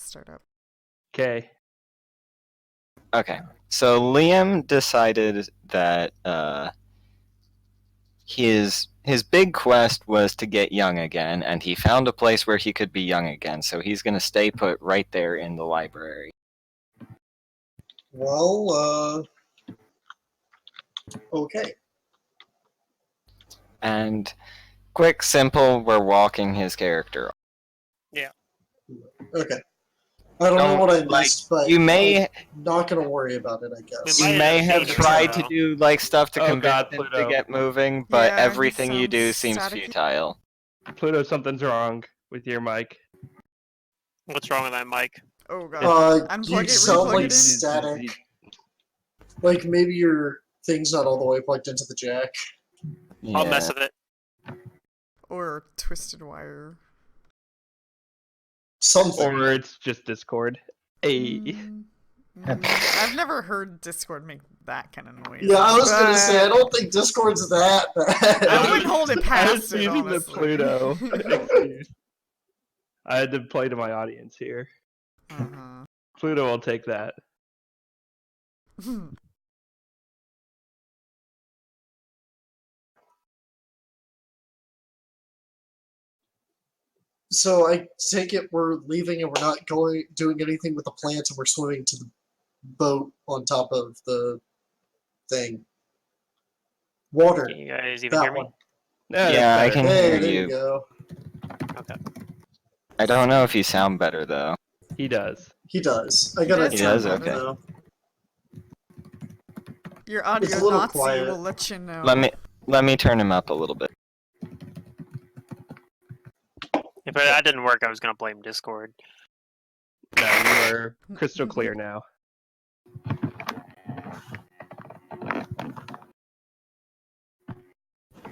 start up. Okay. Okay. So Liam decided that his big quest was to get young again, and he found a place where he could be young again. So he's gonna stay put right there in the library. Well, okay. And quick, simple, we're walking his character. Okay. I don't know what I missed, but you may I'm not gonna worry about it, I guess. you may have tried to do like stuff to convince him to Pluto. get moving, but Yeah, everything he you do sounds seems staticky. futile. Pluto, something's wrong with your mic. What's wrong with that mic? Oh god. Unplug You it, sound replug like it in. static. Like maybe your thing's not all the way plugged into the jack. Yeah. I'll mess with it. Or twisted wire. Something. Or it's just Discord. Hey. I've never heard Discord make that kind of noise. Yeah, I was gonna but say, I don't think Discord's that bad. I wouldn't hold it I was past it, using the honestly. Pluto excuse. I had to play to my audience here. Uh-huh. Pluto will take that. So I take it we're leaving and we're not doing anything with the plant, and we're swimming to the boat on top of the thing. Water. Can you guys even That hear me? one. Yeah, I can Hey, hear there you. you go. Okay. I don't know if you sound better though. He does. He does. I gotta He does, turn it okay. now. Your It's audio a little Nazi quiet. will let you know. Let me turn him up a little bit. If that didn't work, I was gonna blame Discord. No, you are crystal clear now.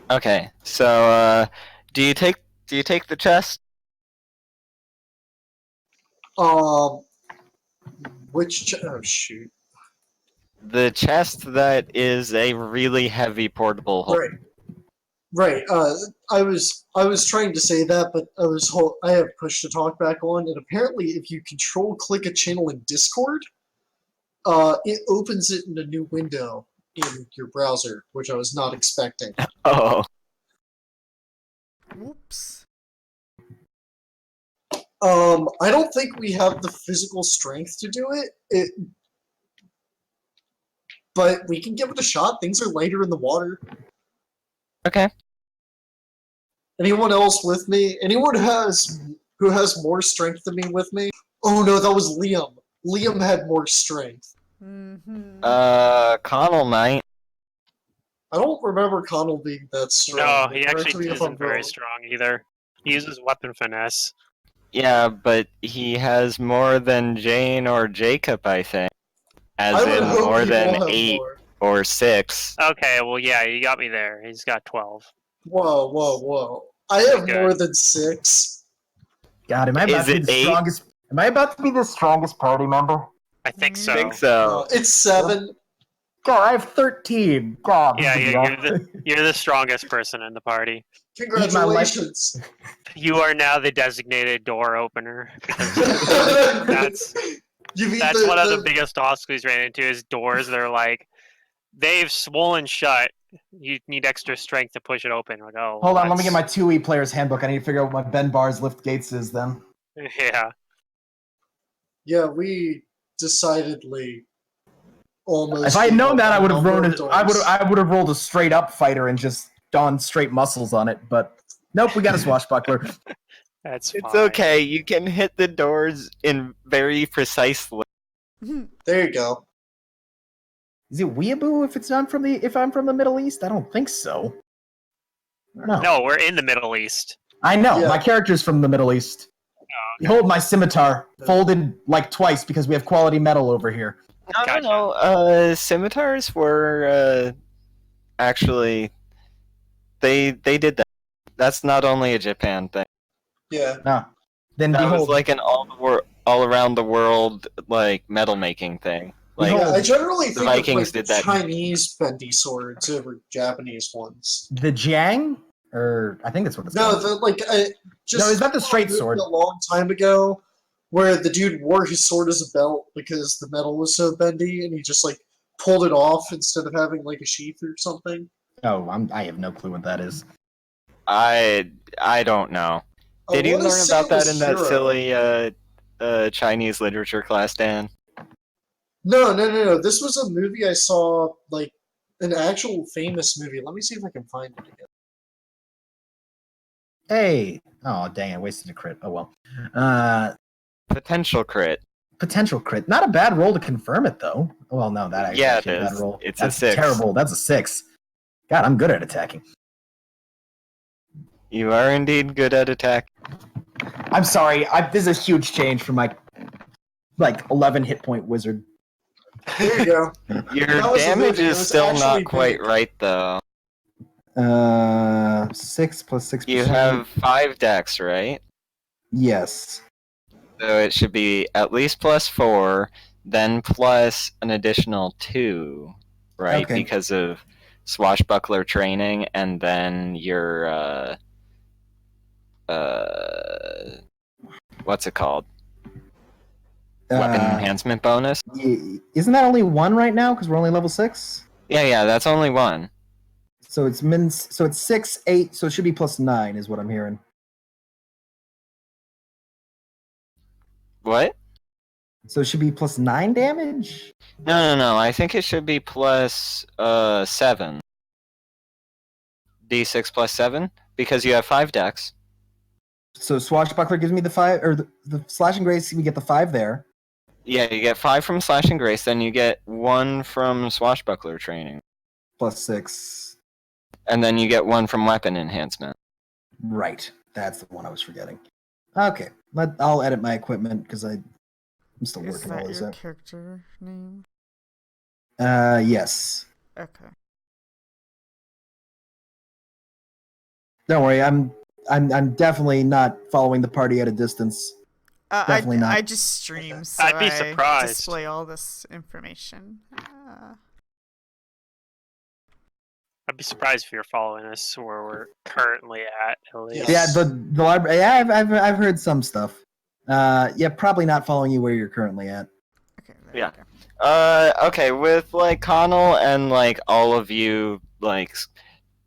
Okay, so do you take the chest? Which oh shoot. The chest that is a really heavy portable hold. Right. I was trying to say that, but I have push to talk back on, and apparently, if you click a channel in Discord, it opens it in a new window in your browser, which I was not expecting. Oh. Whoops. I don't think we have the physical strength to do it. But we can give it a shot. Things are lighter in the water. Okay. Anyone else with me? Anyone who has more strength than me with me? Oh no, that was Liam. Liam had more strength. Connell might. I don't remember Connell being that strong. No, but he correct actually me if I'm isn't very wrong. strong either. He uses weapon finesse. Yeah, but he has more than Jane or Jacob, I think. As I would in hope more he than will have 8 more. or 6. Okay, well, yeah, you got me there. He's got 12. Whoa. I have Good. more than 6. God, am I about to be the strongest? Am I about to be the strongest party member? I think so. I think so. It's 7. God, I have 13. God. Yeah, you're the strongest person in the party. Congratulations. You are now the designated door opener. That's one of the biggest obstacles we ran into is doors. They're like, they've swollen shut. You need extra strength to push it open. Like, oh, Hold on, let me get my 2E player's handbook. I need to figure out what my Ben Bar's lift gates is then. Yeah. Yeah, we decidedly almost. If I had known that, I would have rolled. I would have rolled a straight up fighter and just donned straight muscles on it. But nope, we got a swashbuckler. It's okay. You can hit the doors in very precise ways. There you go. Is it weeaboo if I'm from the Middle East? I don't think so. No, we're in the Middle East. I know. Yeah. My character's from the Middle East. Behold my scimitar, folded like twice because we have quality metal over here. No. Scimitars were actually they did that. That's not only a Japan thing. Yeah. No. Then that behold, was like an all around the world like metal making thing. Like, yeah, I generally the think Vikings of like did that. Chinese bendy swords over Japanese ones. the Jiang, or I think that's what it's No, called. just No, is that the straight sword? A long time ago, where the dude wore his sword as a belt because the metal was so bendy, and he just like pulled it off instead of having like a sheath or something. Oh, I have no clue what that is. I don't know. Did you wanna learn say about it that was in that Hero. silly Chinese literature class, Dan? No. This was a movie I saw, like an actual famous movie. Let me see if I can find it again. Hey! Oh, dang, I wasted a crit. Oh, well. Potential crit. Potential crit. Not a bad roll to confirm it, though. Well, no, that actually Yeah, is it a bad is. roll. It's That's a 6. terrible. That's a 6. God, I'm good at attacking. You are indeed good at attack. I'm sorry. This is a huge change from my, 11 hit point wizard. There you go. Your That was the damage movie. It is was still actually not quite big. right, though. 6 plus 6%. You have 5 dex, right? Yes. So it should be at least +4, then plus an additional 2, right? Okay. Because of swashbuckler training, and then your what's it called? Weapon enhancement bonus. Isn't that only 1 right now? Because we're only level 6. Yeah, that's only 1. So it's So it's 6, 8. So it should be +9, is what I'm hearing. What? So it should be +9 damage. No. I think it should be plus 7. D6 plus 7 because you have 5 dex. So swashbuckler gives me the 5, or the slashing grace. We get the 5 there. Yeah, you get 5 from slashing grace, then you get 1 from swashbuckler training, +6. and then you get 1 from weapon enhancement. Right. That's the one I was forgetting. Okay. I'll edit my equipment because I'm still Is working all that this your out. character name? Yes. Okay. Don't worry. I'm definitely not following the party at a distance. Definitely not. I just stream, so I'd be I surprised. display all this information. I'd be surprised if you're following us where we're currently at least. Yeah, the library. Yeah, I've heard some stuff. Yeah, probably not following you where you're currently at. Okay, there Yeah. we go. Okay, with like Connell and like all of you like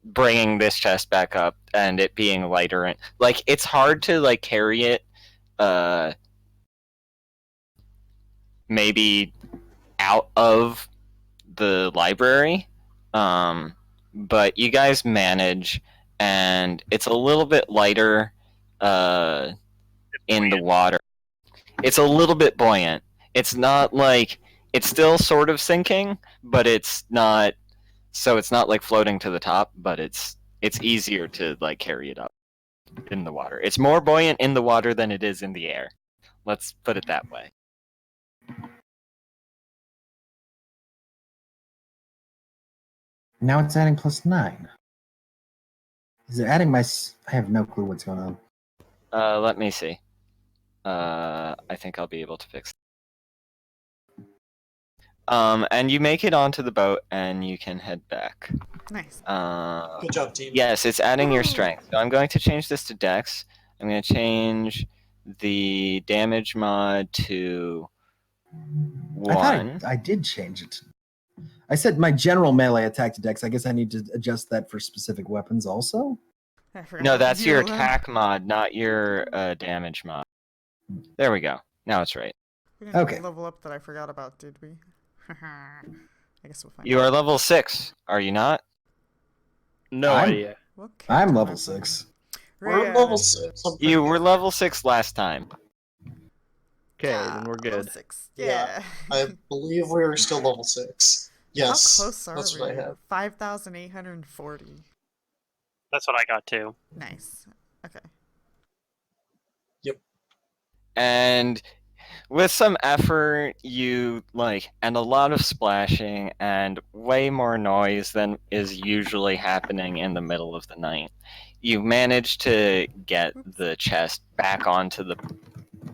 bringing this chest back up and it being lighter and like it's hard to like carry it maybe out of the library, but you guys manage, and it's a little bit lighter in the water. It's a little bit buoyant. It's not like it's still sort of sinking, but it's not. So it's not like floating to the top, but it's easier to like carry it up in the water. It's more buoyant in the water than it is in the air. Let's put it that way. Now it's adding +9. Is it adding my? I have no clue what's going on. Let me see. I think I'll be able to fix it. And you make it onto the boat, and you can head back. Nice. Good job, team. Yes, it's adding your strength. So I'm going to change this to Dex. I'm going to change the damage mod to 1. I did change it. I said my general melee attack to Dex. I guess I need to adjust that for specific weapons also. I forgot No, to that's your heal them. attack mod, not your damage mod. There we go. Now it's right. We didn't Okay. level up that I forgot about, did we? I guess we'll find You out. are level 6, are you not? No I'm- idea. What I'm character level am I 6. We're playing? at level 6. I'm You pretty were good. level 6 last time. Okay, Yeah, then we're level good. 6. Yeah, Yeah. I believe we are still level 6. Yes, How close are that's we? what I have. 5,840. That's what I got too. Nice. Okay. And with some effort, you like, and a lot of splashing and way more noise than is usually happening in the middle of the night, you manage to get the chest back onto the.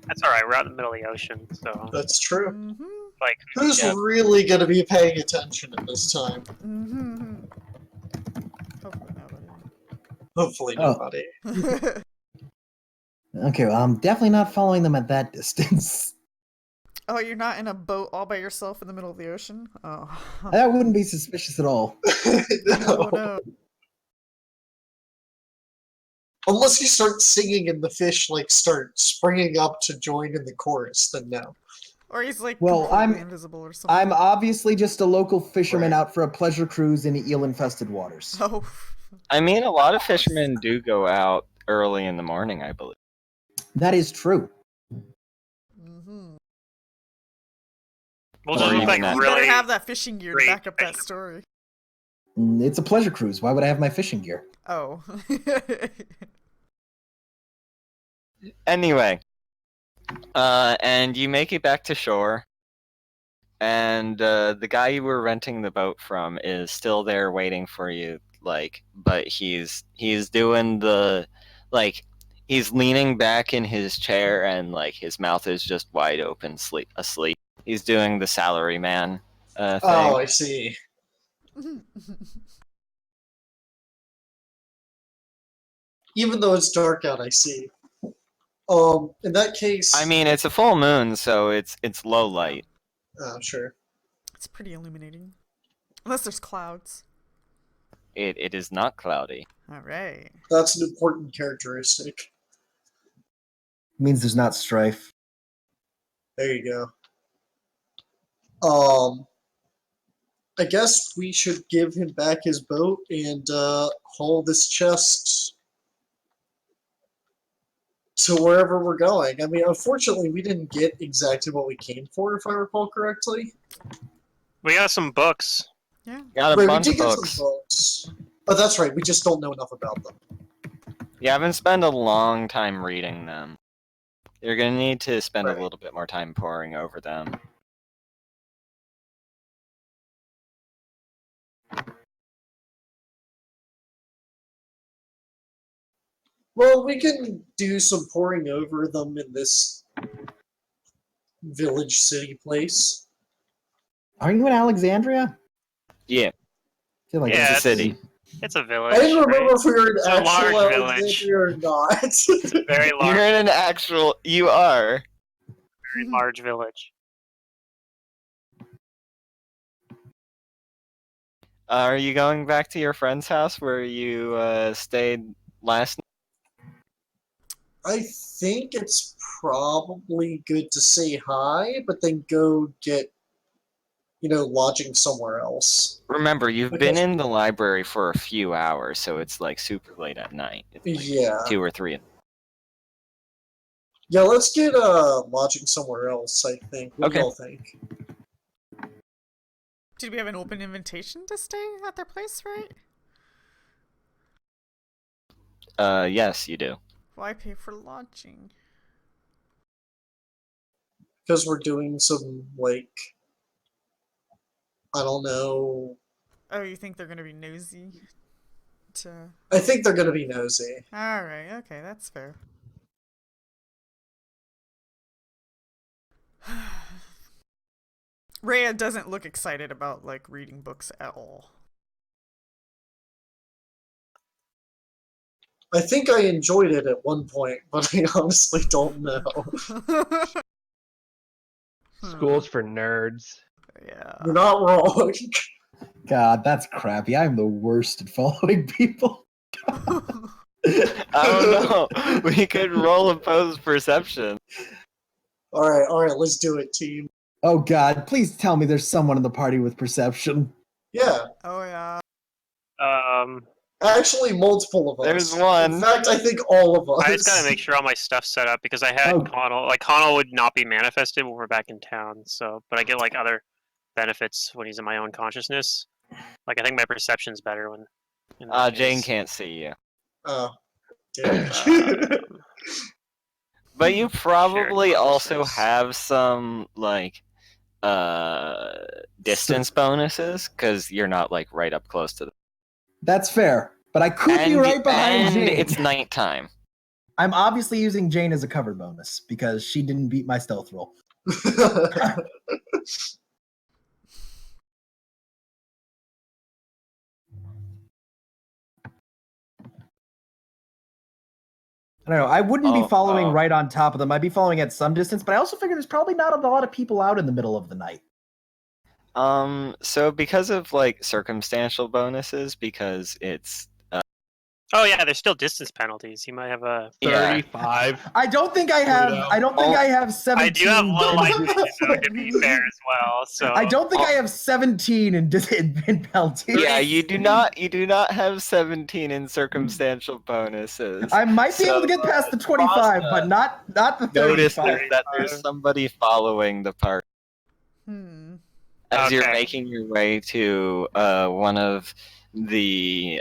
That's alright, we're out in the middle of the ocean, so That's true. Mm-hmm. like Who's yeah, really going to be paying attention at this time? Mm-hmm. Hopefully Hopefully Oh. nobody. nobody. Okay, well, I'm definitely not following them at that distance. Oh, you're not in a boat all by yourself in the middle of the ocean? Oh. That wouldn't be suspicious at all. Oh, no. Unless you start singing and the fish like start springing up to join in the chorus, then no. Or he's like Well, completely invisible or something. I'm obviously just a local fisherman Right. out for a pleasure cruise in eel-infested waters. Oh. I mean, a lot of fishermen do go out early in the morning, I believe. That is true. Mm-hmm. We'll Or just look even like that. You really. better have that fishing gear to great back up that fishermen. story. It's a pleasure cruise. Why would I have my fishing gear? Oh. Anyway, and you make it back to shore, and the guy you were renting the boat from is still there waiting for you. Like, but he's doing the like he's leaning back in his chair and like his mouth is just wide open, asleep. He's doing the salaryman thing. Oh, I see. Even though it's dark out, I see. In that case, I mean, it's a full moon, so it's low light. oh, sure. It's pretty illuminating. Unless there's clouds. It is not cloudy. Alright. That's an important characteristic. Means there's not strife. There you go. I guess we should give him back his boat and haul this chest to wherever we're going. I mean, unfortunately, we didn't get exactly what we came for, if I recall correctly. We got some books. Yeah. Got a Right, we bunch did of get books. some books. Oh, that's right. We just don't know enough about them. You haven't spent a long time reading them. You're gonna need to spend Right. a little bit more time poring over them. Well, we can do some poring over them in this village city place. Are you in Alexandria? Yeah, I feel like Yeah, it's a that's city. It's a village. I didn't remember right? if we were in It's a actual large village. Alexandria or not. Very You're large, in an actual. You are. very large village. Are you going back to your friend's house where you stayed last night? I think it's probably good to say hi, but then go get, lodging somewhere else. Remember, you've been Because- in the library for a few hours, so it's like super late at night. It's like Yeah. 2 or 3. Yeah, let's get lodging somewhere else, I think. What do Okay. y'all think? Did we have an open invitation to stay at their place, right? Yes, you do. Why pay for lodging? Because we're doing some, I don't know. Oh, you think they're gonna be nosy? I think they're going to be nosy. Alright, okay, that's fair. Rhea doesn't look excited about, like, reading books at all. I think I enjoyed it at one point, but I honestly don't know. School's for nerds. Yeah. You're not wrong. God, that's crappy. I'm the worst at following people. Oh no, we could roll opposed perception. Alright, let's do it, team. Oh God, please tell me there's someone in the party with perception. Yeah, Oh, yeah. actually multiple of us. There's one. In fact, I think all of us. I just gotta make sure all my stuff's set up because I had Oh. Connell. Like Connell would not be manifested when we're back in town. So, but I get like other benefits when he's in my own consciousness. Like I think my perception's better when. in that Jane case. can't see you. Oh, damn it. But you probably Shared also consciousness. have some like distance bonuses because you're not like right up close to them. That's fair, but I could be right behind and Jane. it's nighttime. I'm obviously using Jane as a cover bonus because she didn't beat my stealth roll. I don't know. I wouldn't be Oh, following oh. right on top of them. I'd be following at some distance, but I also figure there's probably not a lot of people out in the middle of the night. So because of like circumstantial bonuses, because it's Oh yeah, there's still distance penalties. You might have a. 35. I don't think I have. Pluto. I don't think I have 17. I do have low light in- vision, though, to be fair as well. So I don't think I have 17 in penalties. yeah, you do not have 17 in circumstantial bonuses. I might be able to So, get past the 25, but not the 35. Notice that there's somebody following the party as you're Okay. making your way to one of the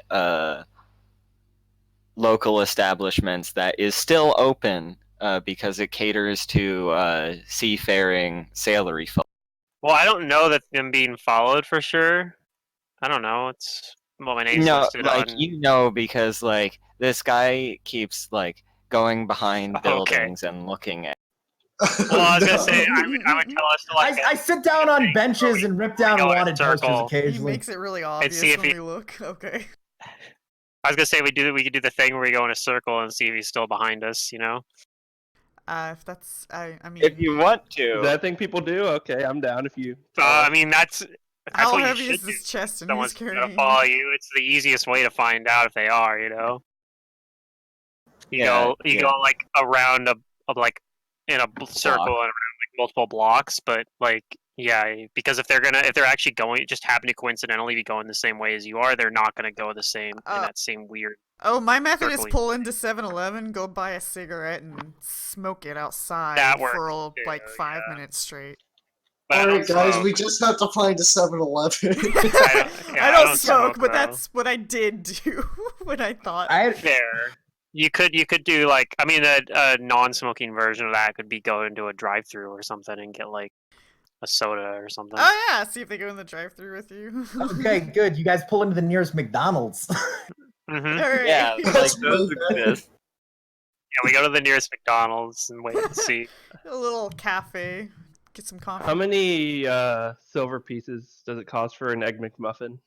local establishments that is still open because it caters to seafaring sailory folk. Well, I don't know that them being followed for sure. I don't know. It's well, my name's No, listed like on. you know, because like this guy keeps like going behind Okay. buildings and looking at. Well, I was gonna say I would tell us to like. I sit down on benches and rip down go in a wanted posters circle. He occasionally. makes it really obvious see if when he- we look. Okay. I was gonna say we could do the thing where we go in a circle and see if he's still behind us. You know. If that's, I mean, If you want Is to, that a thing people do? Okay, I'm down if you. I mean that's how what you heavy should is do. this chest and Someone's who's gonna carrying follow it? you. It's the easiest way to find out if they are. You know. You Yeah, go like around a like in a circle and around like multiple blocks, but like yeah, because if they're actually going, just happen to coincidentally be going the same way as you are, they're not gonna go the same in that same weird. Oh, my method is Circling. pull into 7-Eleven, go buy a cigarette, and smoke it outside That works for too, like 5 yeah. minutes straight. But I Alright, don't guys, smoke. we just have to find a 7-Eleven. I don't smoke, but though. that's what I did do when I thought. Fair. You could do like a non-smoking version of that could be go into a drive-through or something and get like a soda or something. Oh yeah, see if they go in the drive-through with you. Okay, good. You guys pull into the nearest McDonald's. Mm-hmm. Alright. yeah, like That's those way better. exist. Yeah, we go to the nearest McDonald's and wait and see. A little cafe. Get some coffee. How many silver pieces does it cost for an egg McMuffin?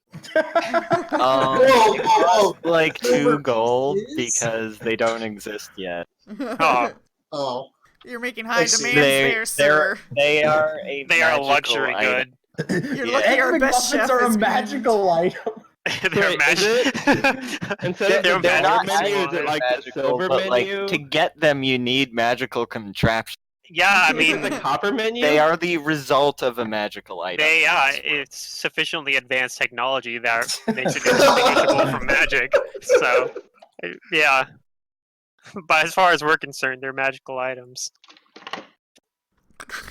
Whoa, whoa, Like Silver 2 gold pieces? because they don't exist yet. Oh. Oh. You're making high I see. demands there, sir. They are a They are a magical luxury item. good. You're Yeah. lucky Egg our best McMuffins chef are a is magical item. They're Wait, magic. Instead of the They're dollar not menu, is actually it like the magical, silver but menu? like to get them, you need magical contraptions. Yeah, I Is it mean, the copper menu? They are the result of a magical item. it's sufficiently advanced technology that makes it indistinguishable from magic. So, yeah. But as far as we're concerned, they're magical items.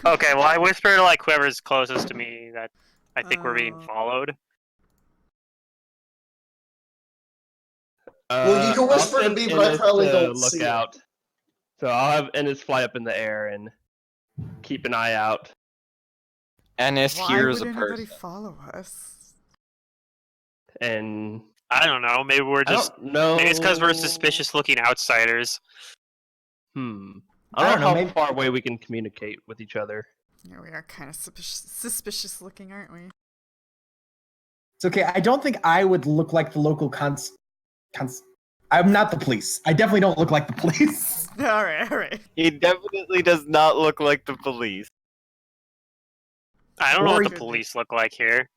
Okay, well, I whisper to like whoever's closest to me that I think we're being followed. Well, you can whisper I'll to me, send but I Ennis probably to don't look see it. out. So I'll have Ennis fly up in the air and keep an eye out. Ennis Why hears would a anybody person. follow us? And I don't know. Maybe we're I just. don't know. Maybe it's because we're suspicious-looking outsiders. I I don't don't know know, how maybe- far away we can communicate with each other. Yeah, we are kind of suspicious looking, aren't we? It's okay. I don't think I would look like the local I'm not the police. I definitely don't look like the police. Alright. He definitely does not look like the police. I don't know Or what the you- police look like here.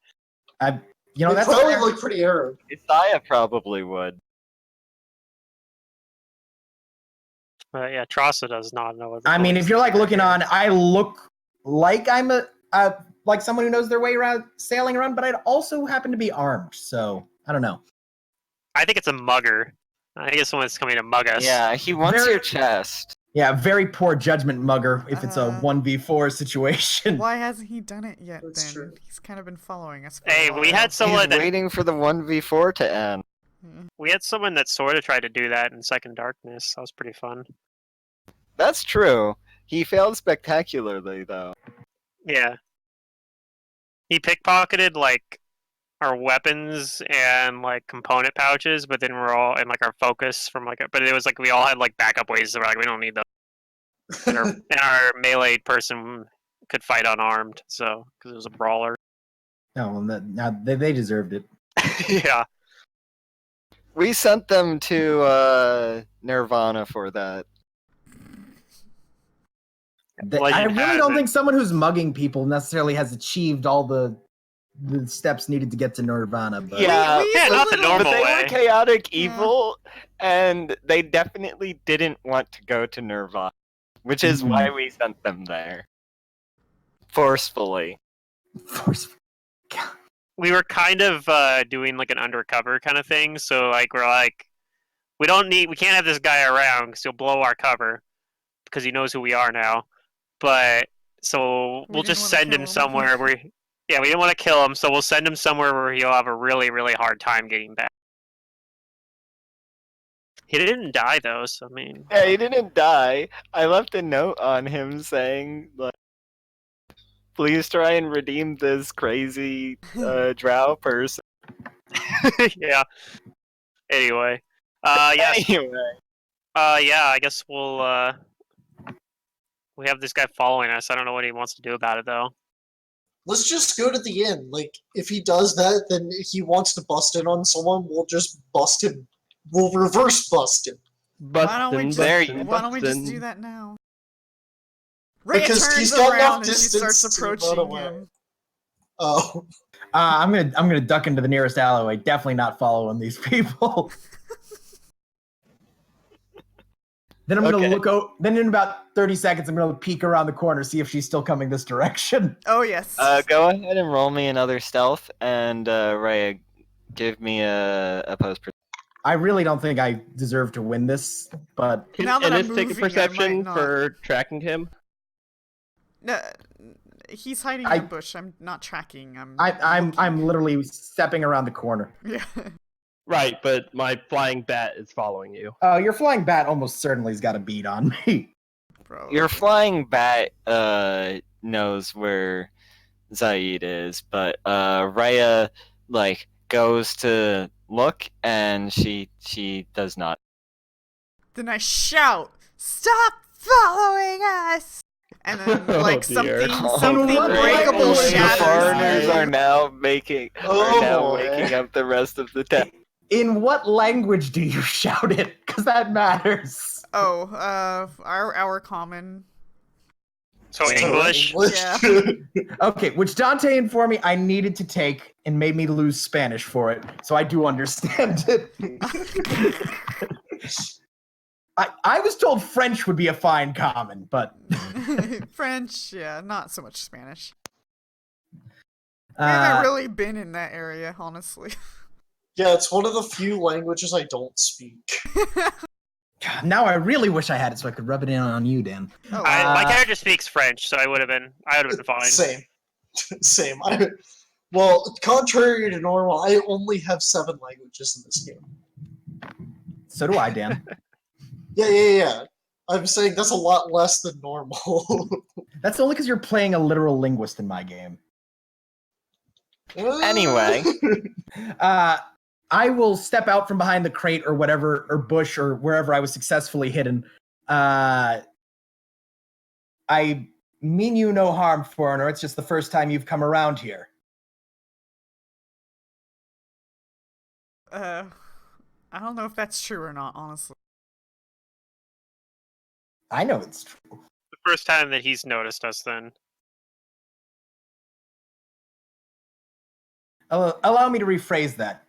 You know, They that's probably fair. look pretty Arab. Isaiah probably would. But yeah, Trasa does not know what the I mean, police if you're like look looking here. on, I look like I'm like someone who knows their way around sailing around, but I'd also happen to be armed. So I don't know. I think it's a mugger. I think it's someone that's coming to mug us. Yeah, he wants Very- your chest. Yeah, very poor judgment, mugger. If it's a 1v4 situation. Why hasn't he done it yet That's then? true. He's kind of been following us for Hey, a while. we had someone He's that waiting for the 1v4 to end. that sort of tried to do that in Second Darkness. That was pretty fun. That's true. He failed spectacularly, though. Yeah. He pickpocketed like our weapons and like component pouches, but then we're all and like our focus from like but it was like we all had like backup ways so we're like we don't need those. And our melee person could fight unarmed, so because it was a brawler. No, well, now they deserved it. Yeah. We sent them to Nirvana for that. I Legend really has don't it. think someone who's mugging people necessarily has achieved all the steps needed to get to Nirvana. But Yeah, we Yeah, used a not the little- normal but they way. were chaotic Yeah. evil, and they definitely didn't want to go to Nirvana, which is why we sent them there. Forcefully. We were kind of doing like an undercover kind of thing. So like we're like, we can't have this guy around because he'll blow our cover because he knows who we are now. But so We we'll didn't just wanna send kill him him. somewhere where, yeah, we didn't want to kill him, so we'll send him somewhere where he'll have a really, really hard time getting back. He didn't die though, so I mean, Yeah, he didn't die. I left a note on him saying, like, please try and redeem this crazy drow person. yeah. Anyway, yes, Anyway. yeah. I guess we have this guy following us. I don't know what he wants to do about it though. Let's just go to the inn. Like, if he does that, then if he wants to bust in on someone, we'll just bust him. We'll reverse bust him. Why don't we just, there why you- don't we just do that now? Rhea Because turns he's got enough around and she distance starts to run approaching away. him. Oh. I'm gonna duck into the nearest alleyway. Definitely not following these people. Then I'm gonna Okay. look out. Then in about 30 seconds, I'm gonna peek around the corner, see if she's still coming this direction. Oh yes. Go ahead and roll me another stealth, and Raya, give me a post. I really don't think I deserve to win this, but Can Now that I'm Ennis take a moving, I might perception not. for tracking him? No, he's hiding I- in a bush. I'm not tracking. I'm looking. literally stepping around the corner. Yeah. Right, but my flying bat is following you. Your flying bat almost certainly's got a beat on me. Bro. Your flying bat knows where Zaid is, but Raya like goes to look, and she does not. Then I shout, "Stop following us!" And then like Oh, dear. something what breakable language? The shatters. foreigners me. are now Oh, boy. waking up the rest of the town. In what language do you shout it? Because that matters. Oh, our common. So English. Yeah. Okay, which Dante informed me I needed to take and made me lose Spanish for it, so I do understand it. I was told French would be a fine common, but French, yeah, not so much Spanish. I haven't really been in that area, honestly. Yeah, it's one of the few languages I don't speak. now I really wish I had it so I could rub it in on you, Dan. Oh, My character speaks French, so I would have been fine. Same. Same. Well, contrary to normal, I only have 7 languages in this game. So do I, Dan. Yeah. I'm saying that's a lot less than normal. That's only because you're playing a literal linguist in my game. Anyway. I will step out from behind the crate or whatever, or bush, or wherever I was successfully hidden. I mean you no harm, foreigner. It's just the first time you've come around here. I don't know if that's true or not, honestly. I know it's true. The first time that he's noticed us, then. Allow me to rephrase that.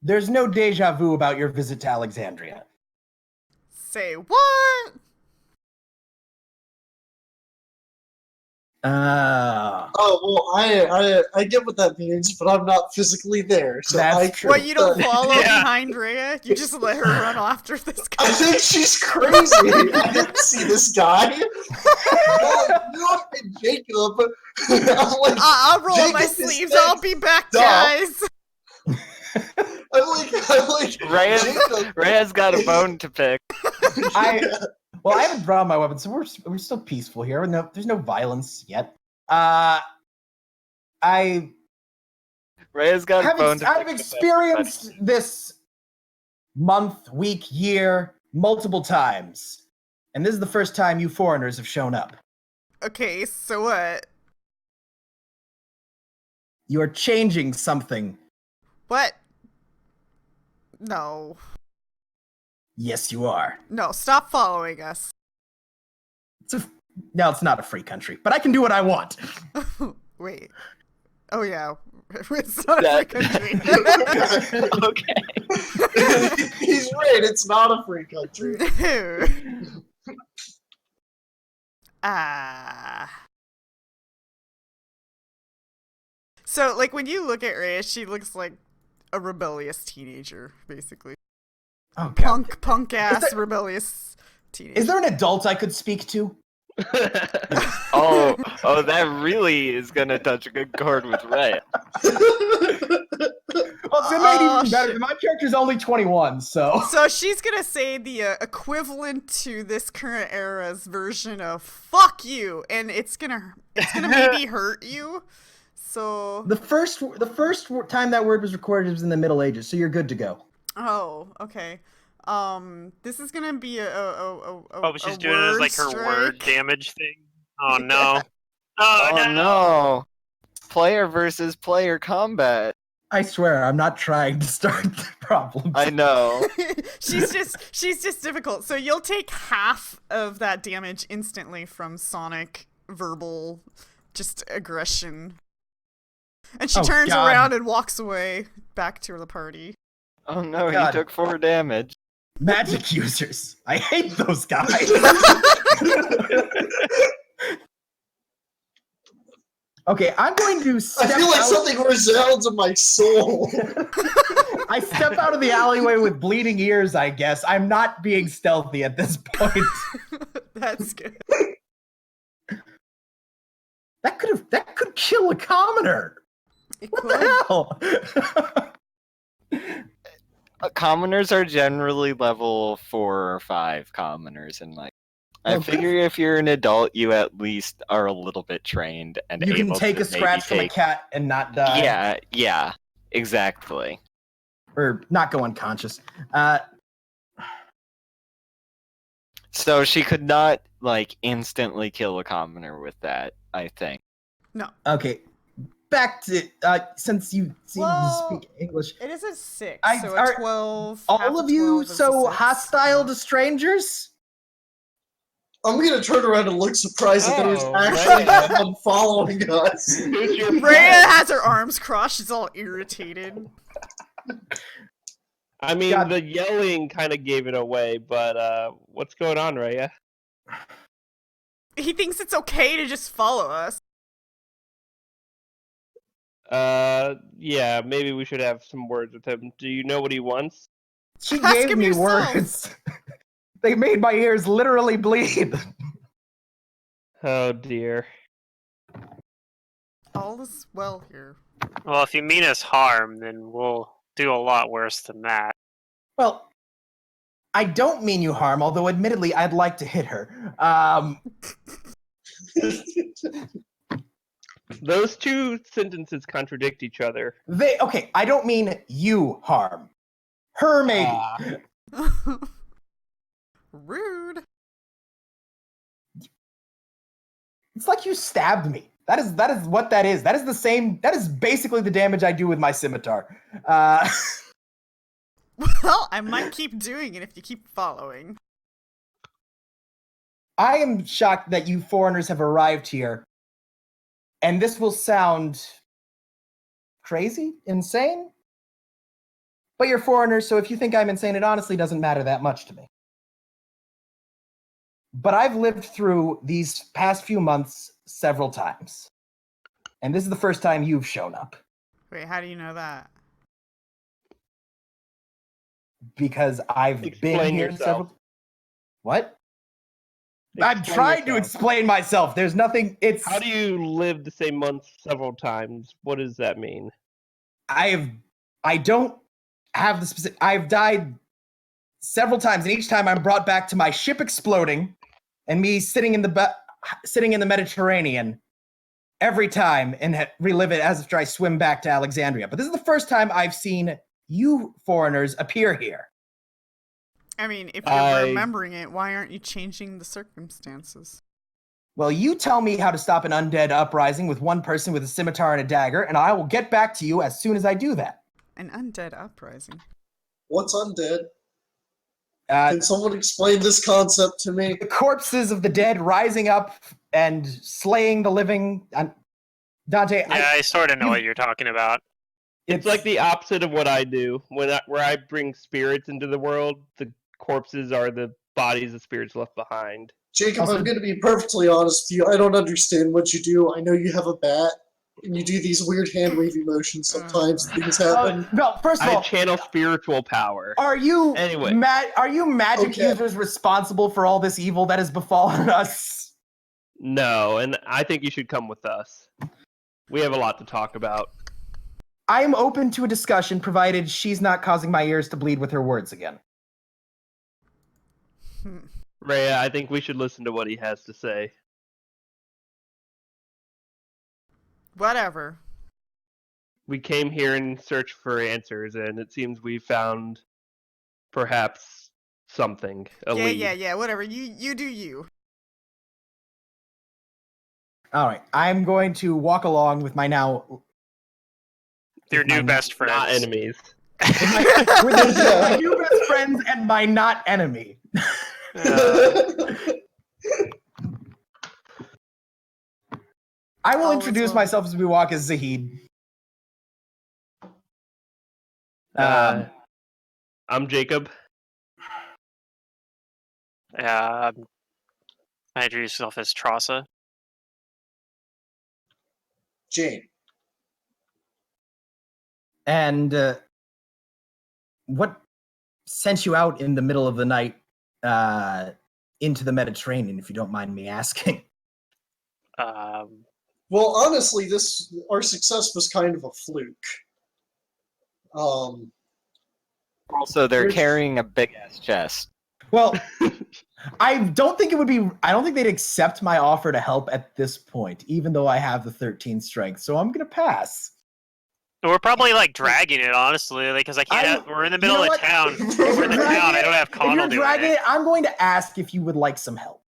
There's no deja vu about your visit to Alexandria. Say what? Oh, well, I get what that means, but I'm not physically there, so That's I true. What, you don't follow Yeah. behind Rhea? You just let her run after this guy? I think she's crazy. I didn't see this guy. No, and Jacob. I'm like, I'll roll up my Jacob is sleeves. next. I'll be back, Duh. guys. I'm like, Jacob. Raya's got a bone to pick. Well, I haven't drawn my weapon, so we're still peaceful here. No, there's no violence yet. I've Raya's got a bone to pick. I've experienced this month, week, year multiple times, and this is the first time you foreigners have shown up. Okay, so what? You are changing something. What? No. Yes, you are. No, stop following us. No, it's not a free country, but I can do what I want. Wait. Oh, yeah. It's not a free country. Okay. He's right. It's not a free country. So, like, when you look at Rhea, she looks like a rebellious teenager, basically. Oh, God. Punk-ass rebellious teenager. Is there an adult I could speak to? Oh, that really is gonna touch a good chord with Ray. Well, it's made even better. My character's only 21, so. So she's gonna say the equivalent to this current era's version of "fuck you," and it's gonna maybe hurt you. So The first time that word was recorded was in the Middle Ages, so you're good to go. oh, okay. This is gonna be she's doing it as like her word damage thing. Oh no! Oh no! Player versus player combat. I swear, I'm not trying to start the problems. I know. she's just difficult. So you'll take half of that damage instantly from sonic verbal just aggression. And she turns around and walks away back to the party. Oh no, God. he took 4 damage. Magic users. I hate those guys. Okay, I'm going to step I feel like out. something resounds in my soul. I step out of the alleyway with bleeding ears, I guess. I'm not being stealthy at this point. That's good. That could kill a commoner. It What could. the hell? Commoners are generally level 4 or 5 commoners, and like I Okay. figure if you're an adult, you at least are a little bit trained and You able can take to a scratch from a maybe cat and not die. Yeah, exactly. Or not go unconscious. So she could not like instantly kill a commoner with that, I think. No. Okay. Back to since you seem Well, to speak English. It is a 6, I- so are a 12. half All a of you 12 is a so 6. hostile to strangers? I'm gonna turn around and look surprised that there's Oh, actually man. someone following us. Who's your Rhea friend? has her arms crossed. She's all irritated. I mean, God. the yelling kind of gave it away, but what's going on, Raya? He thinks it's okay to just follow us. Yeah, maybe we should have some words with him. Do you know what he wants? She Ask gave him me yourself. words. They made my ears literally bleed. Oh dear. All is well here. Well, if you mean us harm, then we'll do a lot worse than that. Well, I don't mean you harm, although admittedly I'd like to hit her. Those two sentences contradict each other. Okay, I don't mean you harm. Her maybe. Rude. It's like you stabbed me. That is what that is. That is basically the damage I do with my scimitar. Well, I might keep doing it if you keep following. I am shocked that you foreigners have arrived here. And this will sound crazy, insane. But you're foreigners, so if you think I'm insane, it honestly doesn't matter that much to me. But I've lived through these past few months several times. And this is the first time you've shown up. Wait, how do you know that? Because I've been Explain here yourself. several. What? I'm Explain trying to yourself. explain myself. There's nothing. It's. How do you live the same month several times? What does that mean? I don't have the specific. I've died several times, and each time I'm brought back to my ship exploding, and me sitting in the Mediterranean every time, and relive it as if I swim back to Alexandria. But this is the first time I've seen you foreigners appear here. I mean, if you're remembering it, why aren't you changing the circumstances? Well, you tell me how to stop an undead uprising with one person with a scimitar and a dagger, and I will get back to you as soon as I do that. An undead uprising. What's undead? Can someone explain this concept to me? The corpses of the dead rising up and slaying the living. Dante, Yeah, I sort of know what you're talking about. It's like the opposite of what I do. Where I bring spirits into the world, the corpses are the bodies of spirits left behind. Jacob, I'm going to be perfectly honest with you. I don't understand what you do. I know you have a bat, and you do these weird hand-wavy motions sometimes. Things happen. No, first of all, I channel spiritual power. Are you Anyway. Are you magic users responsible for all this evil that has befallen us? No, and I think you should come with us. We have a lot to talk about. I am open to a discussion, provided she's not causing my ears to bleed with her words again. Rhea, I think we should listen to what he has to say. Whatever. We came here in search for answers, and it seems we found perhaps something. Yeah, whatever. You do you. All right, I'm going to walk along with my now... Your new best friends. Not enemies. with my new best friends and my not enemy. I will introduce myself as we walk as Zahid. I'm Jacob. I introduce myself as Trassa. Jane. And what sent you out in the middle of the night into the Mediterranean, if you don't mind me asking? Well, honestly, our success was kind of a fluke. Also, they're carrying a big-ass chest. Well, I don't think they'd accept my offer to help at this point, even though I have the 13 strength, so I'm gonna pass. We're probably like dragging it, honestly, because I can't. We're in the middle of town. We're in the town. I don't have Connell doing it. I'm going to ask if you would like some help.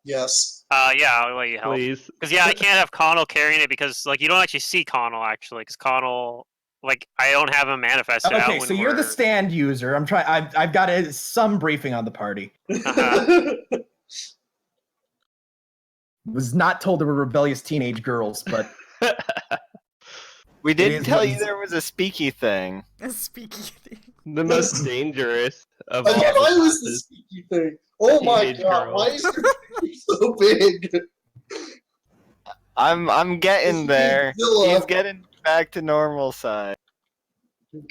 Yes. Yeah, I'll let you help. Please. Because I can't have Connell carrying it because you don't actually see Connell actually, because Connell I don't have him manifested out. Okay, so you're the stand user. I've got some briefing on the party. Was not told there were rebellious teenage girls, but we did tell you there was a speaky thing. A speaky thing. The most dangerous of I all. thought I was the speaky thing. Oh my god, why is your picture so big? I'm getting there. He's getting back to normal size.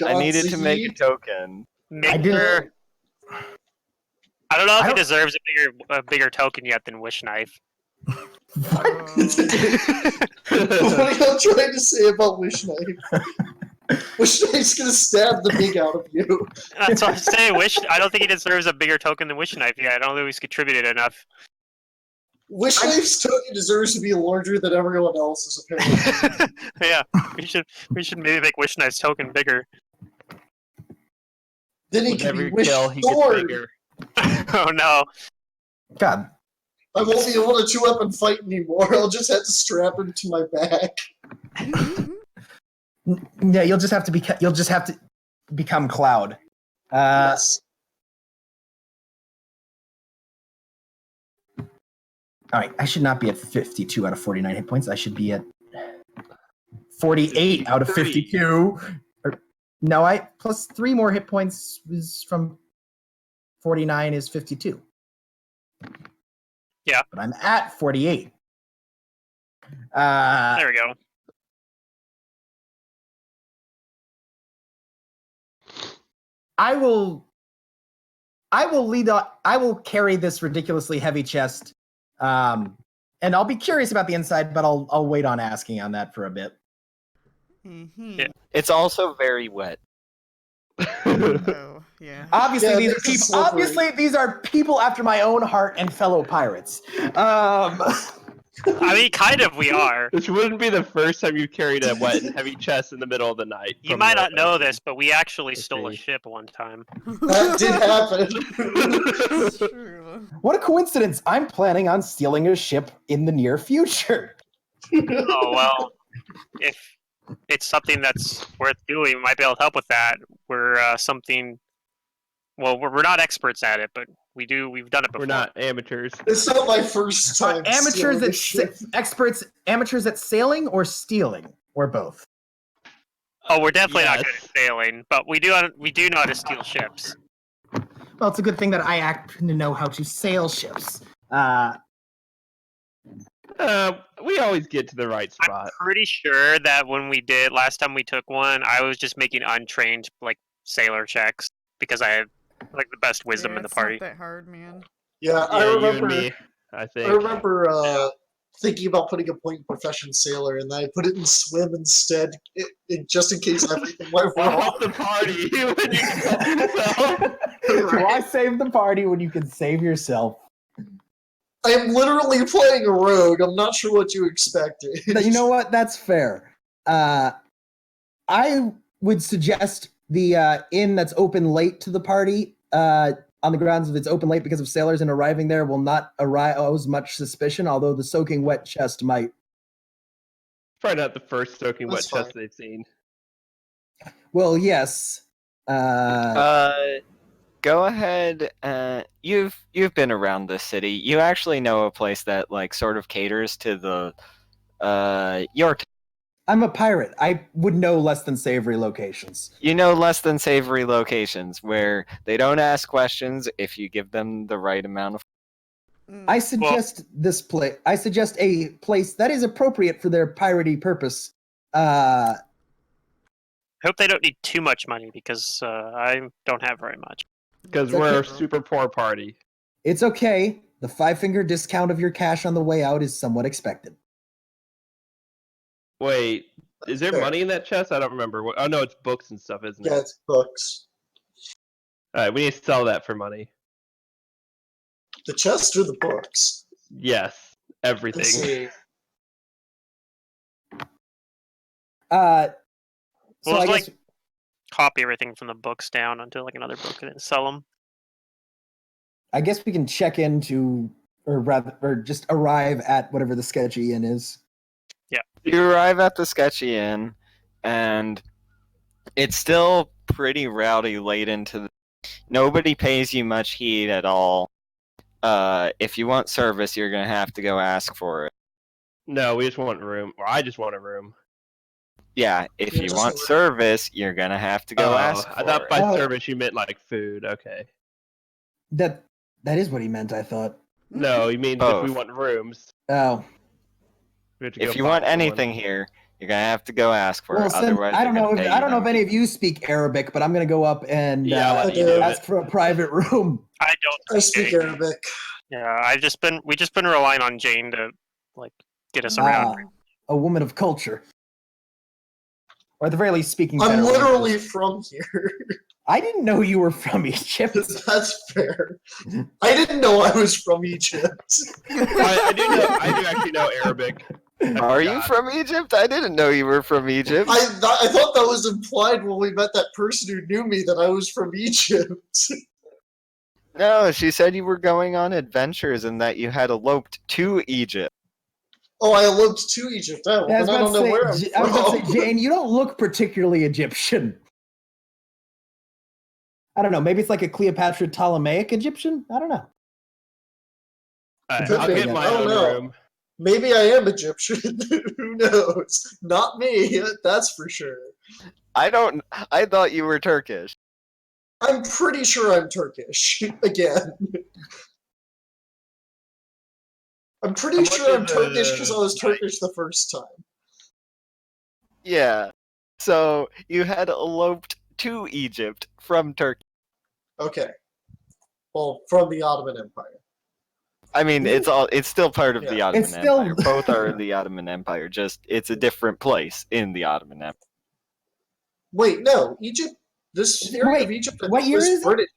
I needed to make a token. I don't know if he deserves a bigger token yet than Wish Knife. What are you trying to say about Wish Knife? Wish Knife's gonna stab the big out of you. That's what I'm saying. I don't think he deserves a bigger token than Wish Knife yet. I don't think he's contributed enough. Wish Knife's token deserves to be larger than everyone else's, apparently. Yeah, we should maybe make Wish Knife's token bigger. Then he can be Wish Sword. Oh no. God. I won't be able to two-weapon fight anymore. I'll just have to strap him to my back. Yeah, you'll just have to become Cloud. Yes. All right, I should not be at 52 out of 49 hit points. I should be at 48 out of 52. No, I plus 3 more hit points is from 49 is 52. Yeah. But I'm at 48. There we go. I will carry this ridiculously heavy chest. And I'll be curious about the inside, but I'll wait on asking on that for a bit. Mm-hmm. Yeah. It's also very wet. Oh, yeah. Obviously, these are people after my own heart and fellow pirates. I mean, kind of, we are. This wouldn't be the first time you carried a wet and heavy chest in the middle of the night. You might not know this, but we actually stole a ship one time. That did happen. True. What a coincidence! I'm planning on stealing a ship in the near future. Oh, well, if it's something that's worth doing, we might be able to help with that. We're something Well, we're not experts at it, but we've done it before. We're not amateurs. It's not my first time. Amateurs at sailing or stealing or both. Oh, we're definitely not good at sailing, but we do know how to steal ships. Well, it's a good thing that I happen to know how to sail ships. We always get to the right spot. I'm pretty sure that when last time we took one, I was just making untrained sailor checks because I had the best wisdom in the party. It's not that hard, man. Yeah, I remember. You and me, I think. I remember thinking about putting a point in profession sailor, and I put it in swim instead, just in case everything went wrong. Help the party when you can help yourself. Why save the party when you can save yourself? I am literally playing a rogue. I'm not sure what you expected. You know what? That's fair. I would suggest the inn that's open late to the party, on the grounds of it's open late because of sailors, and arriving there will not arouse much suspicion, although the soaking wet chest might. Probably not the first soaking wet fine. chest they've seen. Well, yes. Go ahead. You've been around this city. You actually know a place that sort of caters to the your. I'm a pirate. I would know less than savory locations. You know less than savory locations where they don't ask questions if you give them the right amount of. I suggest this place. I suggest a place that is appropriate for their piratey purpose. I hope they don't need too much money because I don't have very much. Because we're a super poor party. It's okay. The 5-finger discount of your cash on the way out is somewhat expected. Wait, is there money in that chest? I don't remember. Oh no, it's books and stuff, isn't it? Yeah, it's books. Alright, we need to sell that for money. The chest or the books? Yes, everything. Let's see. So I guess copy everything from the books down onto another book and then sell them. I guess we can check into, or just arrive at whatever the sketchy inn is. Yeah. You arrive at the sketchy inn, and it's still pretty rowdy late into the. Nobody pays you much heed at all. If you want service, you're gonna have to go ask for it. No, we just want a room. Or I just want a room. Yeah, if you want service, you're gonna have to go ask for I thought it. by service you meant food. Okay. That is what he meant, I thought. No, he means if we want rooms. Oh. If you want anything here, you're gonna have to go ask for it. Otherwise, I don't know if any of you speak Arabic, but I'm gonna go up and ask for a private room. I don't. I speak Arabic. Yeah, we just been relying on Jane to get us around. A woman of culture, or at the very least, speaking. I'm better literally language. from here. I didn't know you were from Egypt. That's fair. I didn't know I was from Egypt. I do actually know Arabic. Are you from Egypt? I didn't know you were from Egypt. I thought that was implied when we met that person who knew me that I was from Egypt. No, she said you were going on adventures and that you had eloped to Egypt. Oh, I eloped to Egypt. Oh, I was I don't know where I'm I was about to from. say, Jane, you don't look particularly Egyptian. I don't know. Maybe it's like a Cleopatra Ptolemaic Egyptian? I don't know. I'll get my own room. Maybe I am Egyptian. Who knows? Not me, that's for sure. I thought you were Turkish. I'm pretty sure I'm Turkish. Again. I'm pretty sure I'm Turkish because I was Turkish the first time. Yeah. So you had eloped to Egypt from Turkey. Okay. Well, from the Ottoman Empire. I mean, it's still part of the Ottoman It's still- Empire. Both are in the Ottoman Empire. Just it's a different place in the Ottoman Empire. Wait, no, Egypt. This area of Egypt. What year was is it? British.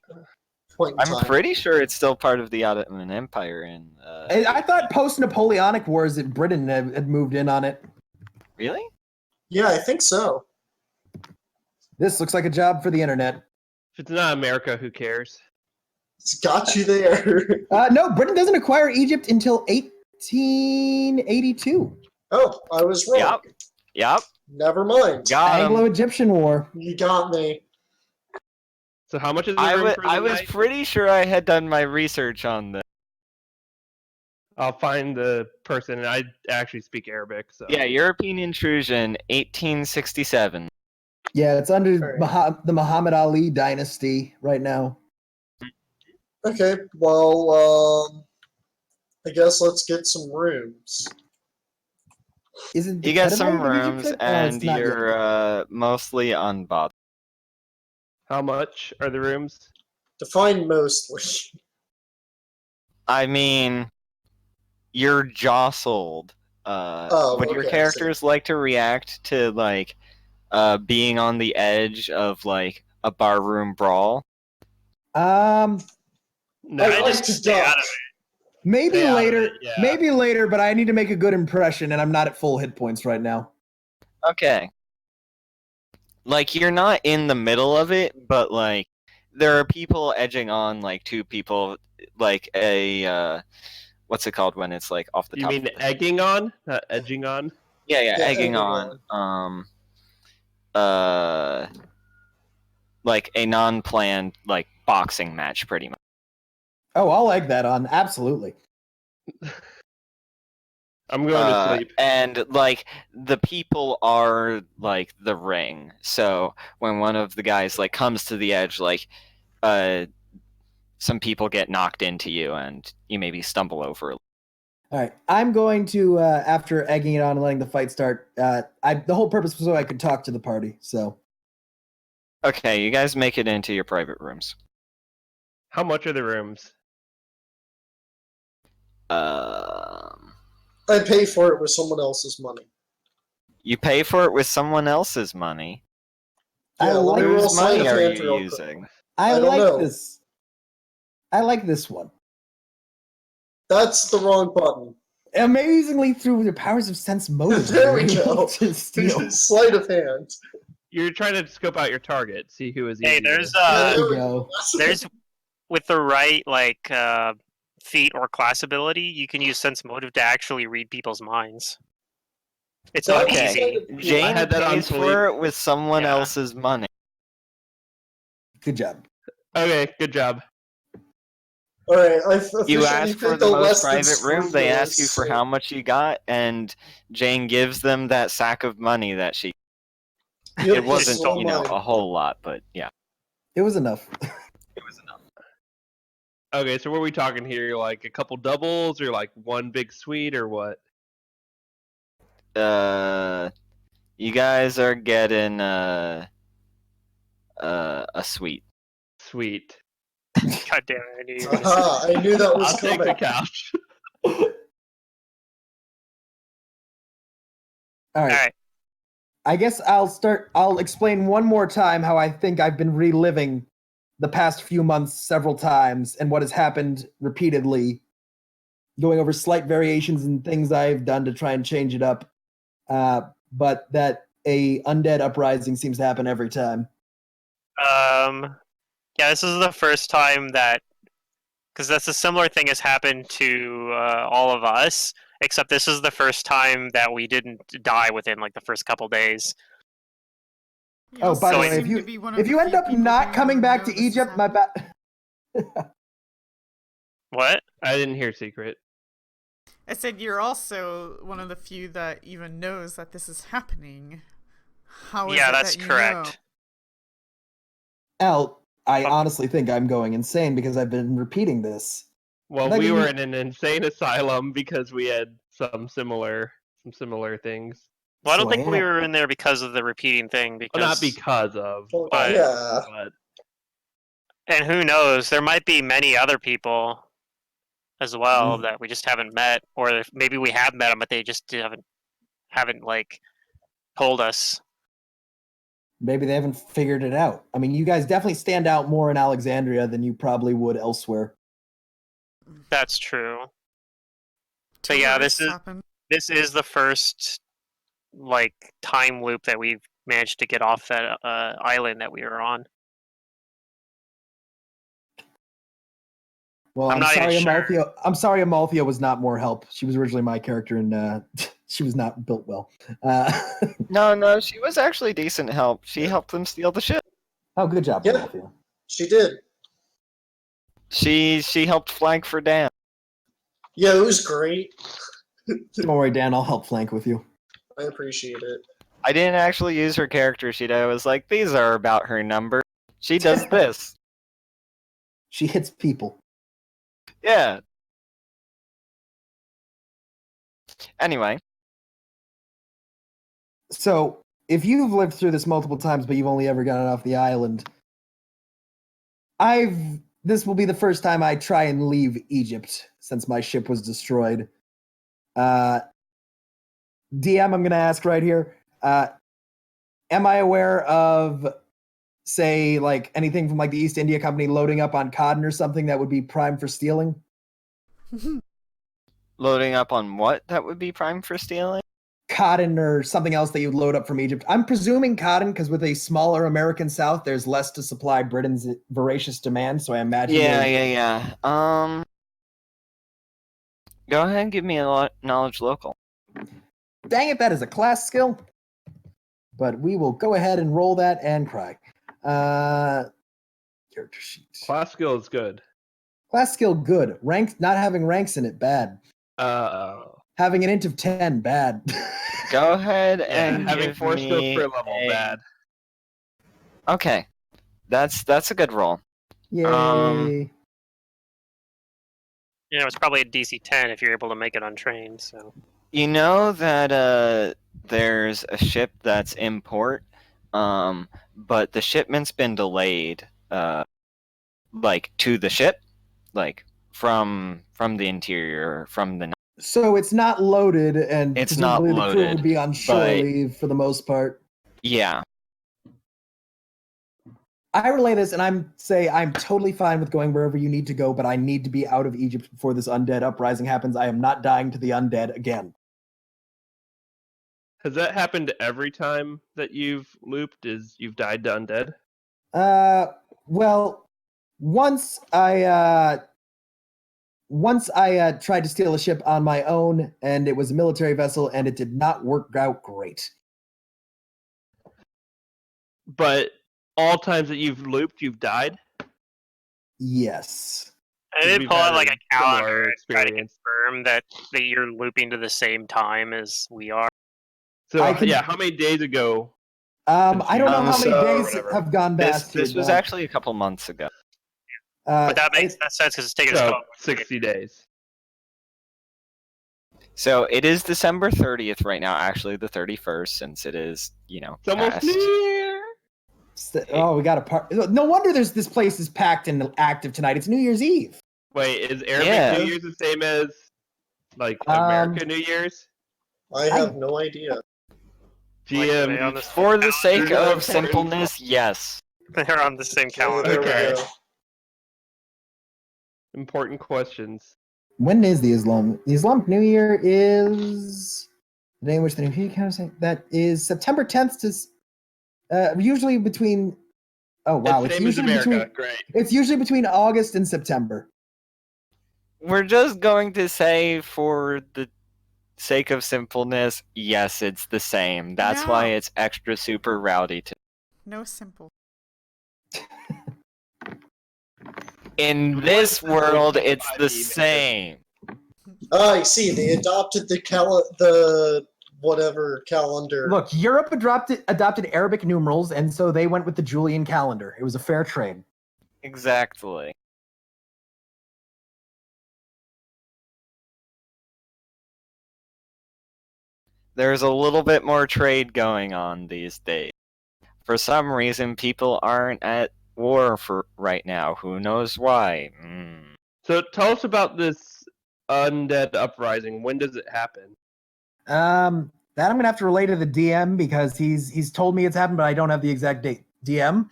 Point in I'm time. pretty sure it's still part of the Ottoman Empire. In I thought post-Napoleonic Wars that Britain had moved in on it. really? Yeah, I think so. This looks like a job for the internet. If it's not America, who cares? It's got you there. No, Britain doesn't acquire Egypt until 1882. Oh, I was wrong. Yep. Never mind. Got 'em. Anglo-Egyptian War. You got me. So how much is the room for the I was night? pretty sure I had done my research on this. I'll find the person, and I actually speak Arabic, so... Yeah, European intrusion, 1867. Yeah, it's under Alright. the Muhammad Ali dynasty right now. Okay, well, I guess let's get some rooms. Isn't You got some ketamine a rooms, trip? and it's not yet. you're mostly unbothered. How much are the rooms? Define mostly. I mean, you're jostled. Would your Okay, characters like to react to like being on the edge of like a barroom brawl? No. I like to stay out duck. of it. Maybe Stay out of later. it, yeah. Maybe later, but I need to make a good impression, and I'm not at full hit points right now. Okay. Like, you're not in the middle of it, but like there are people edging on like two people, like a what's it called when it's like off the You top? mean egging on? Not edging on? Yeah, Yeah, egging egging on. Like a non-planned like boxing match, pretty much. Oh, I'll egg that on. Absolutely. I'm going to sleep. And like the people are like the ring. So when one of the guys like comes to the edge, like some people get knocked into you, and you maybe stumble over. All right, I'm going to after egging it on and letting the fight start. The whole purpose was so I could talk to the party. So Okay, you guys make it into your private rooms. How much are the rooms? I pay for it with someone else's money. You pay for it with someone else's money. I Yeah, let me like roll Whose sleight money of are hand you real quick. using? I I don't like know. this. I like this one. That's the wrong button. Amazingly, through the powers of sense motive, There we you're able go. to steal. Sleight of hand. You're trying to scope out your target, see who is Hey, easier. there's There There we we go. there's with the right like feat or class ability, you can use sense motive to actually read people's minds. It's not Okay. easy. I Jane had that on pays sleep. for it with someone Yeah. else's money. Good job. Okay, good job. All right, I officially You ask for picked the a most less than private room, they ask you scrupulous, for so- how much you got, and Jane gives them that sack of money that she... Yep, It wasn't, it's all you know, mine. a whole lot, but yeah. It was enough. It was enough. Okay, so what are we talking here? Like a couple doubles, or like one big suite, or what? You guys are getting a suite. Sweet. God damn it! I knew you were gonna say Aha, I knew that was I'll take coming. the couch. All right. All right. I guess I'll explain one more time how I think I've been reliving the past few months several times and what has happened repeatedly, going over slight variations and things I've done to try and change it up. But that a undead uprising seems to happen every time. Yeah, this is the first time that, because that's a similar thing has happened to all of us, except this is the first time that we didn't die within like the first couple days. You Oh, by the also way, seem to be one of if the you end few up people not who coming back know to this is Egypt, my happening. bad. What? I didn't hear secret. I said you're also one of the few that even knows that this is happening. How is Yeah, it that's that you correct. Al, I honestly think I'm going insane because I've been repeating this. Well, Like, we you- were in an insane asylum because we had some similar things. Well, I don't So think we am. were in there because of the repeating thing. Because Well, not because of, Well, but, yeah. but and who knows? There might be many other people as well Mm. that we just haven't met, or if maybe we have met them, but they just haven't like told us. Maybe they haven't figured it out. I mean, you guys definitely stand out more in Alexandria than you probably would elsewhere. That's true. So yeah, this is the first like time loop that we've managed to get off that island that we were on. Well, I'm I'm not sorry, even sure. Amalthea. I'm sorry, Amalthea was not more help. She was originally my character, and she was not built well. No, she was actually decent help. She helped them steal the ship. Oh, good job, Yeah. Amalthea. She did. She helped flank for Dan. Yeah, it was great. Don't worry, Dan. I'll help flank with you. I appreciate it. I didn't actually use her character sheet. I was like, these are about her number. She does this. She hits people. Yeah. Anyway. So, if you've lived through this multiple times, but you've only ever gotten off the island, this will be the first time I try and leave Egypt since my ship was destroyed. DM, I'm going to ask right here. Am I aware of, say, like anything from like the East India Company loading up on cotton or something that would be prime for stealing? Loading up on what that would be prime for stealing? Cotton or something else that you'd load up from Egypt. I'm presuming cotton because with a smaller American South, there's less to supply Britain's voracious demand. So I imagine. Yeah. Go ahead and give me a knowledge local. Dang it, that is a class skill. But we will go ahead and roll that and cry. Character sheet. Class skill is good. Class skill good. Rank not having ranks in it bad. Having an int of 10 bad. Go ahead and having give 4 me skills per level bad. Okay, that's a good roll. Yay. It's probably a DC 10 if you're able to make it untrained. So you know that there's a ship that's in port, but the shipment's been delayed, like to the ship, like from the interior, from the. So it's not loaded, and it's not presumably loaded, the crew would be on shore leave for the most part. Yeah. I relay this, and I'm totally fine with going wherever you need to go, but I need to be out of Egypt before this undead uprising happens. I am not dying to the undead again. Has that happened every time that you've looped? Is you've died to undead? Well, once I tried to steal a ship on my own, and it was a military vessel, and it did not work out great. But all times that you've looped, you've died? Yes. I did pull out like a calendar and try to confirm that you're looping to the same time as we are. So how many days ago? I don't know how many days have gone past. This was actually a couple months ago. But that makes sense because it's taken us 60 days. So it is December 30th right now, actually the 31st, since it is, It's almost New Year. We got a part. No wonder this place is packed and active tonight. It's New Year's Eve. Wait, is Arabic New Year's the same as like American New Year's? I have no idea. GM, for the sake of simpleness, yes. They're on the same calendar. Okay. Important questions. When is the Islam? The Islamic New Year is the day in which the New Year that is September 10th to usually between. Oh wow! It's usually America. Great. It's usually between August and September. We're just going to say, for the sake of simpleness, yes, it's the same. That's why it's extra super rowdy. No simple. In this world, it's the same. I see. They adopted the whatever calendar. Look, Europe adopted Arabic numerals, and so they went with the Julian calendar. It was a fair trade. Exactly. There's a little bit more trade going on these days. For some reason, people aren't at war for right now. Who knows why? So tell us about this undead uprising. When does it happen? That I'm gonna have to relay to the DM because he's told me it's happened, but I don't have the exact date. DM.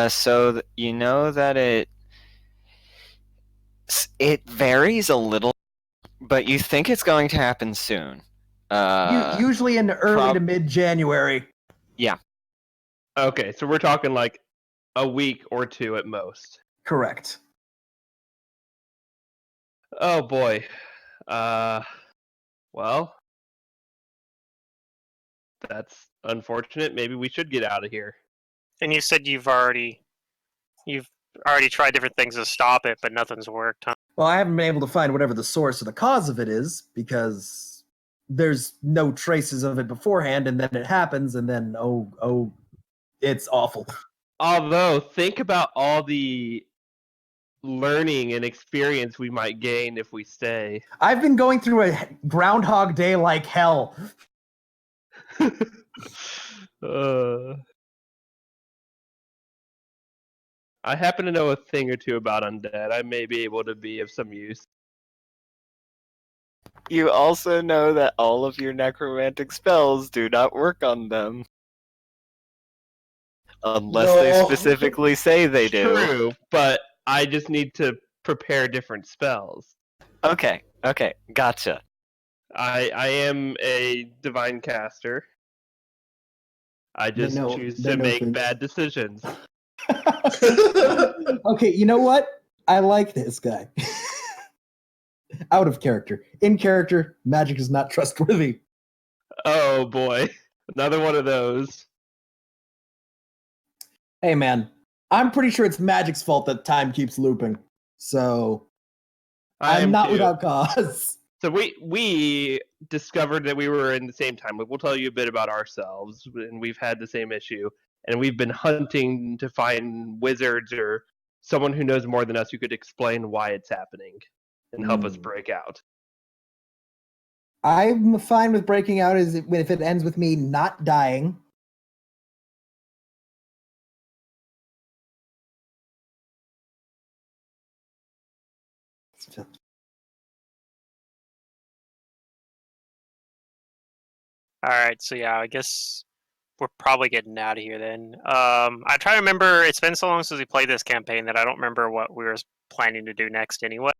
So you know that it varies a little, but you think it's going to happen soon. Usually in early to mid-January. Yeah. Okay, so we're talking like a week or two at most. Correct. Oh boy. Well, that's unfortunate. Maybe we should get out of here. And you said you've already You've already tried different things to stop it, but nothing's worked, huh? Well, I haven't been able to find whatever the source or the cause of it is because there's no traces of it beforehand, and then it happens, and then oh, it's awful. Although, think about all the learning and experience we might gain if we stay. I've been going through a Groundhog Day like hell. I happen to know a thing or two about undead. I may be able to be of some use. You also know that all of your necromantic spells do not work on them. Unless they specifically say they do. True, but I just need to prepare different spells. Okay, gotcha. I am a divine caster. I just choose to make bad decisions. Okay, you know what? I like this guy. Out of character. In character, magic is not trustworthy. Oh boy. Another one of those. Hey man, I'm pretty sure it's magic's fault that time keeps looping. So I'm not without cause. So we discovered that we were in the same time. We'll tell you a bit about ourselves, and we've had the same issue. And we've been hunting to find wizards or someone who knows more than us who could explain why it's happening and help us break out. I'm fine with breaking out if it ends with me not dying. Alright, so yeah, I guess we're probably getting out of here then. I try to remember, it's been so long since we played this campaign that I don't remember what we were planning to do next anyway.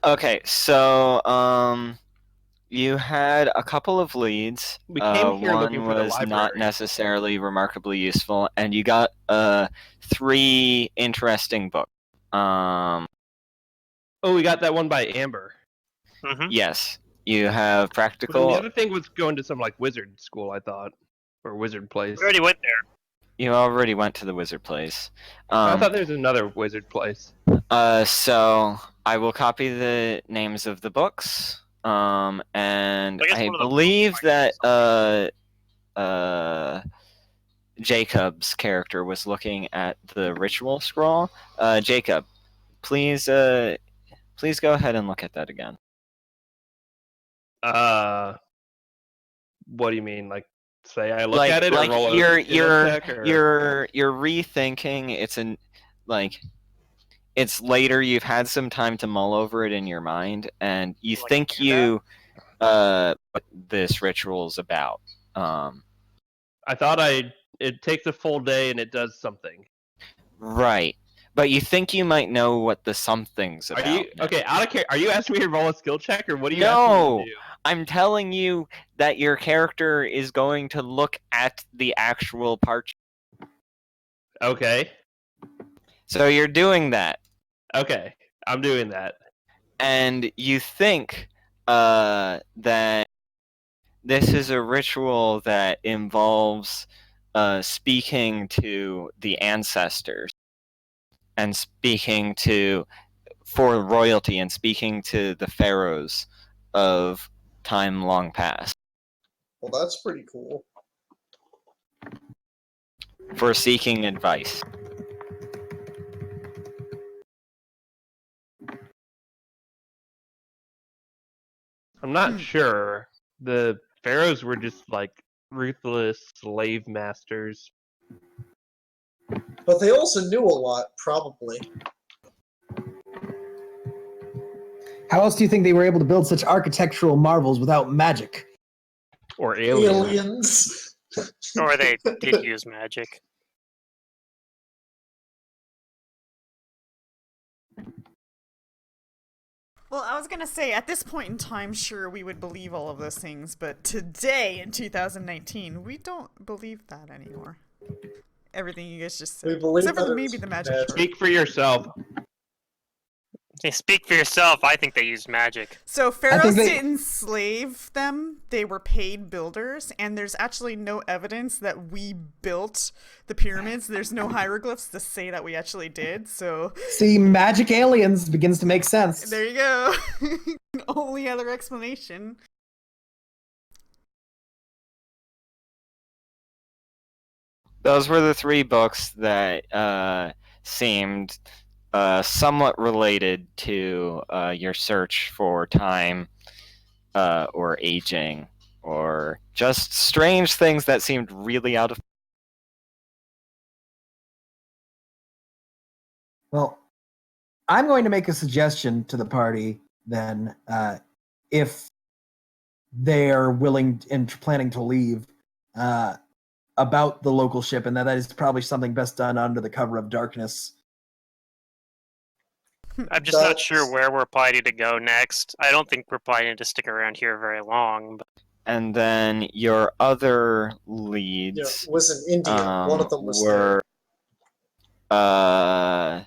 Okay, so you had a couple of leads. We came here looking for the One was library. not necessarily remarkably useful, and you got 3 interesting books. Oh, we got that one by Amber. Mm-hmm. Yes, you have practical. The other thing was going to some like wizard school, I thought, or wizard place. We already went there. You already went to the wizard place. I thought there was another wizard place. So I will copy the names of the books. And I believe that Jacob's character was looking at the ritual scroll. Jacob, please go ahead and look at that again. What do you mean? Like, say I look at it, or roll you're check, or... you're rethinking. It's later. You've had some time to mull over it in your mind, and you think what this ritual's about. I thought it takes a full day and it does something. Right. But you think you might know what the something's about. Are you asking me to roll a skill check, or what are you asking me to do? I'm telling you that your character is going to look at the actual parchment. Okay. So you're doing that. Okay, I'm doing that. And you think that this is a ritual that involves speaking to the ancestors and speaking for royalty and speaking to the pharaohs of time long past. Well, that's pretty cool. For seeking advice. I'm not sure. The pharaohs were just like ruthless slave masters. But they also knew a lot, probably. How else do you think they were able to build such architectural marvels without magic? Or aliens. Aliens. Or they did use magic. Well, I was gonna say, at this point in time, sure, we would believe all of those things, but today, in 2019, we don't believe that anymore. Everything you guys just said. We believe Except for that maybe the magic. Speak for yourself. Hey, speak for yourself. I think they used magic. So pharaohs didn't enslave them. They were paid builders, and there's actually no evidence that we built the pyramids. There's no hieroglyphs to say that we actually did, so... See, magic aliens begins to make sense. There you go. Only other explanation. Those were the 3 books that seemed somewhat related to your search for time or aging or just strange things that seemed really out of... Well, I'm going to make a suggestion to the party then, if they are willing and planning to leave, about the local ship, and that is probably something best done under the cover of darkness. I'm just not sure where we're planning to go next. I don't think we're planning to stick around here very long. But... And then your other leads was in India. One of them was were... I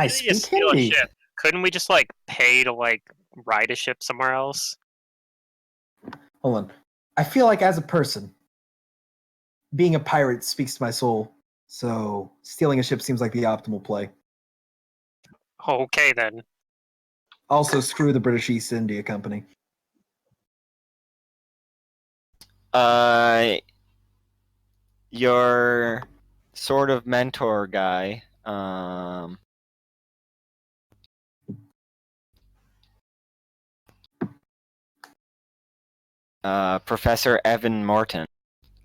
speak steal a Hindi. ship. Couldn't we just pay to ride a ship somewhere else? Hold on. I feel like as a person, being a pirate speaks to my soul, so stealing a ship seems like the optimal play. Okay, then. Also, screw the British East India Company. Your sort of mentor guy, Professor Evan Morton,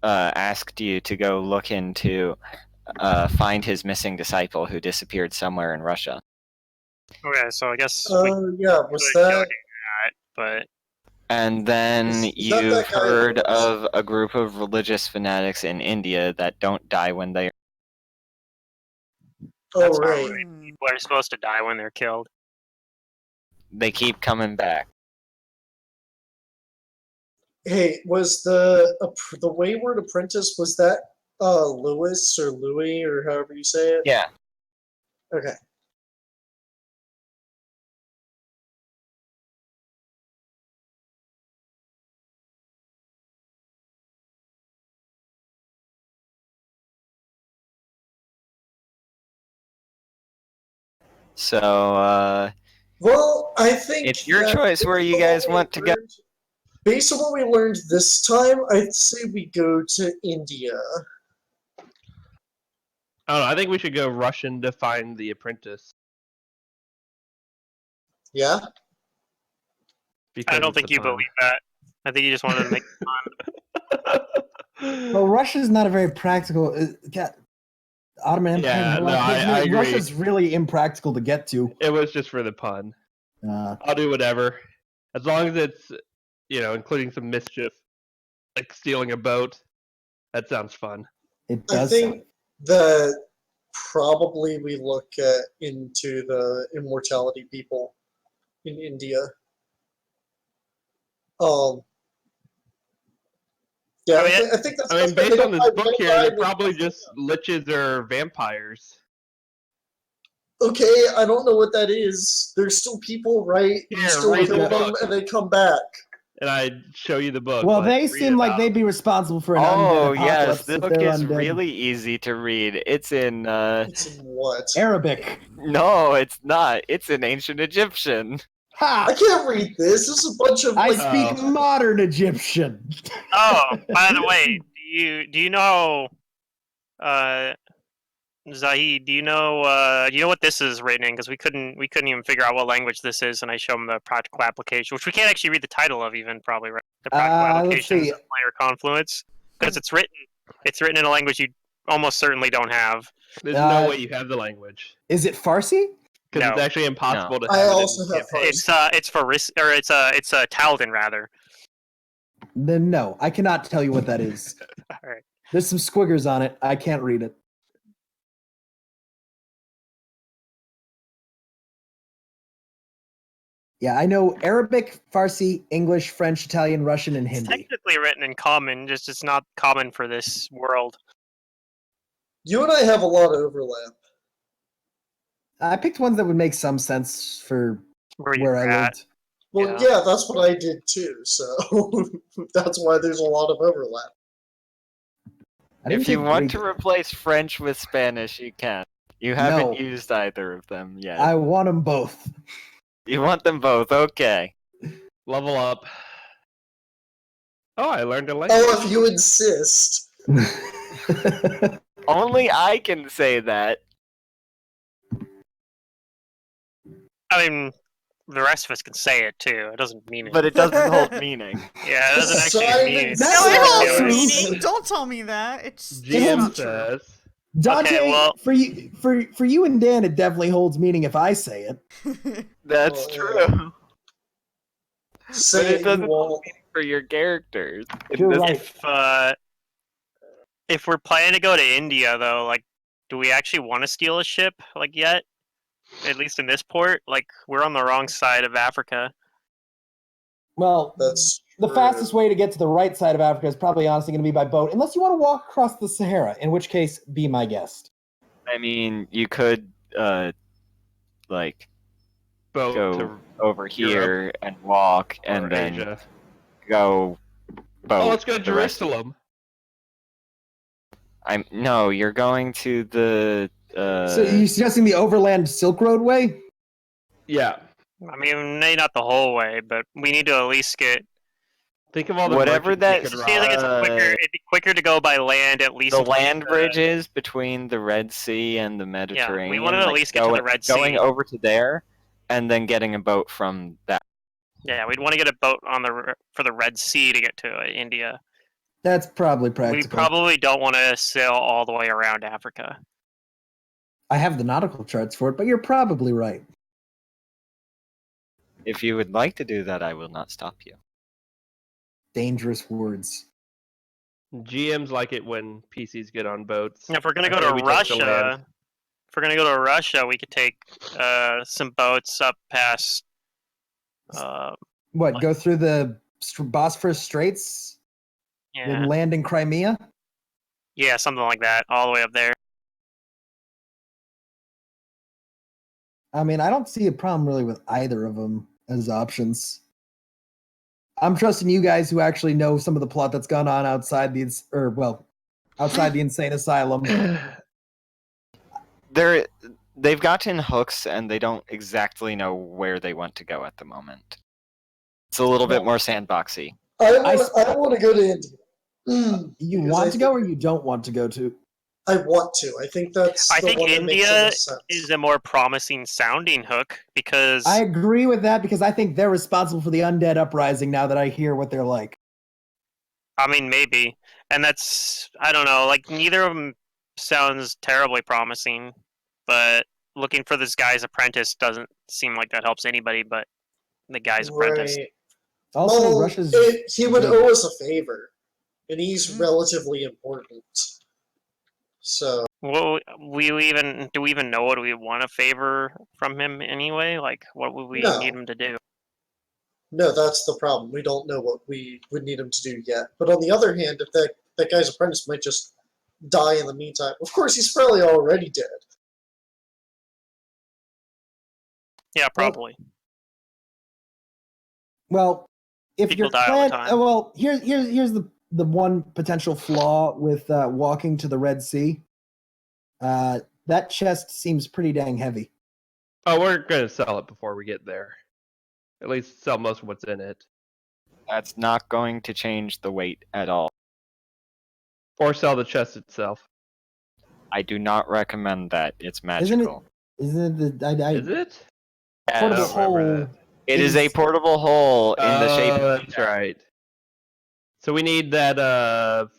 asked you to go look into find his missing disciple who disappeared somewhere in Russia. Okay, so I guess was that... but... And then you've heard of a group of religious fanatics in India that don't die when they... Oh, right. People are supposed to die when they're killed. They keep coming back. Hey, was the Wayward Apprentice, was that Lewis or Louis or however you say it? Yeah. Okay. So, well, I think it's your choice where you guys want to go. Based on what we learned this time, I'd say we go to India. I don't know. I think we should go Russian to find the apprentice. Yeah? Because I don't think you believe that. I think you just wanted to make fun. Well, Russia's not a very practical... Ottoman Empire. Yeah, no, I agree. Russia's really impractical to get to. It was just for the pun. I'll do whatever. As long as it's, including some mischief. Like stealing a boat. That sounds fun. It does. I think that probably we look into the immortality people in India. Yeah, I think that's... I mean, based on this book here, they're probably just liches or vampires. Okay, I don't know what that is. There's still people, right? You still kill them and they come back. And I show you the book. Well, they seem like they'd be responsible for an undead apocalypse. Yes, the book is undead. really easy to read. It's in... It's in what? Arabic. No, it's not. It's in ancient Egyptian. Ha! I can't read this. This is a bunch of... I speak modern Egyptian. Oh, by the way, do you know... Zahid, do you know what this is written in? Because we couldn't even figure out what language this is, and I show them the practical application, which we can't actually read the title of even, probably, right? The practical applications of player confluence, because it's written in a language you almost certainly don't have. There's no way you have the language. Is it Farsi? Because it's actually impossible to have. I also have Farsi. It's Taldan rather. Then no, I cannot tell you what that is. All right. There's some squiggers on it. I can't read it. Yeah, I know Arabic, Farsi, English, French, Italian, Russian, and Hindi. It's technically written in common, just it's not common for this world. You and I have a lot of overlap. I picked ones that would make some sense for where I lived. Well, yeah, that's what I did too, so that's why there's a lot of overlap. If you want to replace French with Spanish, you can. You haven't used either of them yet. I want them both. You want them both, okay. Level up. Oh, I learned a language. Oh, if you insist. Only I can say that. I mean, the rest of us can say it too. It doesn't mean it. But it doesn't hold meaning. Yeah, it doesn't actually mean it. No, it holds meaning. Don't tell me that. It's GM says. Dante, Okay, well, for you and Dan, it definitely holds meaning if I say it. That's true. Say but it doesn't you hold meaning for your characters. You're right. If we're planning to go to India, though, like, do we actually want to steal a ship, like, yet? At least in this port? Like, we're on the wrong side of Africa. Well, That's the true. fastest way to get to the right side of Africa is probably honestly going to be by boat, unless you want to walk across the Sahara, in which case, be my guest. I mean, you could, like, Boat go to over here and walk, and then Asia. go boat. Oh, let's go to the rest- Jerusalem. No, you're going to the. So you're suggesting the overland Silk Road way? Yeah. I mean, maybe not the whole way, but we need to at least get. Think of all the Whatever merchants that- you It could just feels like it's rob. quicker. It'd be quicker to go by land at least. the land bridges between the Red Sea and the Mediterranean. Yeah, we want to at like, least get to the Red Sea. Going over to there, and then getting a boat from that. Yeah, we'd want to get a boat for the Red Sea to get to India. That's probably practical. We probably don't want to sail all the way around Africa. I have the nautical charts for it, but you're probably right. If you would like to do that, I will not stop you. Dangerous words. GMs like it when PCs get on boats. If we're gonna go I say to we take the land. Russia, we could take some boats up past. What, go through the Bosphorus Straits Yeah, and land in Crimea? yeah, something like that, all the way up there. I mean, I don't see a problem really with either of them as options. I'm trusting you guys who actually know some of the plot that's gone on outside the outside the insane asylum. They've gotten hooks, and they don't exactly know where they want to go at the moment. It's a little bit more sandboxy. I want to go to India. You Because want to go or you don't want to go to? I want to. I think that's. I the think one that makes the India most sense. is a more promising sounding hook because I agree with that because I think they're responsible for the undead uprising now that I hear what they're like. I mean maybe, and that's I don't know. Like neither of them sounds terribly promising, but looking for this guy's apprentice doesn't seem like that helps anybody but the guy's apprentice. Right. Also, Well, Russia's. he would owe us a favor, and he's relatively important. So. Well, do we even know what we want a favor from him anyway? Like, what would we need him to do? No, that's the problem. We don't know what we would need him to do yet. But on the other hand, if that guy's apprentice might just die in the meantime. Of course, he's probably already dead. Yeah, probably. Well, if People you're die all the time. well, here's the one potential flaw with walking to the Red Sea. That chest seems pretty dang heavy. Oh, we're gonna sell it before we get there. At least sell most of what's in it. That's not going to change the weight at all. Or sell the chest itself. I do not recommend that. It's magical. Isn't it? Is it? Portable I don't remember hole. that. It is a portable hole in the shape of That's right. So we need that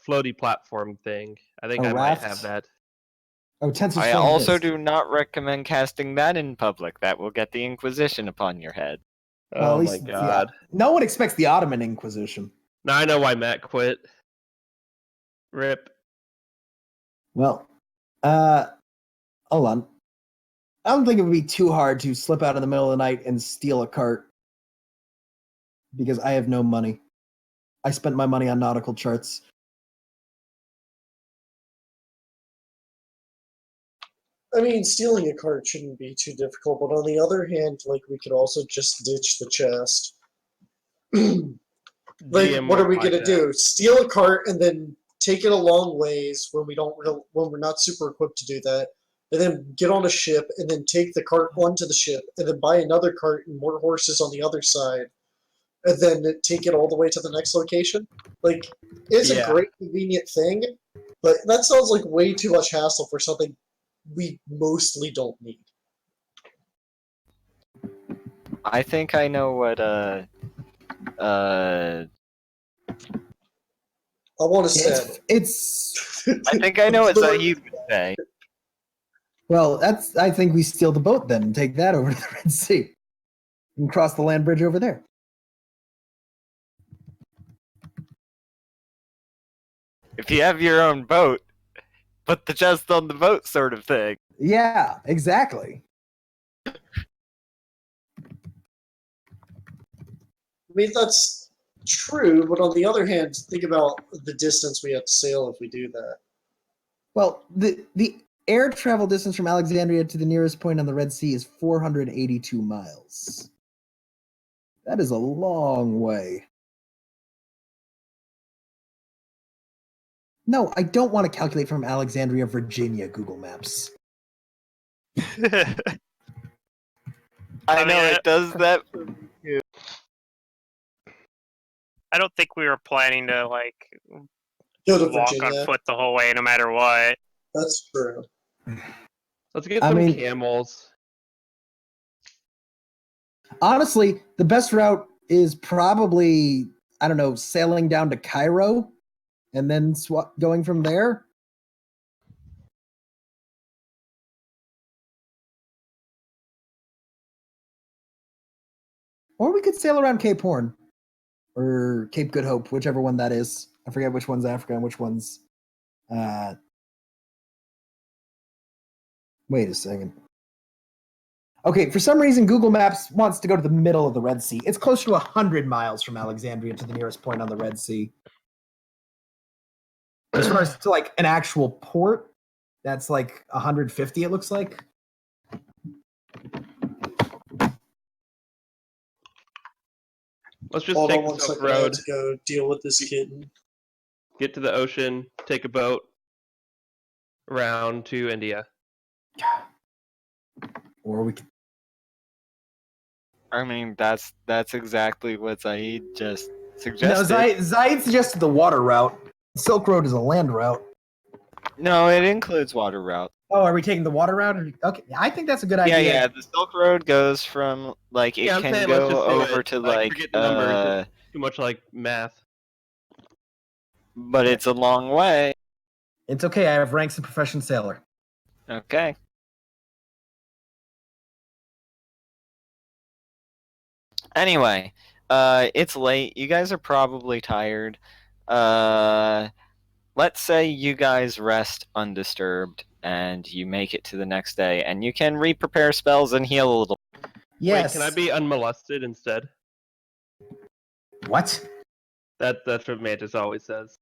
floaty platform thing. I think A I raft? might have that. Oh, tensor I string also disc. do not recommend casting that in public. That will get the Inquisition upon your head. Well, at Oh my least, god. yeah. No one expects the Ottoman Inquisition. Now I know why Matt quit. Rip. Well, hold on. I don't think it would be too hard to slip out in the middle of the night and steal a cart. Because I have no money. I spent my money on nautical charts. I mean, stealing a cart shouldn't be too difficult, but on the other hand, like, we could also just ditch the chest. Like, GM what are won't we like gonna that. do? Steal a cart and then take it a long ways when when we're not super equipped to do that, and then get on a ship and then take the cart onto the ship and then buy another cart and more horses on the other side, and then take it all the way to the next location. Like, it's a Yeah. great convenient thing, but that sounds like way too much hassle for something we mostly don't need. I think I know what I want to say. I think I know what Zahid would say. Well, I think we steal the boat then and take that over to the Red Sea. And cross the land bridge over there. If you have your own boat, put the chest on the boat sort of thing. Yeah, exactly. I mean, that's true, but on the other hand, think about the distance we have to sail if we do that. Well, the air travel distance from Alexandria to the nearest point on the Red Sea is 482 miles. That is a long way. No, I don't want to calculate from Alexandria, Virginia, Google Maps. I know it does that. I don't think we were planning to like Go to walk Virginia. on foot the whole way, no matter what. That's true. Let's get some camels. Honestly, the best route is probably, I don't know, sailing down to Cairo and then going from there. Or we could sail around Cape Horn or Cape Good Hope, whichever one that is. I forget which one's Africa and which one's. Wait a second. Okay, for some reason, Google Maps wants to go to the middle of the Red Sea. It's closer to 100 miles from Alexandria to the nearest point on the Red Sea. As far as to like an actual port, that's like 150, it looks like. Let's just Hold take on the one Silk second, I have Road, to go deal with this kitten. get to the ocean, take a boat around to India. Or we could. I mean, that's exactly what Zahid just No, suggested. Zahid suggested the water route. Silk Road is a land route. No, it includes water route. Oh, are we taking the water route? Okay, I think that's a good idea. Yeah. The Silk Road goes from like it I'm can saying let's go just do over it. to Forget the numbers. It's too much like math. but it's a long way. It's okay. I have ranks of profession sailor. Okay. Anyway, it's late. You guys are probably tired. Let's say you guys rest undisturbed and you make it to the next day, and you can re-prepare spells and heal a little. Yes. Wait, can I be unmolested instead? What? That's what Mantis always says.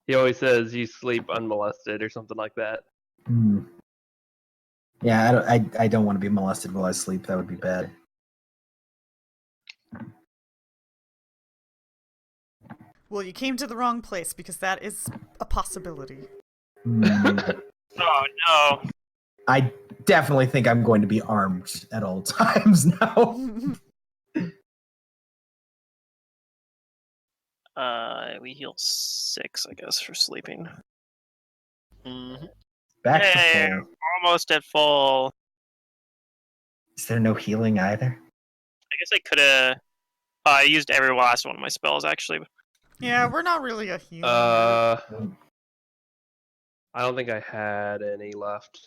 He always says you sleep unmolested or something like that. Yeah, I don't want to be molested while I sleep. That would be bad. Well, you came to the wrong place because that is a possibility. Oh no. I definitely think I'm going to be armed at all times now. We heal 6, I guess, for sleeping. Back to Hey, full. almost at full. Is there no healing either? I guess I could have. I used every last one of my spells, actually. Yeah, we're not really a healer. I don't think I had any left.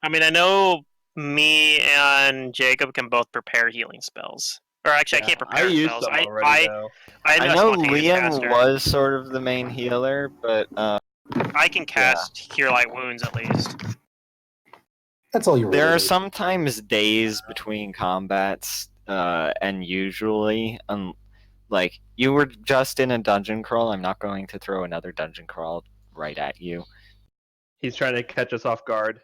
I mean, I know me and Jacob can both prepare healing spells. Or actually, I can't prepare I used spells. them already, though. I know Liam was sort of the main healer, but I can cast Cure Light Wounds at least. That's all you really there are need. sometimes days between combats, and usually, like, you were just in a dungeon crawl. I'm not going to throw another dungeon crawl right at you. He's trying to catch us off guard.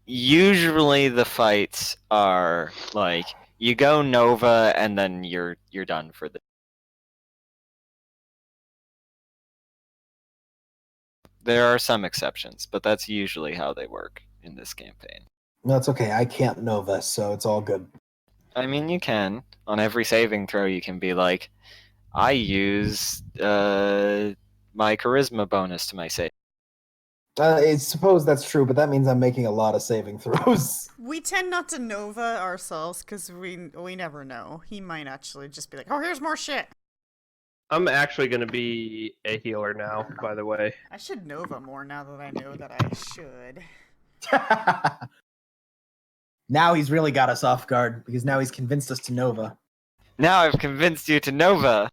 Usually the fights are like you go Nova and then you're done for the. There are some exceptions, but that's usually how they work in this campaign. No, it's okay. I can't Nova, so it's all good. I mean, you can. On every saving throw, you can be like, I use my charisma bonus to my save. I suppose that's true, but that means I'm making a lot of saving throws. We tend not to Nova ourselves because we never know. He might actually just be like, oh, here's more shit. I'm actually going to be a healer now, by the way. I should Nova more now that I know that I should. Now he's really got us off guard because now he's convinced us to Nova. Now I've convinced you to Nova.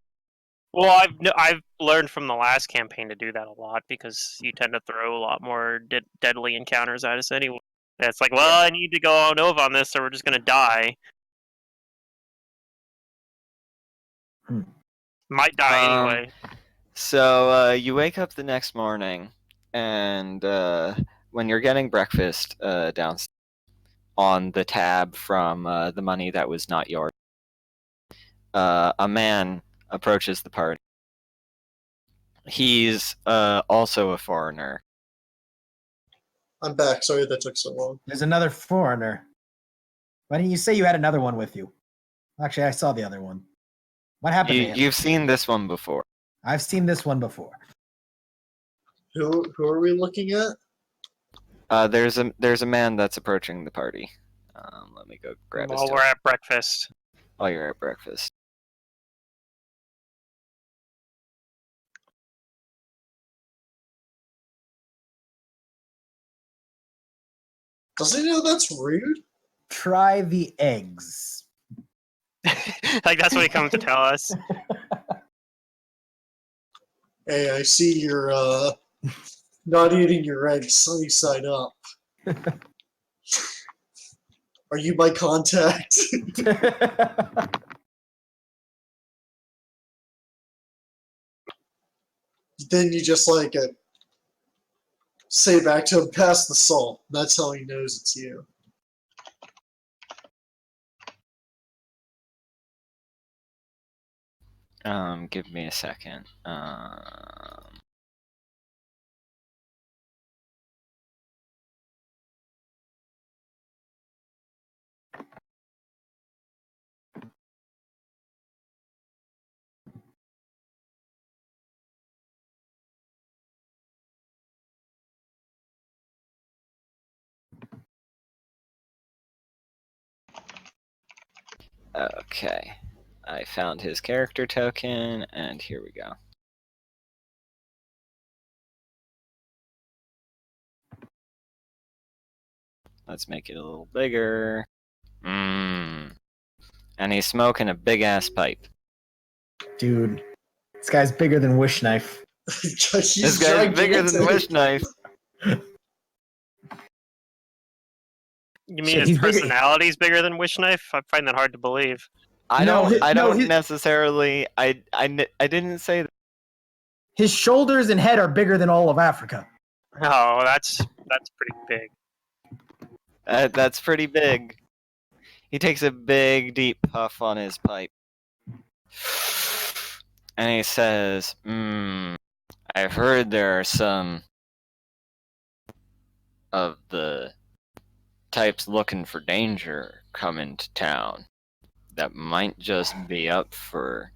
Well, I've learned from the last campaign to do that a lot because you tend to throw a lot more deadly encounters at us anyway. It's like, well, I need to go Nova on this, or we're just gonna die. Might die anyway. So you wake up the next morning, and when you're getting breakfast downstairs on the tab from the money that was not yours, a man approaches the party. He's also a foreigner. I'm back. Sorry that took so long. There's another foreigner. Why didn't you say you had another one with you? Actually, I saw the other one. What happened to him? You've seen this one before. I've seen this one before. Who are we looking at? There's a man that's approaching the party. Let me go grab his While we're at breakfast. While you're at breakfast. Does he know that's rude? Try the eggs. Like that's what he comes to tell us. Hey, I see you're not eating your eggs sunny side up. Are you my contact? Then you just like say back to him, pass the salt. That's how he knows it's you. Give me a second. Okay. I found his character token, and here we go. Let's make it a little bigger. And he's smoking a big-ass pipe. Dude, this guy's bigger than Wish Knife. This guy's bigger than Wish Knife. You mean his personality's bigger than Wish Knife? I find that hard to believe. I don't necessarily. I didn't say that. His shoulders and head are bigger than all of Africa. Oh, that's pretty big. That's pretty big. He takes a big, deep puff on his pipe. And he says, I've heard there are some of the types looking for danger coming to town that might just be up for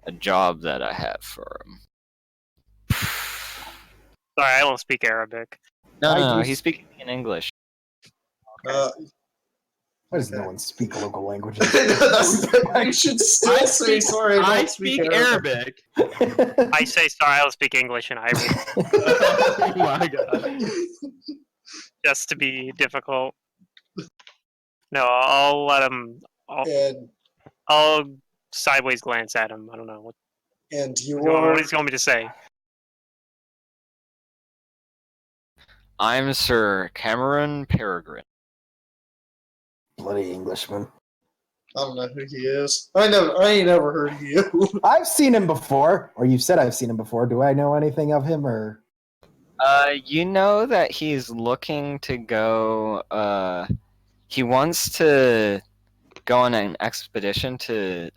a job that I have for them. Sorry, I don't speak Arabic. No, he's speaking in English. Why does no one speak local languages? I should still say sorry. I speak Arabic. I say sorry, I don't speak English and Irish. Oh my god. Just to be difficult. No, I'll let him. I'll sideways glance at him. I don't know what. And you What are. he's going me to say? I'm Sir Cameron Peregrine. Bloody Englishman. I don't know who he is. I ain't never heard of you. I've seen him before, or you said I've seen him before. Do I know anything of him, or? You know that he's looking to go. He wants to go on an expedition to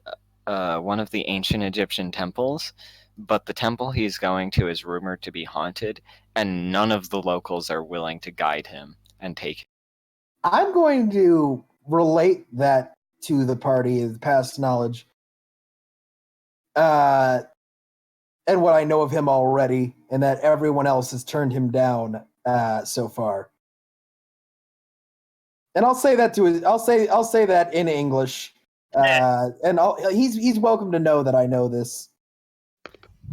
one of the ancient Egyptian temples, but the temple he's going to is rumored to be haunted, and none of the locals are willing to guide him and take him. I'm going to relate that to the party as past knowledge. And what I know of him already, and that everyone else has turned him down so far. And I'll say that I'll say that in English. And he's welcome to know that I know this.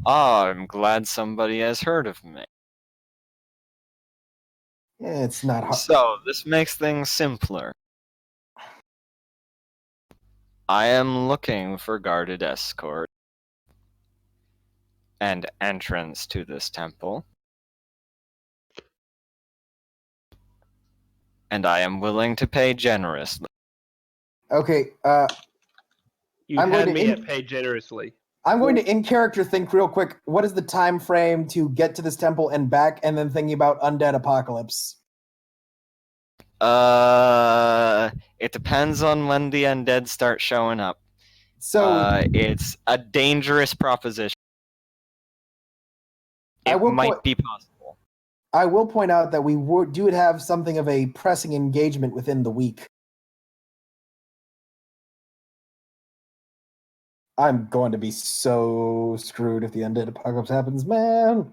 Oh, I'm glad somebody has heard of me. It's not hard. So, this makes things simpler. I am looking for guarded escort and entrance to this temple. And I am willing to pay generously. Okay, You I'm going had to me at pay generously. I'm going to in character think real quick. What is the time frame to get to this temple and back, and then thinking about undead apocalypse? It depends on when the undead start showing up. So it's a dangerous proposition. It might be possible. I will point out that we do have something of a pressing engagement within the week. I'm going to be so screwed if the undead apocalypse happens, man.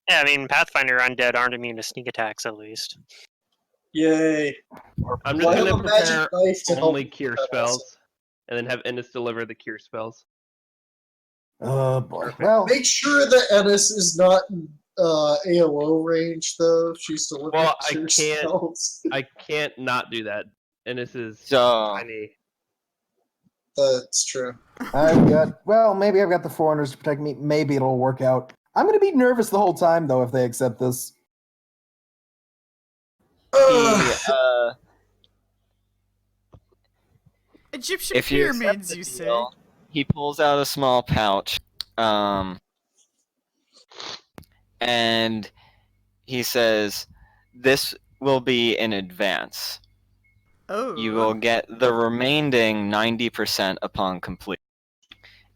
Yeah, I mean, Pathfinder undead aren't immune to sneak attacks, at least. Yay. I'm just Well, I going have to a magic prepare knife to help only me cure with that spells, and then have Ennis deliver the cure spells. Oh boy. Perfect. Well, Make sure that Ennis is not in AOO range, though. If she's delivering Well, cure spells. I can't not do that. Ennis is So, tiny. That's true. maybe I've got the foreigners to protect me. Maybe it'll work out. I'm going to be nervous the whole time, though, if they accept this. Egyptian if you accept pyramids, the you say? deal, he pulls out a small pouch, and he says, "This will be in advance. Oh. You will get the remaining 90% upon complete.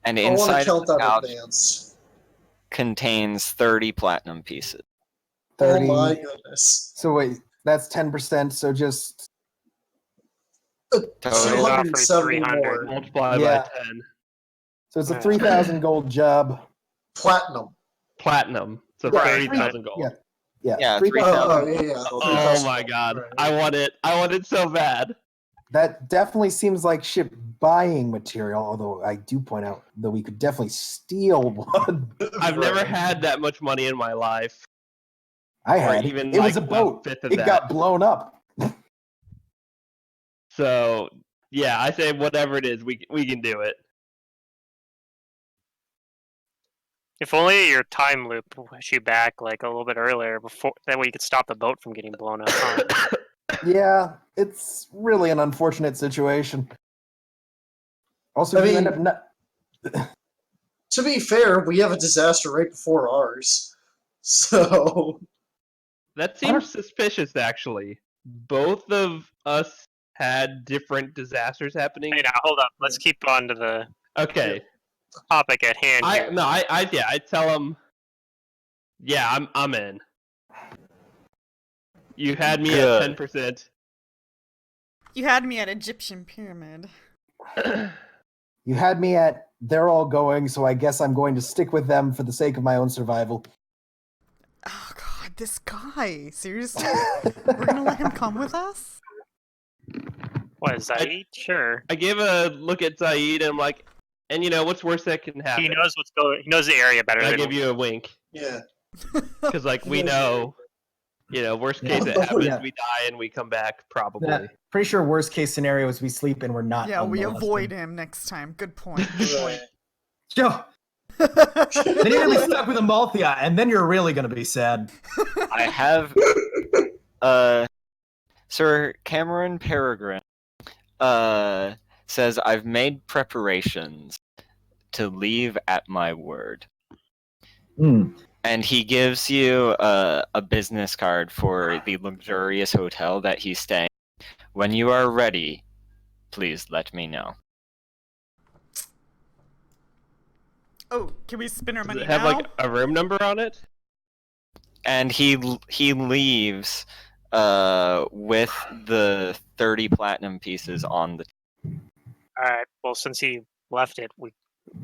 And I want to inside count of the that pouch advance. contains 30 platinum pieces." 30. Oh my goodness. So wait, that's 10%, so just... Total. 270 300. more. Multiply Yeah. by 10. So it's a 3,000 gold job. Platinum. Platinum. So Right. 30,000 gold. Yeah, 3,000. Yeah. Oh 3,000 my gold. god. Right. I want it. I want it so bad. That definitely seems like ship buying material, although I do point out that we could definitely steal one. I've never had that much money in my life. I Or had. even It was like a boat. 1/5 of It that. got blown up. So yeah, I say whatever it is, we can do it. If only your time loop pushed you back like a little bit earlier, before that way you could stop the boat from getting blown up. Huh? Yeah, it's really an unfortunate situation. Also, I you end mean- up To be fair, we have a disaster right before ours. So. That seems suspicious, actually. Both of us had different disasters happening. Hey, now hold up. Let's keep on to the Okay. topic at hand. Here. I tell him. Yeah, I'm in. You had me Good. at 10%. You had me at Egyptian pyramid. you had me at they're all going, so I guess I'm going to stick with them for the sake of my own survival. Oh god, this guy. Seriously? We're gonna let him come with us? What is that? Sure. I gave a look at Zaid and I'm like, and you know what's worse that can happen? He knows what's going. He knows the area better I than give you a wink Yeah. because like we know, worst case it happens, Yeah. we die and we come back probably. Yeah, pretty sure worst case scenario is we sleep and we're not. Yeah, we unmolested. avoid him next time. Good point. Good point. Yo, then you're gonna be stuck with a Malthia, and then you're really gonna be sad. I have Sir Cameron Peregrine says I've made preparations to leave at my word. Hmm. And he gives you a business card for the luxurious hotel that he's staying. When you are ready, please let me know. Oh, can we spin our Does money it have now? like a room number on it? And he leaves with the 30 platinum pieces on the. Alright, well, since he left it,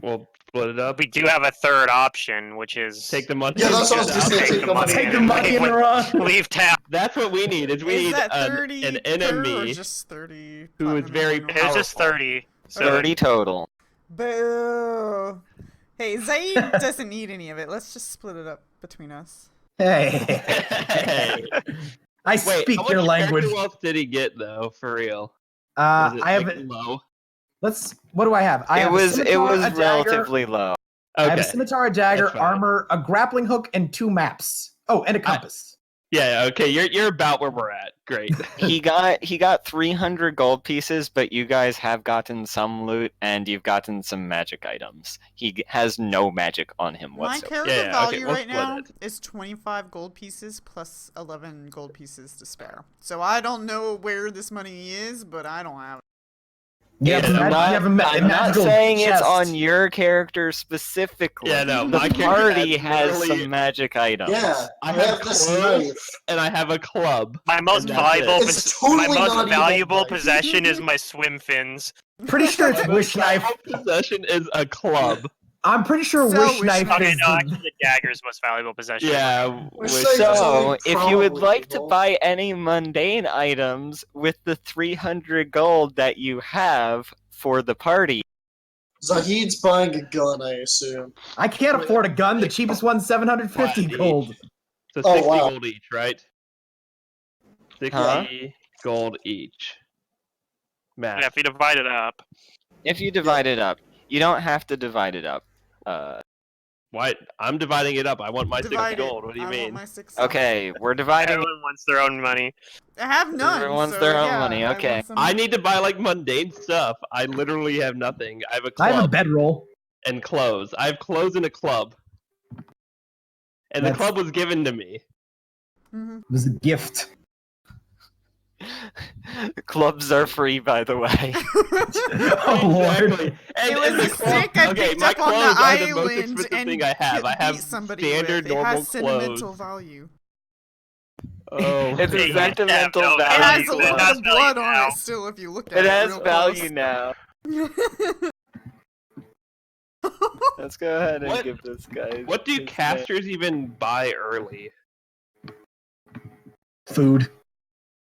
We'll split it up. we do have a third option, which is Take the money. Yeah, and that's what I was get gonna out. say. Take the money. Take the money and run. leave town. That's what we need. Is we Is need that an 30 an per or enemy just 30? who is platinum very coin? It was just powerful. 30. So 30 total. Boo! Hey, Zaid doesn't need any of it. Let's just split it up between us. Hey. Hey. I Wait, speak how your much language. character wealth did he get though? For real? Was it, I have like, it. low. What do I have? I It have a was scimitar, a dagger. relatively low. I have a Okay. scimitar, a dagger, That's fine. armor, a grappling hook, and 2 maps. Oh, and a compass. Yeah. Okay. You're about where we're at. Great. He got 300 gold pieces, but you guys have gotten some loot and you've gotten some magic items. He has no magic on him My whatsoever. character Yeah, okay, value we'll right split now it. is 25 gold pieces plus 11 gold pieces to spare. So I don't know where this money is, but I don't have it. You have, Yeah, a, I'm mag- you have a, ma- a I'm not magical saying chest. it's on your character specifically. Yeah. No. The My party character has literally- some magic items. Yeah, I I have have this clothes. knife. And I have a club. my most And that's valuable, it. It's totally my most not even valuable like- possession is my swim fins. Pretty sure it's My wish most knife. valuable possession is a club. I'm pretty sure So wish wish knife knife. Okay, is no, the- actually, the dagger's most valuable possession. Yeah. Wish with- knife is So, only if you would probably like to evil. buy any mundane items with the 300 gold that you have for the party, Zahid's buying a gun, I assume. I can't afford a gun. The cheapest one's 750 Each. gold. So Oh, 60 wow. gold each, right? 60 Huh? gold each. Math. Yeah, if you divide it up. if you divide it up, you don't have to divide it up. Why? I'm dividing it up. I want my Divide 60 it. gold. What do you I mean? want my 6. Okay, we're dividing. Everyone wants their own money. I have none. Everyone wants so their own yeah, money, I okay. want some- I need to buy like mundane stuff. I literally have nothing. I have a I have a club bedroll. and clothes. I have clothes and a club. And the That's- club was given to me. Mhm. It was a gift. Clubs are free, by the way. Oh lord. Exactly. And, It was and the a stick I okay, picked my up on the clothes are the most island expensive and thing I have. I have beat somebody standard with. It normal has sentimental clothes. value. Oh, It's a Hey, sentimental yeah, no, It value. has a It little has bit of blood value on now. it still if you look at It it. has real value now. close. Let's go ahead and What- give this guy. what do his name. casters even buy early? Food.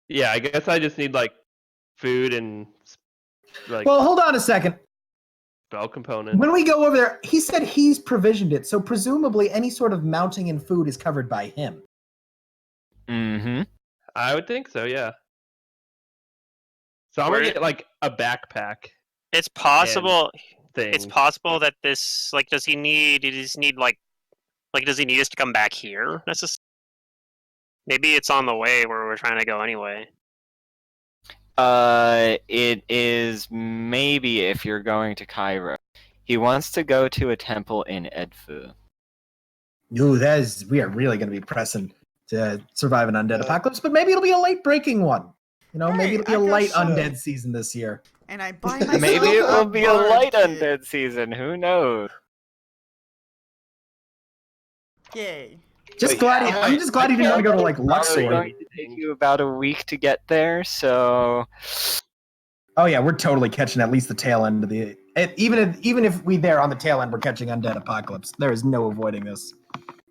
Yeah, I guess I just need like food and like Well, hold on a second. spell components. When we go over there, he said he's provisioned it, so presumably any sort of mounting and food is covered by him. Mm-hmm. I would think so, yeah. So I'm Where- gonna get like a backpack It's possible. thing. It's possible that this, like, does he need? Does he need like, does he need us to come back here? Necessarily? Maybe it's on the way where we're trying to go anyway. It is maybe if you're going to Cairo. He wants to go to a temple in Edfu. Ooh, we are really going to be pressing to survive an undead Yeah. apocalypse, but maybe it'll be a late breaking one. You know, maybe Hey, it'll be a I light guess so. undead season this year. And I buy myself Maybe it will be a bard light kit. undead season. Who knows? Yay. Just Wait, glad yeah, I'm just glad he didn't want to go to like Probably Luxor. going to take you about a week to get there, so Oh yeah, we're totally catching at least the tail end of the. Even if we there on the tail end, we're catching undead apocalypse. There is no avoiding this.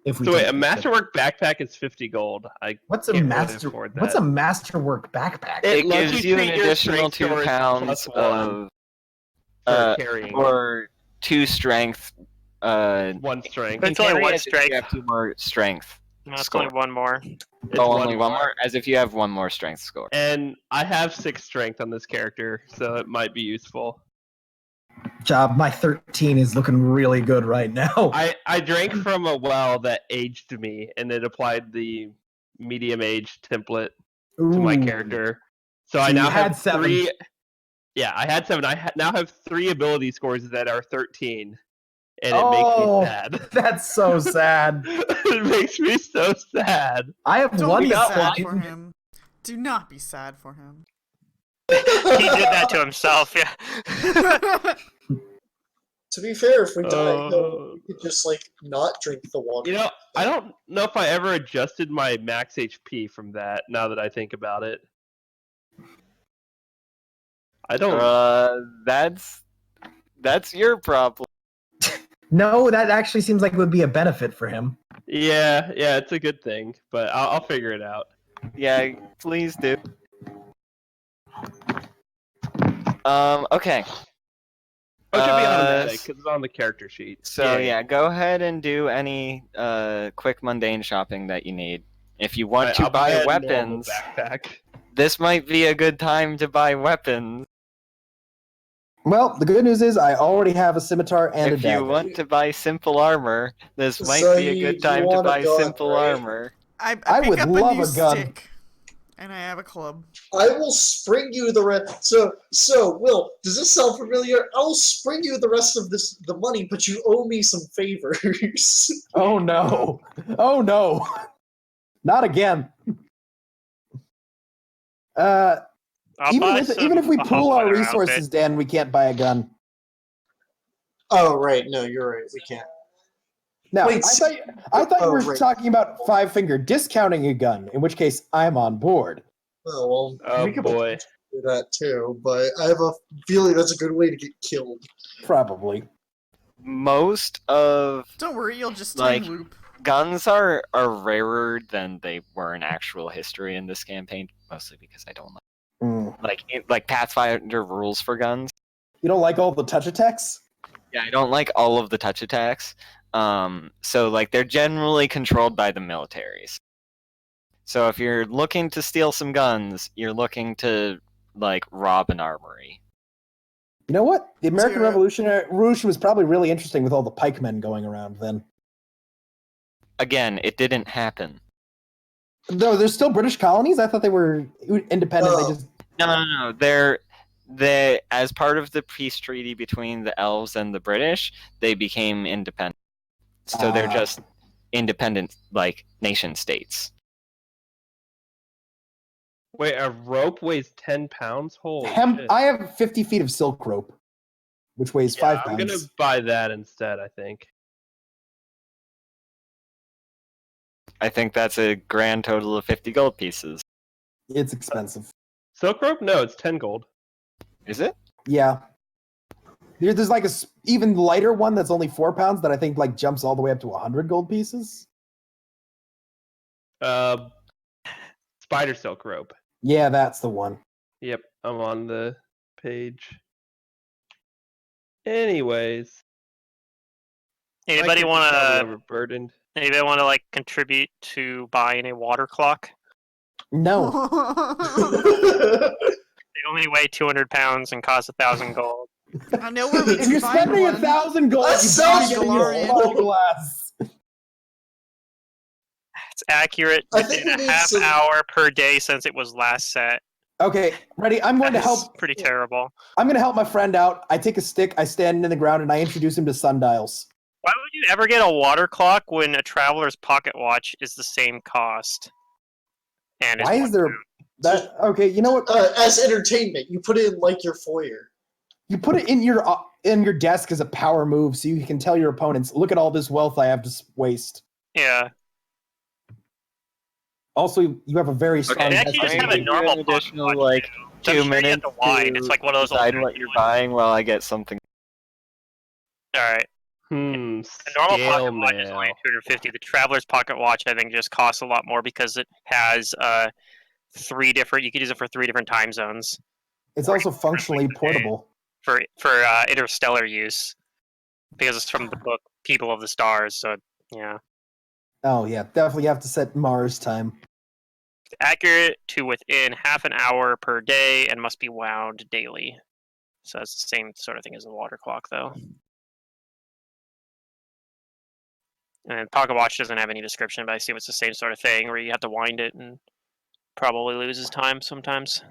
If we So wait, take a this masterwork backpack is 50 gold. What's a can't really master? afford What's that. a masterwork backpack? it lets gives you you an treat your additional strength 2 scores pounds +1 of for carrying or 2 strength. one strength. It's only carry one as if strength. You have 2 more strength. No, it's Score. only one more. It's Only one more, as if you have 1 more strength score. And I have 6 strength on this character, so it might be useful. Job, my 13 is looking really good right now. I drank from a well that aged me, and it applied the medium age template to my Ooh. character. So So I you now had have 7. 3. Yeah, I had 7. Now have 3 ability scores that are 13. and it makes me sad. That's so sad. It makes me so sad. I have Don't one be got sad for one. him. Do not be sad for him. He did that to himself, yeah. To be fair, if we die, we could just like not drink the water. You know, I don't know if I ever adjusted my max HP from that. Now that I think about it, I don't. That's your problem. No, that actually seems like it would be a benefit for him. Yeah, it's a good thing, but I'll figure it out. Yeah, please do. Okay. Oh, it should be automatic because it's on the character sheet. So yeah, go ahead and do any quick mundane shopping that you need. If you want to buy a normal weapons, backpack. this might be a good time to buy weapons. Well, the good news is I already have a scimitar and a If dagger. you want to buy simple armor, this might So be a good time to want a buy gun, simple right? armor. I I pick would up love a new a gun. stick, and I have a club. I will spring you the rest. So, Will, does this sound familiar? I'll spring you the rest of the money, but you owe me some favors. Oh no! Oh no! Not again. Even if we pool our resources, Dan, we can't buy a gun. Oh right, no, you're right. We can't. No, Wait, I thought you were right. talking about Five Finger discounting a gun, in which case I'm on board. Oh well, Oh we could boy. do that too, but I have a feeling that's a good way to get killed. Probably. Most of Don't worry, you'll just Like- time loop. guns are rarer than they were in actual history in this campaign, mostly because I don't like Pathfinder rules for guns. You don't like all the touch attacks? Yeah, I don't like all of the touch attacks. So like they're generally controlled by the militaries. So if you're looking to steal some guns, you're looking to like rob an armory. You know what? The American Yeah. Revolution was probably really interesting with all the pikemen going around then. Again, it didn't happen. No, there's still British colonies? I thought they were independent. Oh. They just No. They as part of the peace treaty between the elves and the British, they became independent. So they're Ah. just independent like nation states. Wait, a rope weighs 10 pounds? Holy shit. I have 50 feet of silk rope, which weighs 5 I'm pounds. gonna buy that instead, I think. I think that's a grand total of 50 gold pieces. It's expensive. Silk rope? No, it's 10 gold. Is it? Yeah. There's like even lighter one that's only 4 pounds that I think like jumps all the way up to 100 gold pieces. Spider silk rope. Yeah, that's the one. Yep, I'm on the page. Anyways. Anybody want to? Overburdened. Anybody want to like contribute to buying a water clock? No. They only weigh 200 pounds and cost 1,000 gold. I know where we If can you're find spending one. 1,000 gold, That you sounds better get a glorious. glass. It's accurate I think within we a need half some- hour per day since it was last set. Okay, ready? I'm going to That's help. pretty terrible. I'm going to help my friend out. I take a stick, I stand in the ground, and I introduce him to sundials. Why would you ever get a water clock when a traveler's pocket watch is the same cost? And Why is there that? Okay, you know what? As entertainment, you put it in like your foyer. You put it in your desk as a power move, so you can tell your opponents, "Look at all this wealth I have to waste." Yeah. Also, you have a very strong. They actually just desk. have a normal pocket additional watch, like too. 2 I'm sure you have minutes to wind. It's like one of those decide old what you're ones. buying while I get something. Alright. A normal pocket watch is only 250. The traveler's pocket watch, I think, just costs a lot more because it has 3 different. You could use it for 3 different time zones It's also functionally portable. for interstellar use because it's from the book People of the Stars. So yeah, Oh yeah, definitely have to set Mars time. accurate to within half an hour per day and must be wound daily. So that's the same sort of thing as a water clock, though. And pocket watch doesn't have any description, but I assume it's the same sort of thing where you have to wind it and probably loses time sometimes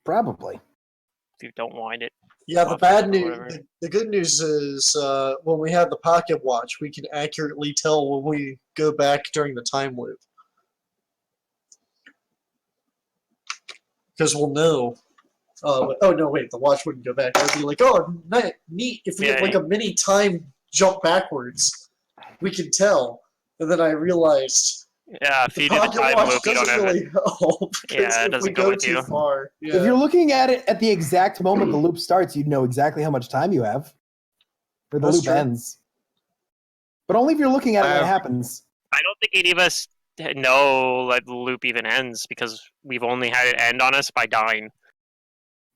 Probably. if you don't wind it. Yeah, the bad news, whatever. the good news is when we have the pocket watch, we can accurately tell when we go back during the time loop. Because we'll know. Oh no, wait, the watch wouldn't go back. I'd be like, oh, neat. If we have like a mini time jump backwards, we can tell. And then I realized, Yeah, if the you do the pocket time watch loop, you don't doesn't have really help. Yeah, it if we doesn't go go with too you. far. Yeah. If you're looking at it at the exact moment the loop starts, you'd know exactly how much time you have. Or the That's loop true. ends. But only if you're looking at it when it happens. I don't think any of us know like the loop even ends because we've only had it end on us by dying.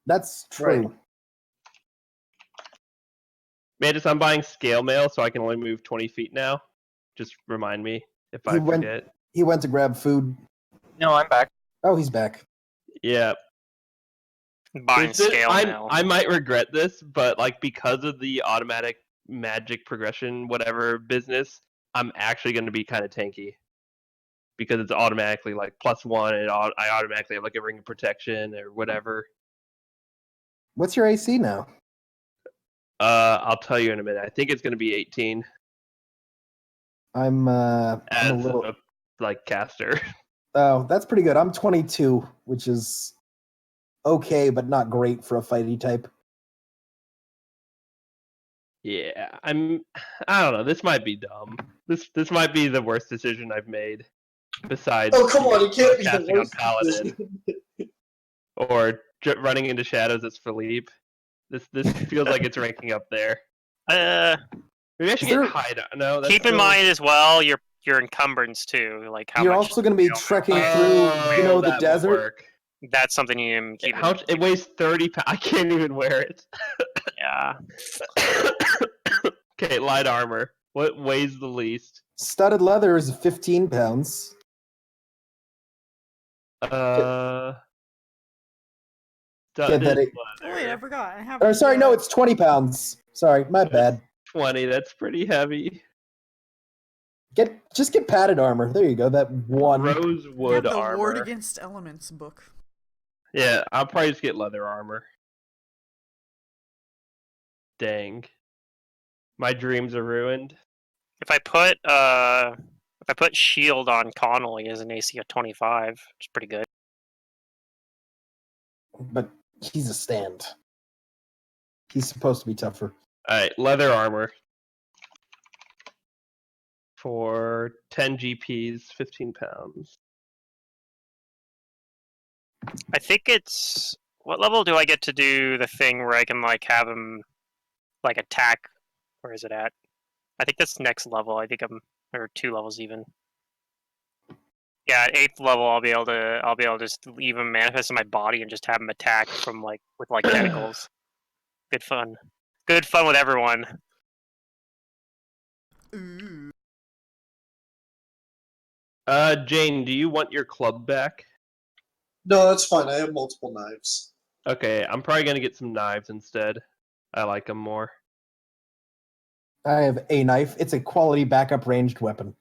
That's true. Mantis, I'm buying scale mail, so I can only move 20 feet now. Just remind me if I forget. He went to grab food. No, I'm back. Oh, he's back. Yeah. Buying scale mail. I might regret this, but like because of the automatic magic progression, whatever business, I'm actually going to be kind of tanky. Because it's automatically like +1, and I automatically have like a ring of protection or whatever. What's your AC now? I'll tell you in a minute. I think it's going to be 18. I'm a as little a like caster. Oh, that's pretty good. I'm 22, which is okay, but not great for a fighty type. Yeah, I don't know. This might be dumb. This might be the worst decision I've made. Besides, Oh come on, it can't be the casting on worst Paladin decision. or running into shadows as Philippe. This feels like it's ranking up there. Maybe I should get high. No, that's keep in mind as well your encumbrance too. Like how You're much also going to be trekking through, the desert. Work. That's something you can keep. It weighs 30 pounds. I can't even wear it. Yeah. Okay, light armor. What weighs the least? Studded leather is 15 pounds. Oh wait, I forgot. I have. Or sorry, no, it's 20 pounds. Sorry, my bad. 20. That's pretty heavy. Just get padded armor. There you go. That one. Rosewood the armor. Ward Against Elements book. Yeah, I'll probably just get leather armor. Dang. My dreams are ruined. If I put shield on Connolly as an AC of 25, which is pretty good. But he's a stand. He's supposed to be tougher. Alright, leather armor. For 10 GPs, 15 pounds. I think it's... What level do I get to do the thing where I can like have him like attack? Where is it at? I think that's next level. I think I'm... Or 2 levels even. Yeah, at 8th level I'll be able to just leave him manifest in my body and just have him attack from like with like tentacles. Good fun. Good fun with everyone. Ooh. Jane, do you want your club back? No, that's fine. I have multiple knives. Okay, I'm probably gonna get some knives instead. I like them more. I have a knife. It's a quality backup ranged weapon.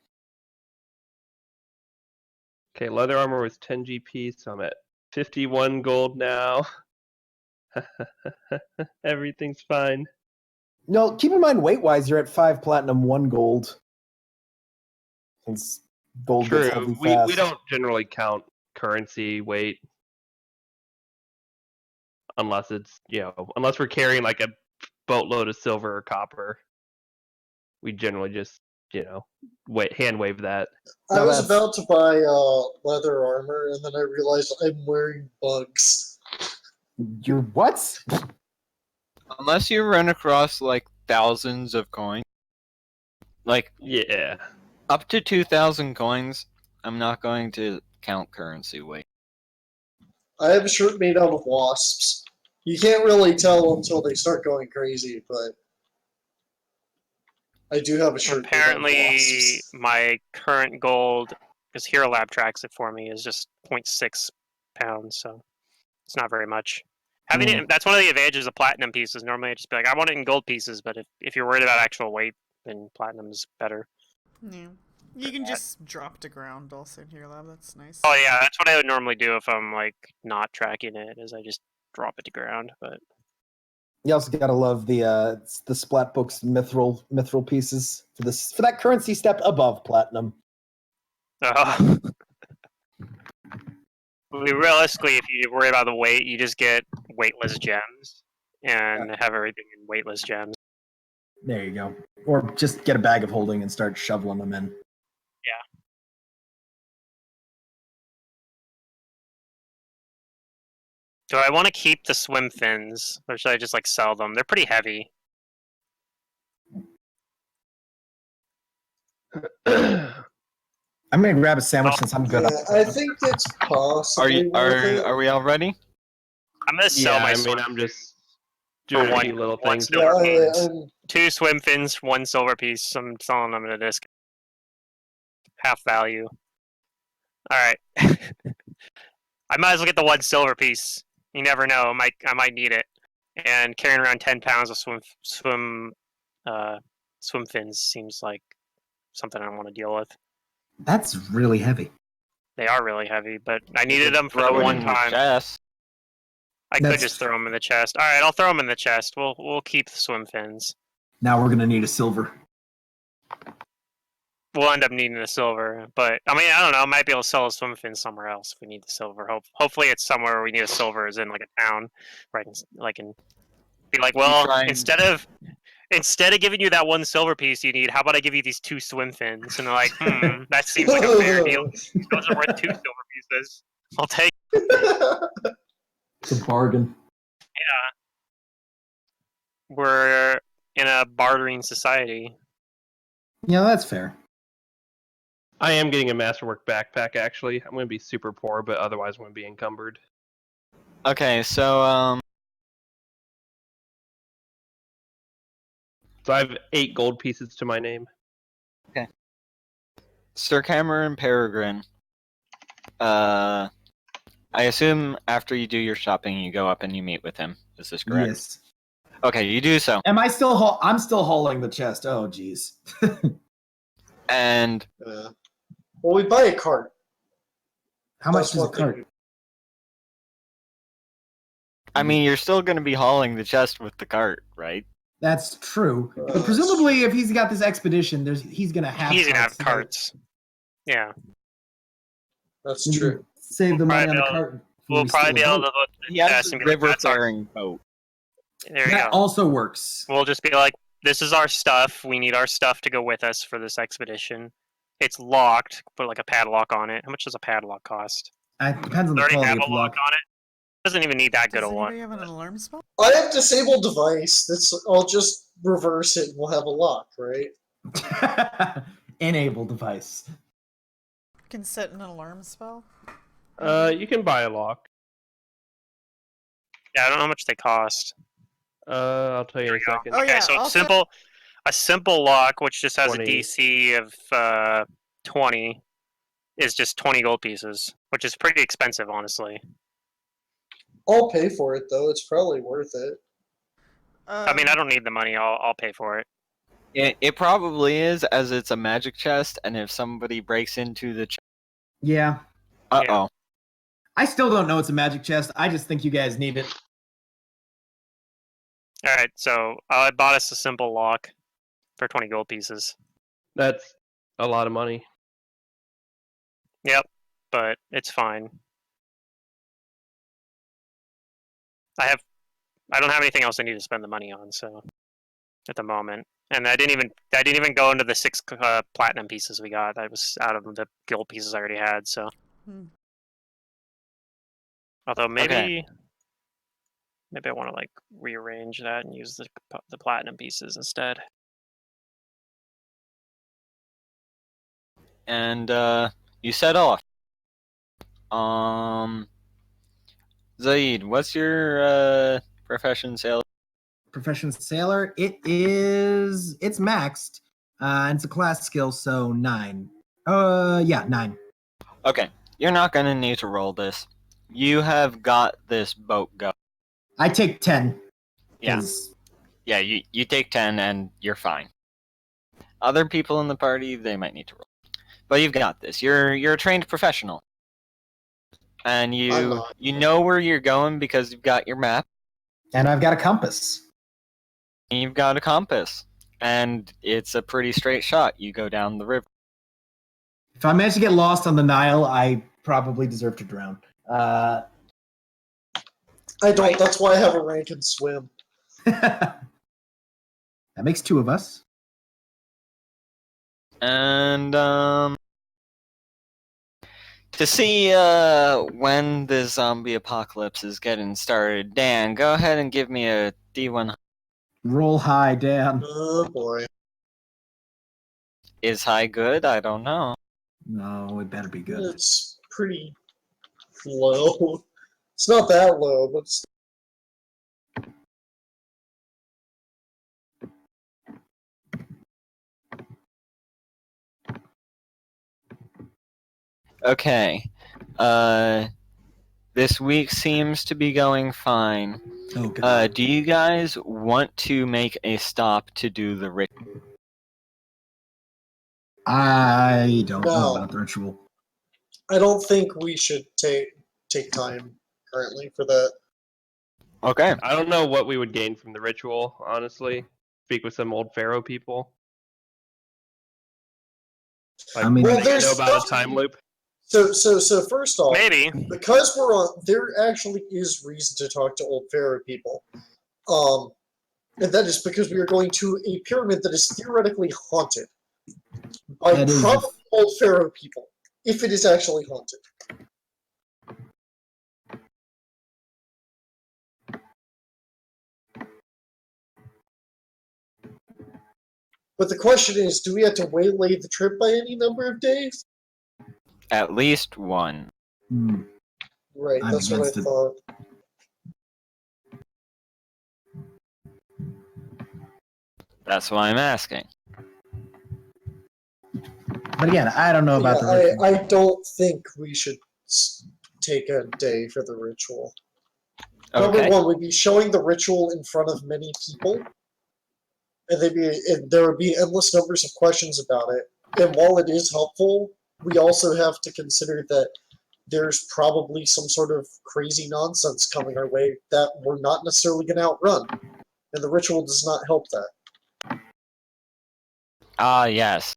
Okay, leather armor was 10 GP, so I'm at 51 gold now. Everything's fine. No, keep in mind weight-wise, you're at 5 platinum, 1 gold. Since gold gets heavy True. fast. We don't generally count currency weight. Unless it's, unless we're carrying like a boatload of silver or copper. We generally just, hand wave that. I was about to buy leather armor, and then I realized I'm wearing bugs. You're what? Unless you run across like thousands of coins. Like, yeah. Up to 2,000 coins, I'm not going to count currency weight. I have a shirt made out of wasps. You can't really tell until they start going crazy, but I do have a shirt Apparently, made out of wasps. my current gold, because Hero Lab tracks it for me, is just 0.6 pounds, so it's not very much. Having it, that's one of the advantages of platinum pieces. Normally, I just be like, I want it in gold pieces, but if you're worried about actual weight, then platinum is better. Yeah. You can just drop to ground also in Hero Lab. That's nice. Oh yeah, that's what I would normally do if I'm like not tracking it. Is I just drop it to ground. But You also gotta love the Splat Books mithril pieces for that currency step above platinum. Realistically, if you worry about the weight, you just get weightless gems and have everything in weightless gems. There you go. Or just get a bag of holding and start shoveling them in. Yeah. Do I want to keep the swim fins, or should I just like sell them? They're pretty heavy. I'm gonna grab a sandwich since I'm good. Yeah, I think it's possibly worth it. Are we all ready? I'm gonna sell my. I'm just doing a few little things. Yeah, 2 swim fins, 1 silver piece. I'm selling them at a discount. Half value. All right. I might as well get the 1 silver piece. You never know. I might need it. And carrying around 10 pounds of swim fins seems like something I don't want to deal with. That's really heavy. They are really heavy, but I needed them for the one time. I could just throw them in the chest. All right, I'll throw them in the chest. We'll keep the swim fins. Now we're gonna need a silver. We'll end up needing a silver, but I mean, I don't know. I might be able to sell a swim fin somewhere else if we need the silver. Hopefully, it's somewhere where we need a silver, is in like a town, right? Like, and be like, well, instead of giving you that 1 silver piece you need, how about I give you these 2 swim fins? And they're like, that seems like a fair deal. Those are worth 2 silver pieces. I'll take. It's a bargain. Yeah. We're in a bartering society. Yeah, that's fair. I am getting a masterwork backpack, actually. I'm going to be super poor, but otherwise I'm going to be encumbered. Okay, so, So I have 8 gold pieces to my name. Okay. Sir Cameron Peregrine. I assume after you do your shopping, you go up and you meet with him. Is this correct? Yes. Okay, you do so. Am I still? I'm still hauling the chest. Oh, jeez. And well, we buy a cart. How much is a cart? I mean, you're still going to be hauling the chest with the cart, right? That's true. But presumably, if he's got this expedition, he's gonna have. He's gonna have carts. Yeah. That's true. Save the money on the cart. We'll probably be able to look at the chest and be like, that's our boat. There you that go. Also works. We'll just be like, this is our stuff. We need our stuff to go with us for this expedition. It's locked. Put like a padlock on it. How much does a padlock cost? It depends on the already quality have of a lock lock. on it. Doesn't even need that good Does a one. anybody have an alarm spell? I have disabled device. I'll just reverse it and we'll have a lock, right? Enable device. You can set an alarm spell. You can buy a lock. Yeah, I don't know how much they cost. I'll tell you in a second. Oh, Okay, yeah, so also- a simple lock, which just has 20. a DC of 20, is just 20 gold pieces, which is pretty expensive, honestly. I'll pay for it though. It's probably worth it. I mean, I don't need the money. I'll pay for it. It probably is, as it's a magic chest, and if somebody breaks into the chest... Yeah. Uh-oh. I still don't know it's a magic chest. I just think you guys need it. Alright, so I bought us a simple lock for 20 gold pieces. That's a lot of money. Yep, but it's fine. I don't have anything else I need to spend the money on, so at the moment. And I didn't even go into the 6 platinum pieces we got. That was out of the gold pieces I already had, so. Although maybe I want to like rearrange that and use the platinum pieces instead. And you set off. Zaid, what's your profession, sailor? Profession sailor. It's maxed. And it's a class skill, so 9. 9. Okay, you're not gonna need to roll this. You have got this boat going. I take 10. Yeah. Yeah, you take 10 and you're fine. Other people in the party, they might need to roll. But you've got this. You're a trained professional. And you know where you're going because you've got your map. And I've got a compass. You've got a compass, and it's a pretty straight shot. You go down the river. If I manage to get lost on the Nile, I probably deserve to drown. I don't. That's why I have a rank in swim. That makes 2 of us. And to see when the zombie apocalypse is getting started, Dan, go ahead and give me a D100. Roll high, Dan. Oh boy. Is high good? I don't know. No, it better be good. It's pretty low. It's not that low, but it's... Okay. This week seems to be going fine. Oh, God. Do you guys want to make a stop to do the ritual? I don't know No. about the ritual. I don't think we should take time currently for that. Okay. I don't know what we would gain from the ritual, honestly. Speak with some old pharaoh people. Like, I mean- do Well, they there's know about a stuff- time loop? So first off, Maybe. because we're on, there actually is reason to talk to old pharaoh people. And that is because we are going to a pyramid that is theoretically haunted by That is- probably old pharaoh people, if it is actually haunted. But the question is, do we have to waylay the trip by any number of days? At least one. Hmm. Right, I'm that's what I against it. thought. That's why I'm asking. But again, I don't know about the Yeah, ritual. I don't think we should take a day for the ritual. Okay. Number one would be showing the ritual in front of many people, and there would be endless numbers of questions about it. And while it is helpful, we also have to consider that there's probably some sort of crazy nonsense coming our way that we're not necessarily going to outrun, and the ritual does not help that. Ah, yes.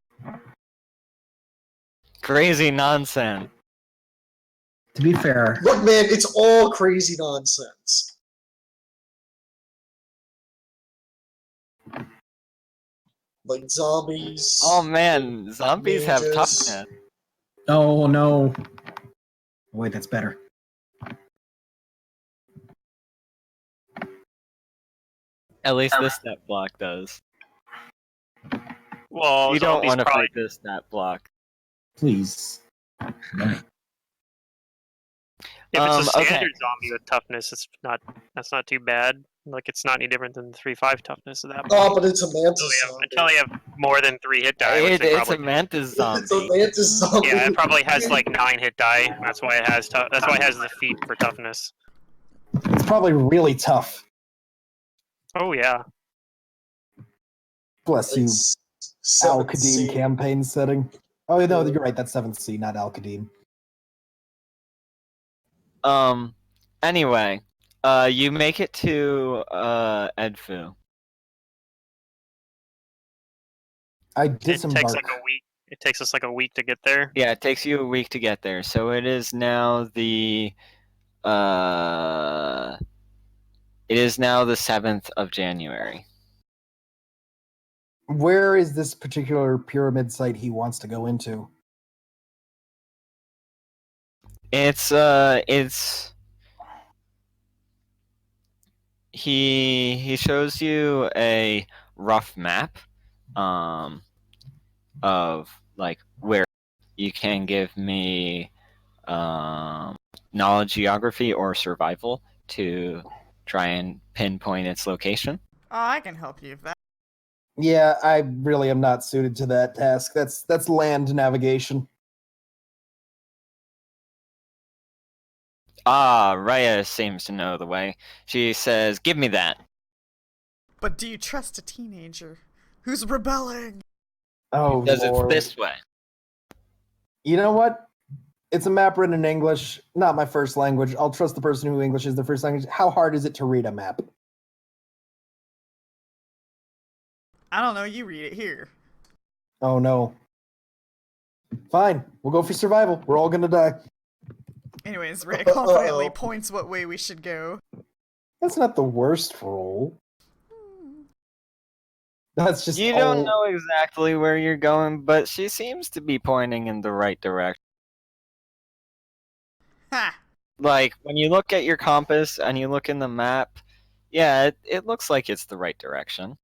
Crazy nonsense. To be fair, Look, man, it's all crazy nonsense. Like zombies. Oh man, zombies have Mages. toughness. oh no. Wait, that's better. At least this stat block does. Well, You don't zombies want to probably. fight this stat block. Please. No. If it's a Okay. standard zombie with toughness, that's not too bad. Like it's not any different than 3-5 toughness at that point. Oh, but it's a mantis Until you have more than 3 hit die, which they It's probably a mantis zombie. It's a mantis zombie. yeah, it probably has like 9 hit die. That's why it has that's why it has the feat for toughness. It's probably really tough. Oh yeah. Bless you, It's 7th Al-Qadim C. campaign setting. Oh, no, you're right. That's 7th C, not Al-Qadim. Anyway, you make it to Edfu. I It disembark. takes like a week. It takes us like a week to get there. Yeah, it takes you a week to get there. So it is now the 7th of January. Where is this particular pyramid site he wants to go into? He shows you a rough map of like where you can give me knowledge geography or survival to try and pinpoint its location. Oh, I can help you with that. Yeah, I really am not suited to that task. That's land navigation. Ah, Raya seems to know the way. She says, "Give me that." But do you trust a teenager who's rebelling? Oh, Because Lord. it's this way. You know what? It's a map written in English, not my first language. I'll trust the person who English is their first language. How hard is it to read a map? I don't know. You read it here. Oh no. Fine, we'll go for survival. We're all gonna die. Anyways, Ray confidently points what way we should go. That's not the worst roll. That's just You don't know exactly where you're going, but she seems to be pointing in the right direction. Ha! Like, when you look at your compass and you look in the map, yeah, it looks like it's the right direction.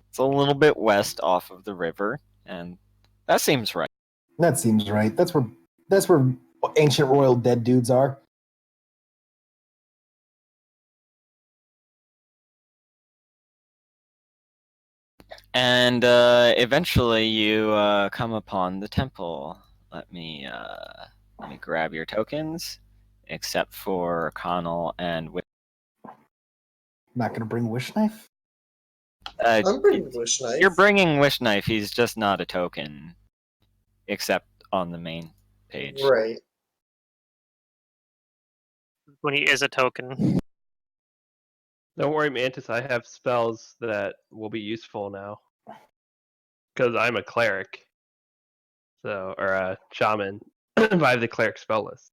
It's a little bit west off of the river, and that seems right. That seems right. That's where ancient royal dead dudes are. And eventually you come upon the temple. Let me grab your tokens, except for Connell and Not gonna bring wish knife. I'm bringing Wish Knife. You're bringing Wish Knife. He's just not a token, except on the main page. Right. When he is a token. Don't worry, Mantis. I have spells that will be useful now. Because I'm a cleric. So, or a shaman. I have the cleric spell list.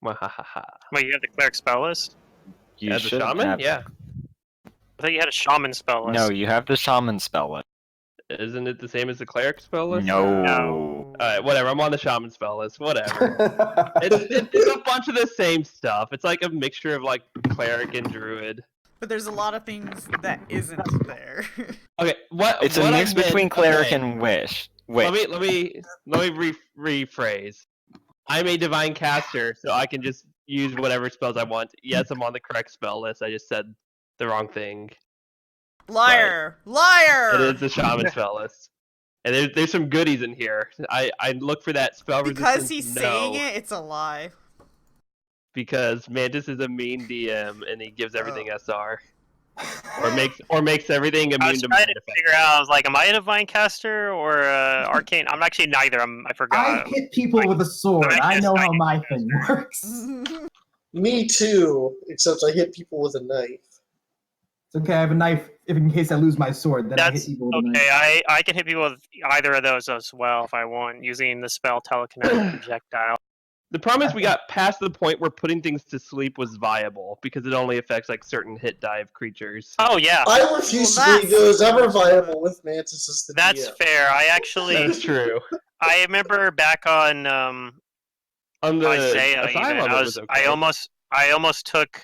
Wahahaha. Wait, you have the cleric spell list? You As a should shaman? have... Yeah. I thought you had a shaman spell list. No, you have the shaman spell list. Isn't it the same as the cleric spell list? No. Alright, whatever. I'm on the shaman spell list. Whatever. It's a bunch of the same stuff. It's like a mixture of like cleric and druid. But there's a lot of things that isn't there. Okay, what? It's what a I mix meant- between cleric okay. and wish. Wait. Let me rephrase. I'm a divine caster, so I can just use whatever spells I want. Yes, I'm on the correct spell list. I just said the wrong thing. Liar! Liar! It is the shaman spell list. And there's some goodies in here. I look for that spell Because resistance. he's No, saying it, it's a lie. because Mantis is a mean DM and he gives everything SR. Or makes everything I immune was to trying mind to effects. figure out, I was like, am I a divine caster or arcane? I'm actually neither. I forgot. I hit people with a sword. I know how my thing works. Me too, except I hit people with a knife. It's okay, I have a knife in case I lose my sword. Then I hit That's people with a knife. okay. I can hit people with either of those as well if I want, using the spell telekinetic projectile. The problem is we got past the point where putting things to sleep was viable because it only affects like certain hit dive creatures. Oh yeah, I refuse Well, to believe it was ever that's- viable with Mantis as the that's DM. fair. I actually, That's true. I remember back on On the Isaiah. asylum, Even it was okay. I almost took.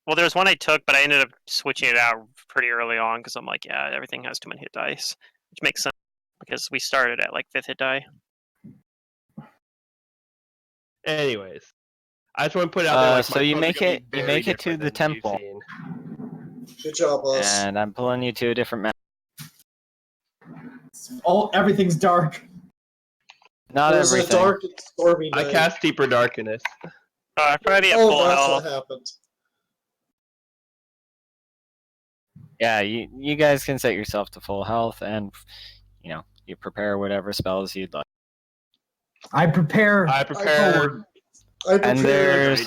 Well, there was one I took, but I ended up switching it out pretty early on because I'm like, yeah, everything has too many hit dice, which makes sense because we started at like 5th hit die. Anyways, I just want to put it out there. Like, So you make it to the temple, Good job, us. and I'm pulling you to a different map. Everything's dark. Not It was a everything. dark and stormy I night. cast Deeper Darkness. I'd probably be at Oh, full that's health. what happened. Yeah, you guys can set yourself to full health, and you prepare whatever spells you'd like. I prepare. I prepare. And there's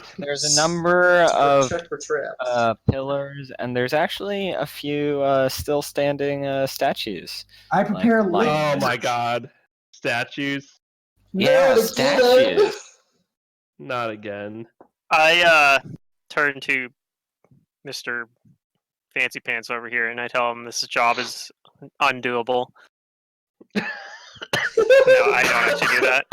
a number of check for traps. pillars, and there's actually a few still standing statues. I prepare. like- Oh my god. Statues? Yeah, Not again! statues. Not again. I turn to Mr. Fancy Pants over here, and I tell him this job is undoable. No, I don't actually do that.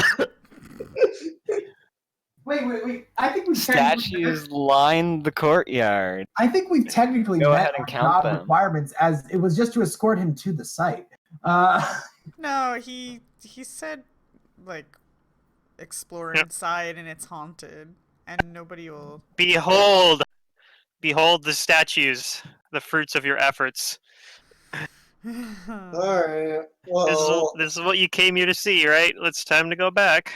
Wait. I think we've Statues line the courtyard. I think we've technically Go met ahead and our count job them. requirements, as it was just to escort him to the site. No, he said, like, explore inside and it's haunted, and nobody will... Behold the statues, the fruits of your efforts. Alright, well... This is what you came here to see, right? It's time to go back.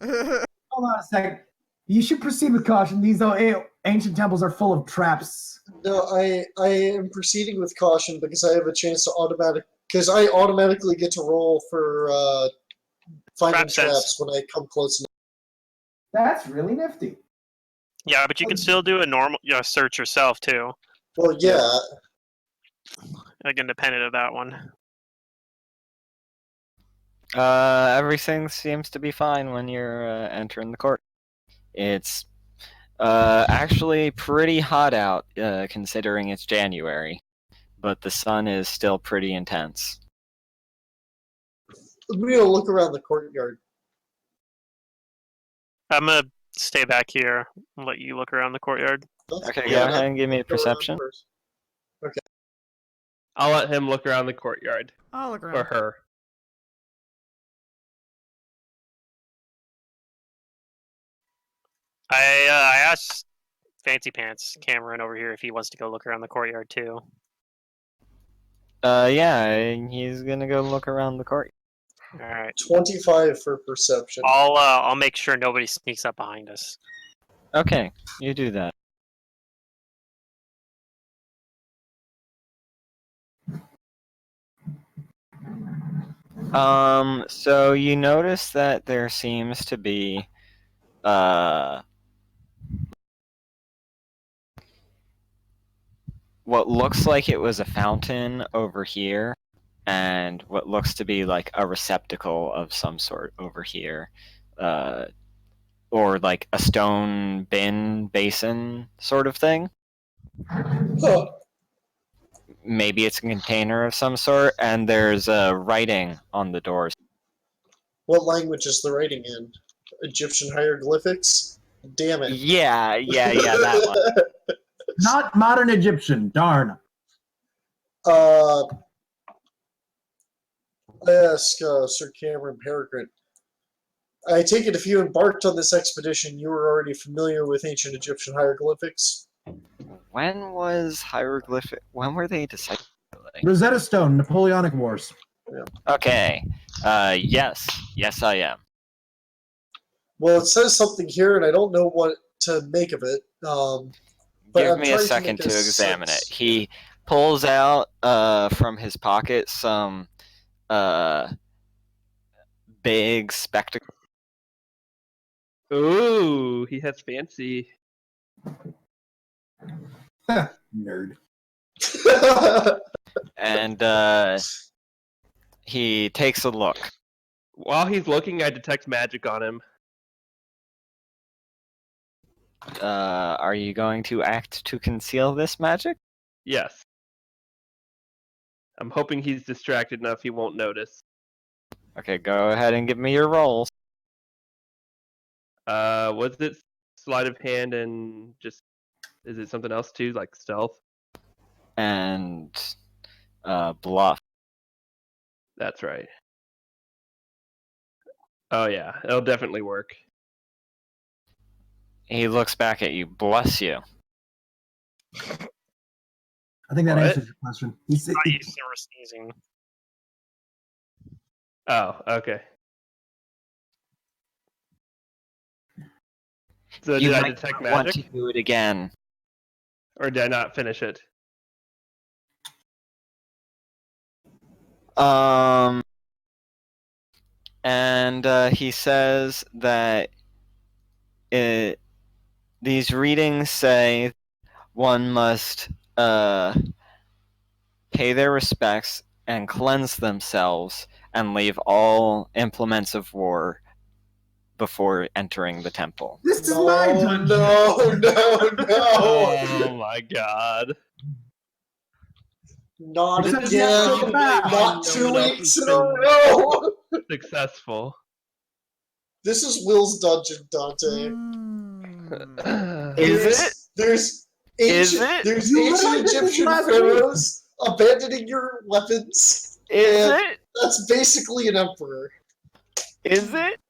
Hold on a second. You should proceed with caution. These ancient temples are full of traps. No, I am proceeding with caution because I have a chance to automatically get to roll for finding Trap sense. traps when I come close enough. That's really nifty. Yeah, but you can still do a normal search yourself too. Well, yeah. like independent of that one? Everything seems to be fine when you're entering the court. It's actually pretty hot out, considering it's January, but the sun is still pretty intense. I'm gonna look around the courtyard. I'm gonna stay back here and let you look around the courtyard. Okay, go ahead and give me a Go around perception. first. Okay. I'll let him look around the courtyard. I'll look Or around. her. I asked Fancy Pants Cameron over here if he wants to go look around the courtyard too. Yeah, he's gonna go look around the court. All right. 25 for perception. I'll make sure nobody sneaks up behind us. Okay, you do that. So you notice that there seems to be, what looks like it was a fountain over here, and what looks to be like a receptacle of some sort over here, or like a stone bin basin sort of thing. Huh. Maybe it's a container of some sort, and there's writing on the doors. What language is the writing in? Egyptian hieroglyphics? Damn it. Yeah, that one. Not modern Egyptian. Darn. I ask Sir Cameron Peregrine. I take it if you embarked on this expedition, you were already familiar with ancient Egyptian hieroglyphics? When was hieroglyphic? When were they decided? Rosetta Stone, Napoleonic Wars. Okay. Yes, I am. Well, it says something here, and I don't know what to make of it. But Give I'm me a trying second make to examine sense. it. He pulls out from his pocket some big spectacles. Ooh, he has fancy. Nerd. And he takes a look. While he's looking, I detect magic on him. Are you going to act to conceal this magic? Yes. I'm hoping he's distracted enough he won't notice. Okay, go ahead and give me your rolls. Was it sleight of hand and just... Is it something else too, like stealth? And bluff. That's right. Oh yeah, it'll definitely work. He looks back at you. Bless you. I think that What? answers your question. He's, Not used to sneezing. Oh, okay. So You did I might detect want magic? to do it again. Or did I not finish it? And he says that these readings say one must pay their respects and cleanse themselves and leave all implements of war before entering the temple. This is my dungeon. No. Oh my god. Not This is again. not so bad. Not No 2 one else weeks has in a been row. Successful. This is Will's dungeon, Dante. Mm. Is it? There's Is ancient, it? There's You ancient learned this Egyptian last week. pharaohs abandoning your weapons. Is and it? That's basically an emperor. Is it?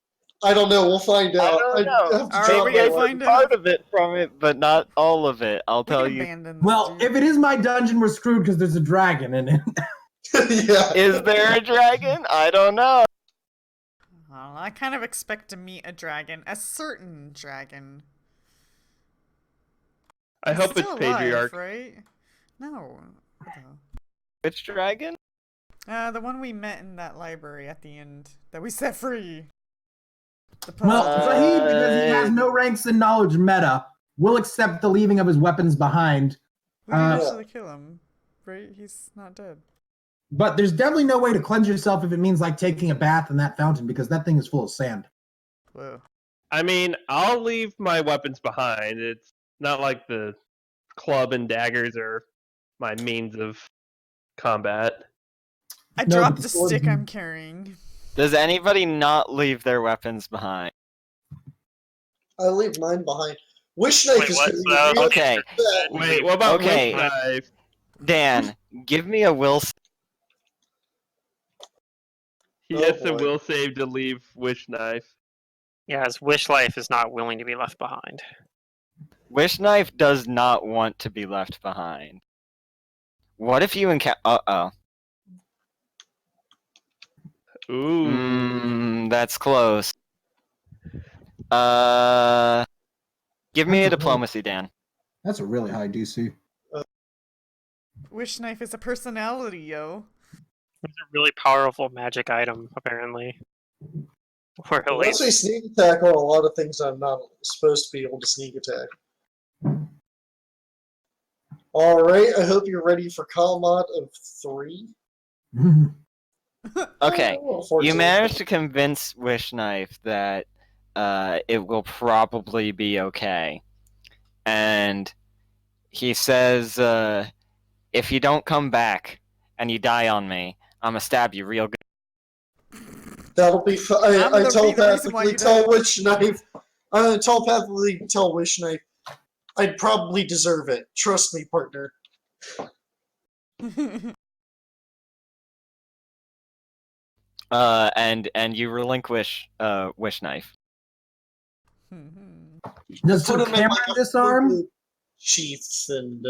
I don't know. We'll find I out. don't know. have to All right, drop we my gotta weapon. find Part out. of it from it, but not all of it. I'll We tell can you. abandon this Well, dude. if it is my dungeon, we're screwed because there's a dragon in it. Yeah. Is there a dragon? I don't know. Well, I kind of expect to meet a dragon, a certain dragon. I He's hope it's still alive, Patriarch. right? No. What the hell? Which dragon? The one we met in that library at the end that we set free. The Well, puzzle. Zahid, because he has no ranks in knowledge meta, will accept the leaving of his weapons behind. We didn't uh, actually kill him. right? He's not dead. But there's definitely no way to cleanse yourself if it means like taking a bath in that fountain because that thing is full of sand. Whoa. I mean, I'll leave my weapons behind. It's not like the club and daggers are my means of combat. I No, dropped but the the sword- stick I'm carrying. Does anybody not leave their weapons behind? I leave mine behind. Wish knife Wait, is what? going to be So- real Okay. bad. Wait, what about Okay. Wish Knife? Dan, give me a will. He Oh, has a boy. will save to leave Wish Knife. Yeah, his wish life is not willing to be left behind. Wish Knife does not want to be left behind. What if you encounter? Ooh. That's close. Give me a That's a diplomacy, Dan. That's a really high DC. Wish knife is a personality, yo. It's a really powerful magic item, apparently. Or at Unless least I sneak attack on a lot of things I'm not supposed to be able to sneak attack. Alright, I hope you're ready for combat of 3. Okay, Well, you 14. managed to convince Wish Knife that it will probably be okay, and he says, "If you don't come back and you die on me, I'm gonna stab you real good." That'll be fun. I'm I gonna be the reason why telepathically you tell died. Wish Knife. I telepathically tell Wish Knife. I'd probably deserve it. Trust me, partner. And you relinquish Wish Knife. Does Put Sir him in like Cameron a disarm? blue sheath and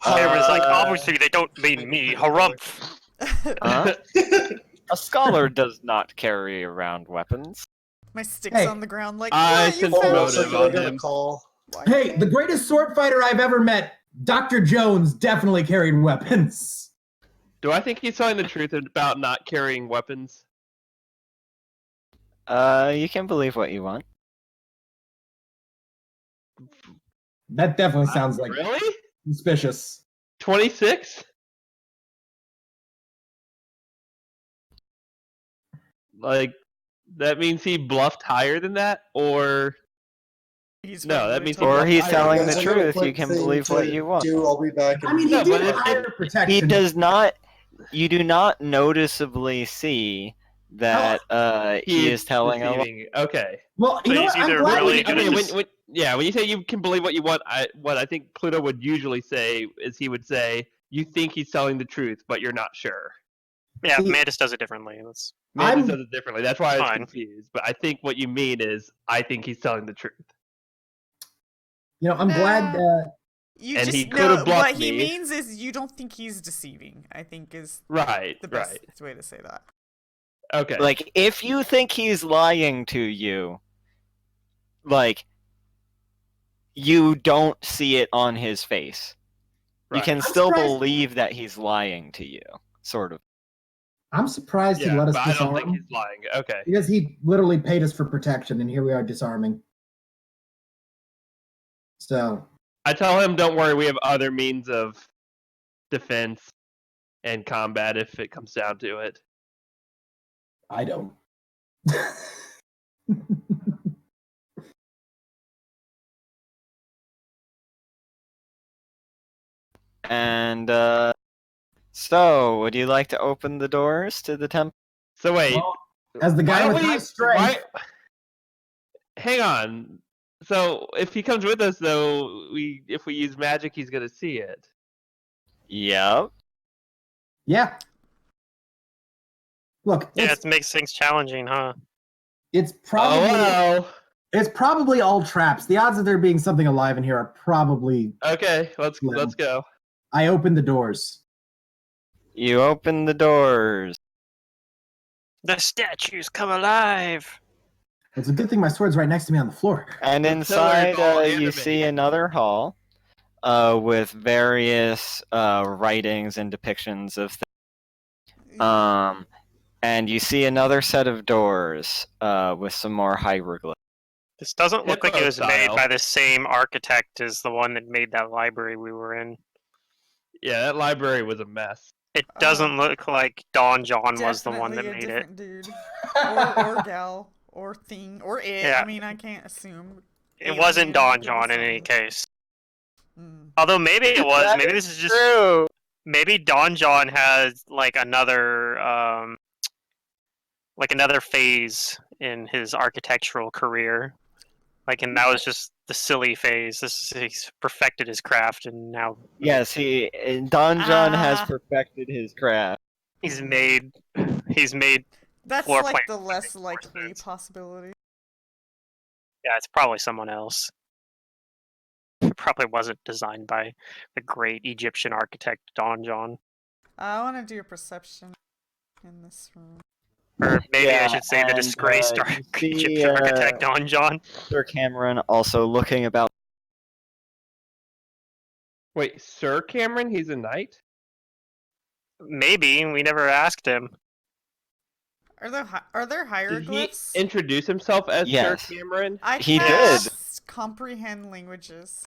Cameron's like, obviously they don't mean me, harumph. A scholar does not carry around weapons. My stick's Hey. on the ground like, I what? You sense found also motive me? on gonna him. call. Why Hey, can't- the greatest sword fighter I've ever met, Dr. Jones, definitely carried weapons. Do I think he's telling the truth about not carrying weapons? You can believe what you want. That definitely sounds like Really? suspicious. 26? Like, that means he bluffed higher than that? Or. He's No, that probably means he told- Or he's Guys, telling Guys, the I got a truth. quick You can thing believe to what you want. do. I'll be back. I mean, he No, did but if- hire protection. He does not. You do not noticeably see that he is telling a lie. deceiving. Okay. Well, you So know he's what? I'm either glad really we good Okay, at when you say you can believe what you want, what I think Pluto would usually say is he would say, you think he's telling the truth, but you're not sure. Yeah, See- Mantis does it differently. That's Mantis I'm- does it differently. That's why I was Fine. confused. But I think what you mean is, I think he's telling the truth. You know, I'm glad Nah. that You And just he could've know bluffed what he me. means is you don't think he's deceiving. I think is Right, the best right. way to say that. Okay. Like, if you think he's lying to you, like, you don't see it on his face. You right. can I'm still surprised- believe that he's lying to you, sort of. I'm surprised he Yeah, let us but I don't think disarm he's lying. Okay. because he literally paid us for protection, and here we are disarming. So I tell him, don't worry, we have other means of defense and combat if it comes down to it. I don't. And, so, would you like to open the doors to the temple? So wait, Well, as the guy why with don't high we- strength, hang on. So if he comes with us, though, if we use magic, he's gonna see it. Yep. yeah. Look, yeah, it's it makes things challenging, huh? probably Oh well. it's probably all traps. The odds of there being something alive in here are probably. Okay, let's Slim. go. I opened the doors. You open the doors. The statues come alive. It's a good thing my sword's right next to me on the floor. And The inside, pillars all you animate. see another hall with various writings and depictions of things. And you see another set of doors with some more hieroglyphs. This doesn't look like it Hippo was made style. by the same architect as the one that made that library we were in. Yeah, that library was a mess. It doesn't look like Don John was the one that Definitely made a it. different dude. Or gal. Or thing. Or it. Yeah. I mean, I can't assume. It wasn't Alien, Don could be John in any something. case. Mm. Although maybe it was. That Maybe is this is just. true. Maybe Don John has like another phase in his architectural career. Like, and that was just the silly phase. He's perfected his craft, and now Yes, Don John has Ah. perfected his craft. he's made That's floor like plans the that less make more likely sense. possibility. Yeah, it's probably someone else. It probably wasn't designed by the great Egyptian architect Don John. I want to do a perception in this room. Or maybe I Yeah, should say the and, disgraced you see, Egyptian architect Don John. Sir Cameron also looking about. Wait, Sir Cameron? He's a knight? Maybe we never asked him. Are there Did he hieroglyphs? introduce himself as Yes. Sir Cameron? I He did. cast comprehend languages.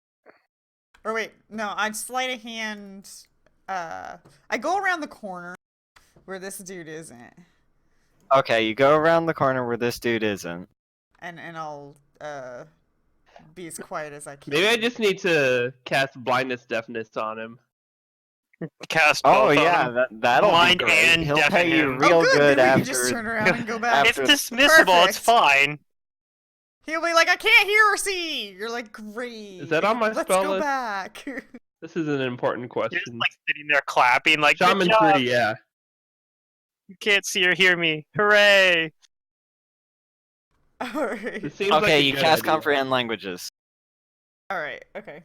Or wait, no, I sleight of hand. I go around the corner where this dude isn't, Okay, you go around the corner where this dude isn't. and I'll be as quiet as I can. Maybe I just need to cast blindness deafness on him. Cast Oh both on yeah, him. that'll Blind be great. and He'll deafen pay you him. real Oh, good. good Then we after. can just turn around and go back. It's after- dismissible. It's Perfect. fine. He'll be like, I can't hear or see. You're like, great. Is that on my Let's spell go list? back. This is an important You're just question. like sitting there clapping, like, good Shaman job. 3, yeah. You can't see or hear me. Hooray! Alright. This seems like Okay, a you good cast idea. comprehend languages. Alright, okay.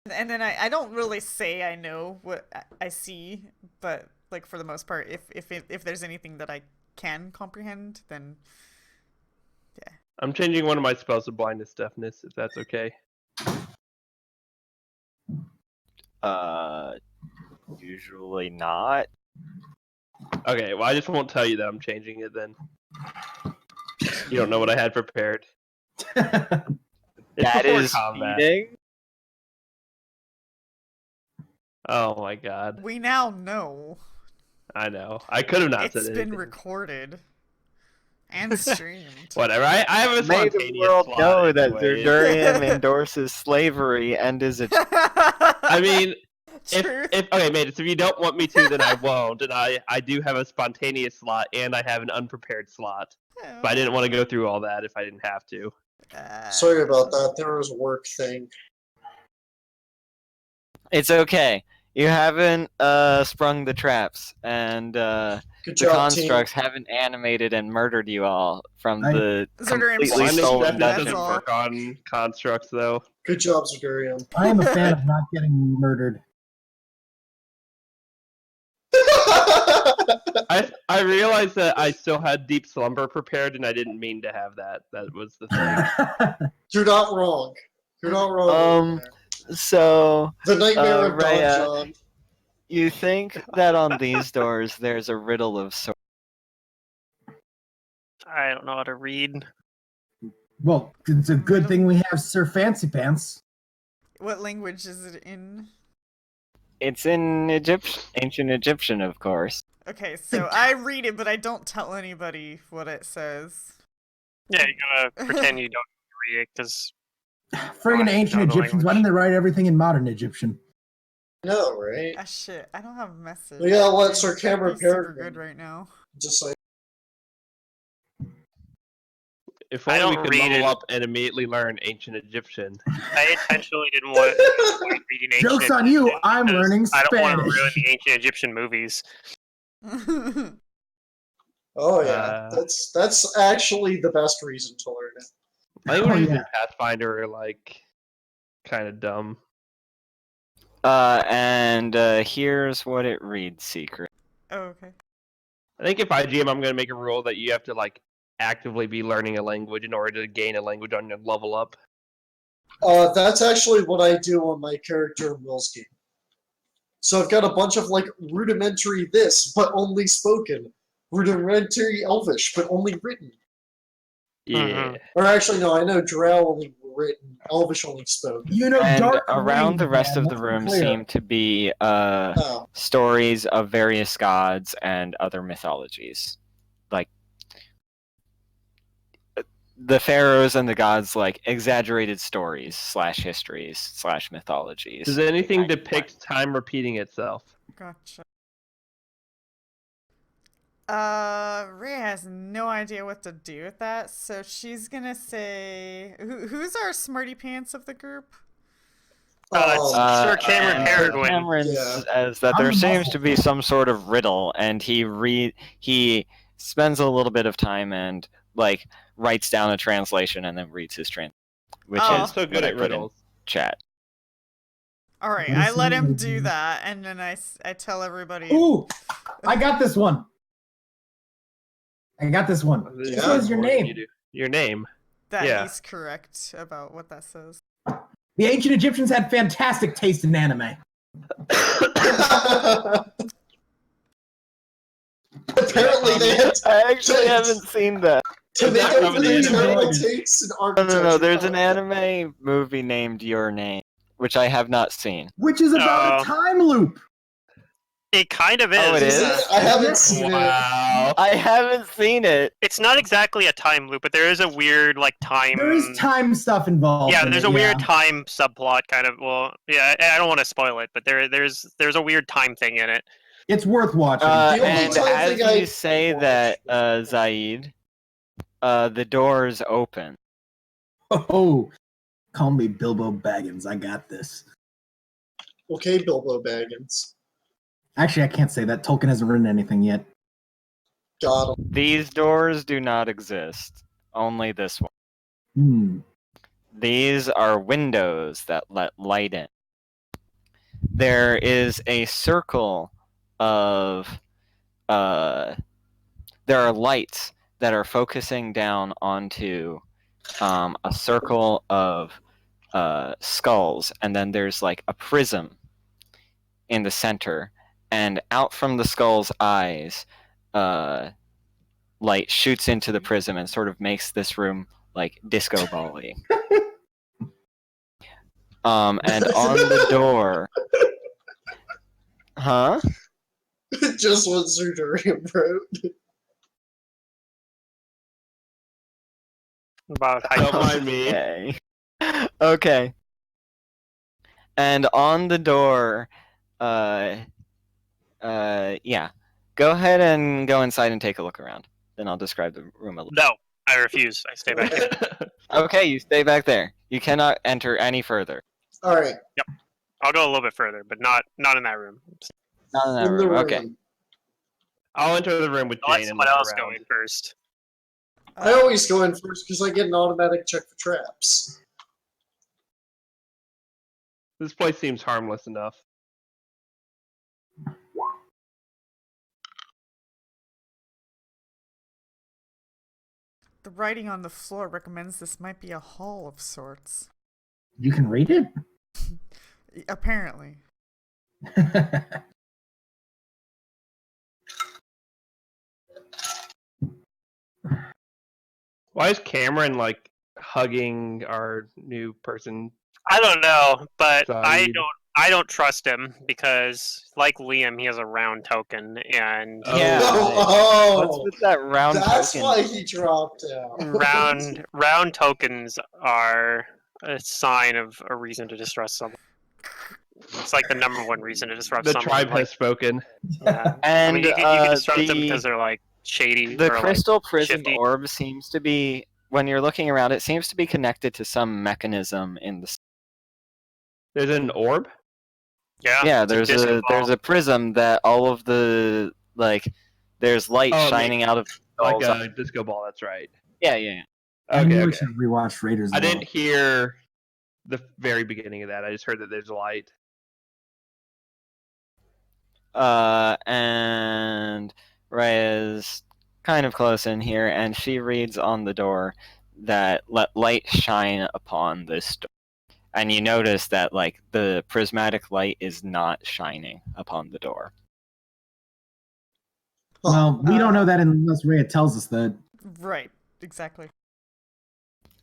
And then I don't really say I know what I see, but like for the most part, if there's anything that I can comprehend, then yeah. I'm changing one of my spells to blindness deafness, if that's okay. Usually not. Okay, well I just won't tell you that I'm changing it then. You don't know what I had prepared. It's That before is combat. cheating. Oh my god. We now know. I know. I could have not It's said been anything. recorded and streamed. Whatever. I have a May the spontaneous world slot know that anyways. Zerdurium endorses slavery and is a. I mean, Truth. if okay, mate. So if you don't want me to, then I won't. And I do have a spontaneous slot, and I have an unprepared slot. But I didn't want to go through all that if I didn't have to. Sorry about that. There was a work thing. It's okay. You haven't sprung the traps, and the Good job, constructs haven't animated and murdered you all from the Zerdurium completely Blindness stolen deafness dungeon. all. doesn't work on constructs, though. team. Good job, Zagurium. I am a fan of not getting murdered. I realized that I still had deep slumber prepared, and I didn't mean to have that. That was the thing. You're not wrong. You're not wrong. So The nightmare of Don Rhea, John. you think that on these doors there's a riddle of sorts? I don't know how to read. Well, it's a good thing we have Sir Fancy Pants. What language is it in? It's in ancient Egyptian, of course. Okay, so I read it, but I don't tell anybody what it says. Yeah, you gotta pretend you don't read it, because Friggin' I ancient know the Egyptians. Why language. didn't they write everything in modern Egyptian? No, right? Ah, shit, I don't have a message. We gotta let Sir That'd Cameron be super Peregrine. good right now. Just like If I only we don't could read level it. up and immediately learn ancient Egyptian. I intentionally didn't want to start reading ancient Joke's on you, Egyptian I'm because learning I don't want to Spanish. ruin the ancient Egyptian movies. oh yeah, that's actually the best reason to learn it. I think we're Oh, using yeah. Pathfinder are like kind of dumb. And here's what it reads, secret. Oh, okay. I think if I GM, I'm going to make a rule that you have to like actively be learning a language in order to gain a language on your level up. That's actually what I do on my character in Will's game. So I've got a bunch of like rudimentary this, but only spoken. Rudimentary Elvish, but only written. Yeah. Mhm. Or actually, no, I know Drow only written. Elvish only spoke. You know, And dark around green, the rest man, of the let's be room clear. seem to be Oh. stories of various gods and other mythologies. Like the pharaohs and the gods, like exaggerated stories / histories / mythologies. Does anything depict time repeating itself? Gotcha. Ray has no idea what to do with that, so she's gonna say, "Who's our smarty pants of the group?" Sir Cameron Peregrine. Cameron says that there seems to be some sort of riddle, and he spends a little bit of time and like writes down a translation and then reads his translation, which is so good what I at put in riddles. chat. All right, I let him do that, and then I tell everybody. Ooh, I got this one. What is your name? Your name. That he's correct about what that says. The ancient Egyptians had fantastic taste in anime. Apparently they had I actually haven't seen that. to make up for their terrible takes in architecture. No. There's an anime movie named Your Name, which I have not seen. Which is about a time loop. It kind of is. Oh, it is? I haven't seen it. I haven't seen it. It's not exactly a time loop, but there is a weird like time. There is time stuff involved. Yeah, there's a weird time subplot kind of. Well, yeah, I don't want to spoil it, but there's a weird time thing in it. It's worth watching. And as you say that, Zaid, the doors open. Oh, call me Bilbo Baggins. I got this. Okay, Bilbo Baggins. Actually, I can't say that. Tolkien hasn't written anything yet. Got him. These doors do not exist. Only this one. These are windows that let light in. There is a circle of there are lights that are focusing down onto a circle of skulls, and then there's like a prism in the center, and out from the skull's eyes light shoots into the prism and sort of makes this room like disco ball-y. And on the door Just what Zudarium wrote. About Don't mind me. Okay. And on the door, yeah. Go ahead and go inside and take a look around. Then I'll describe the room a little. No, I refuse. I stay back here. Okay, you stay back there. You cannot enter any further. All right. Yep. I'll go a little bit further, but not in that room. Not in that room. Okay. I'll enter the room with I'll let Jane and someone look else around. go in first. I always go in first because I get an automatic check for traps. This place seems harmless enough. The writing on the floor recommends this might be a hall of sorts. You can read it? Apparently. Why is Cameron like hugging our new person? I don't know, but Zaid. I don't trust him because, like Liam, he has a round token, and Yeah. Oh, What's with that round that's token? why he dropped out. round tokens are a sign of a reason to distrust someone. It's like the number one reason to distrust The someone. tribe like, has spoken. yeah. And I mean, you can distrust them because they're like shady. The or, crystal like, prism shifty. orb seems to be, when you're looking around, it seems to be connected to some mechanism in the. There's an orb? Yeah, it's there's disco ball. a prism that all of the like, there's light shining out of Like skulls. a disco ball, that's right. Yeah. I Okay, really okay. should rewatch Raiders. I didn't hear the very beginning of that. I just heard that there's light. And Raya's kind of close in here, and she reads on the door that let light shine upon this door. And you notice that like the prismatic light is not shining upon the door. Well, we don't know that unless Rhea tells us that. Right, exactly.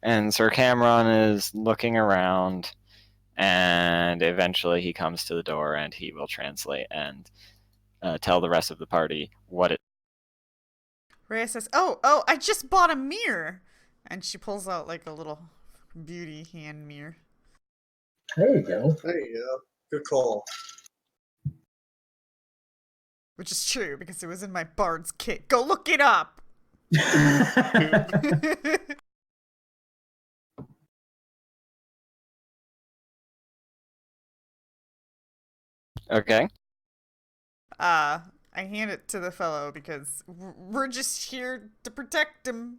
And Sir Cameron is looking around, and eventually he comes to the door, and he will translate and tell the rest of the party what it. Rhea says, "Oh, I just bought a mirror," and she pulls out like a little beauty hand mirror. There you go. There you go. Good call. Which is true because it was in my bard's kit. Go look it up. Okay. I hand it to the fellow because we're just here to protect him.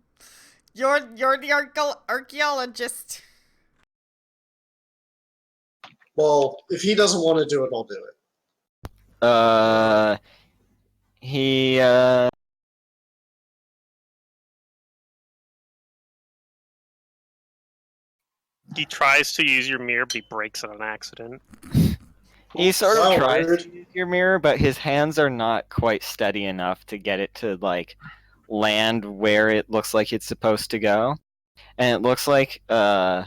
You're the archaeologist. Well, if he doesn't want to do it, I'll do it. He He tries to use your mirror, but he breaks it on accident. He sort of tries Weird. to use your mirror, but his hands are not quite steady enough to get it to like land where it looks like it's supposed to go. And it looks like there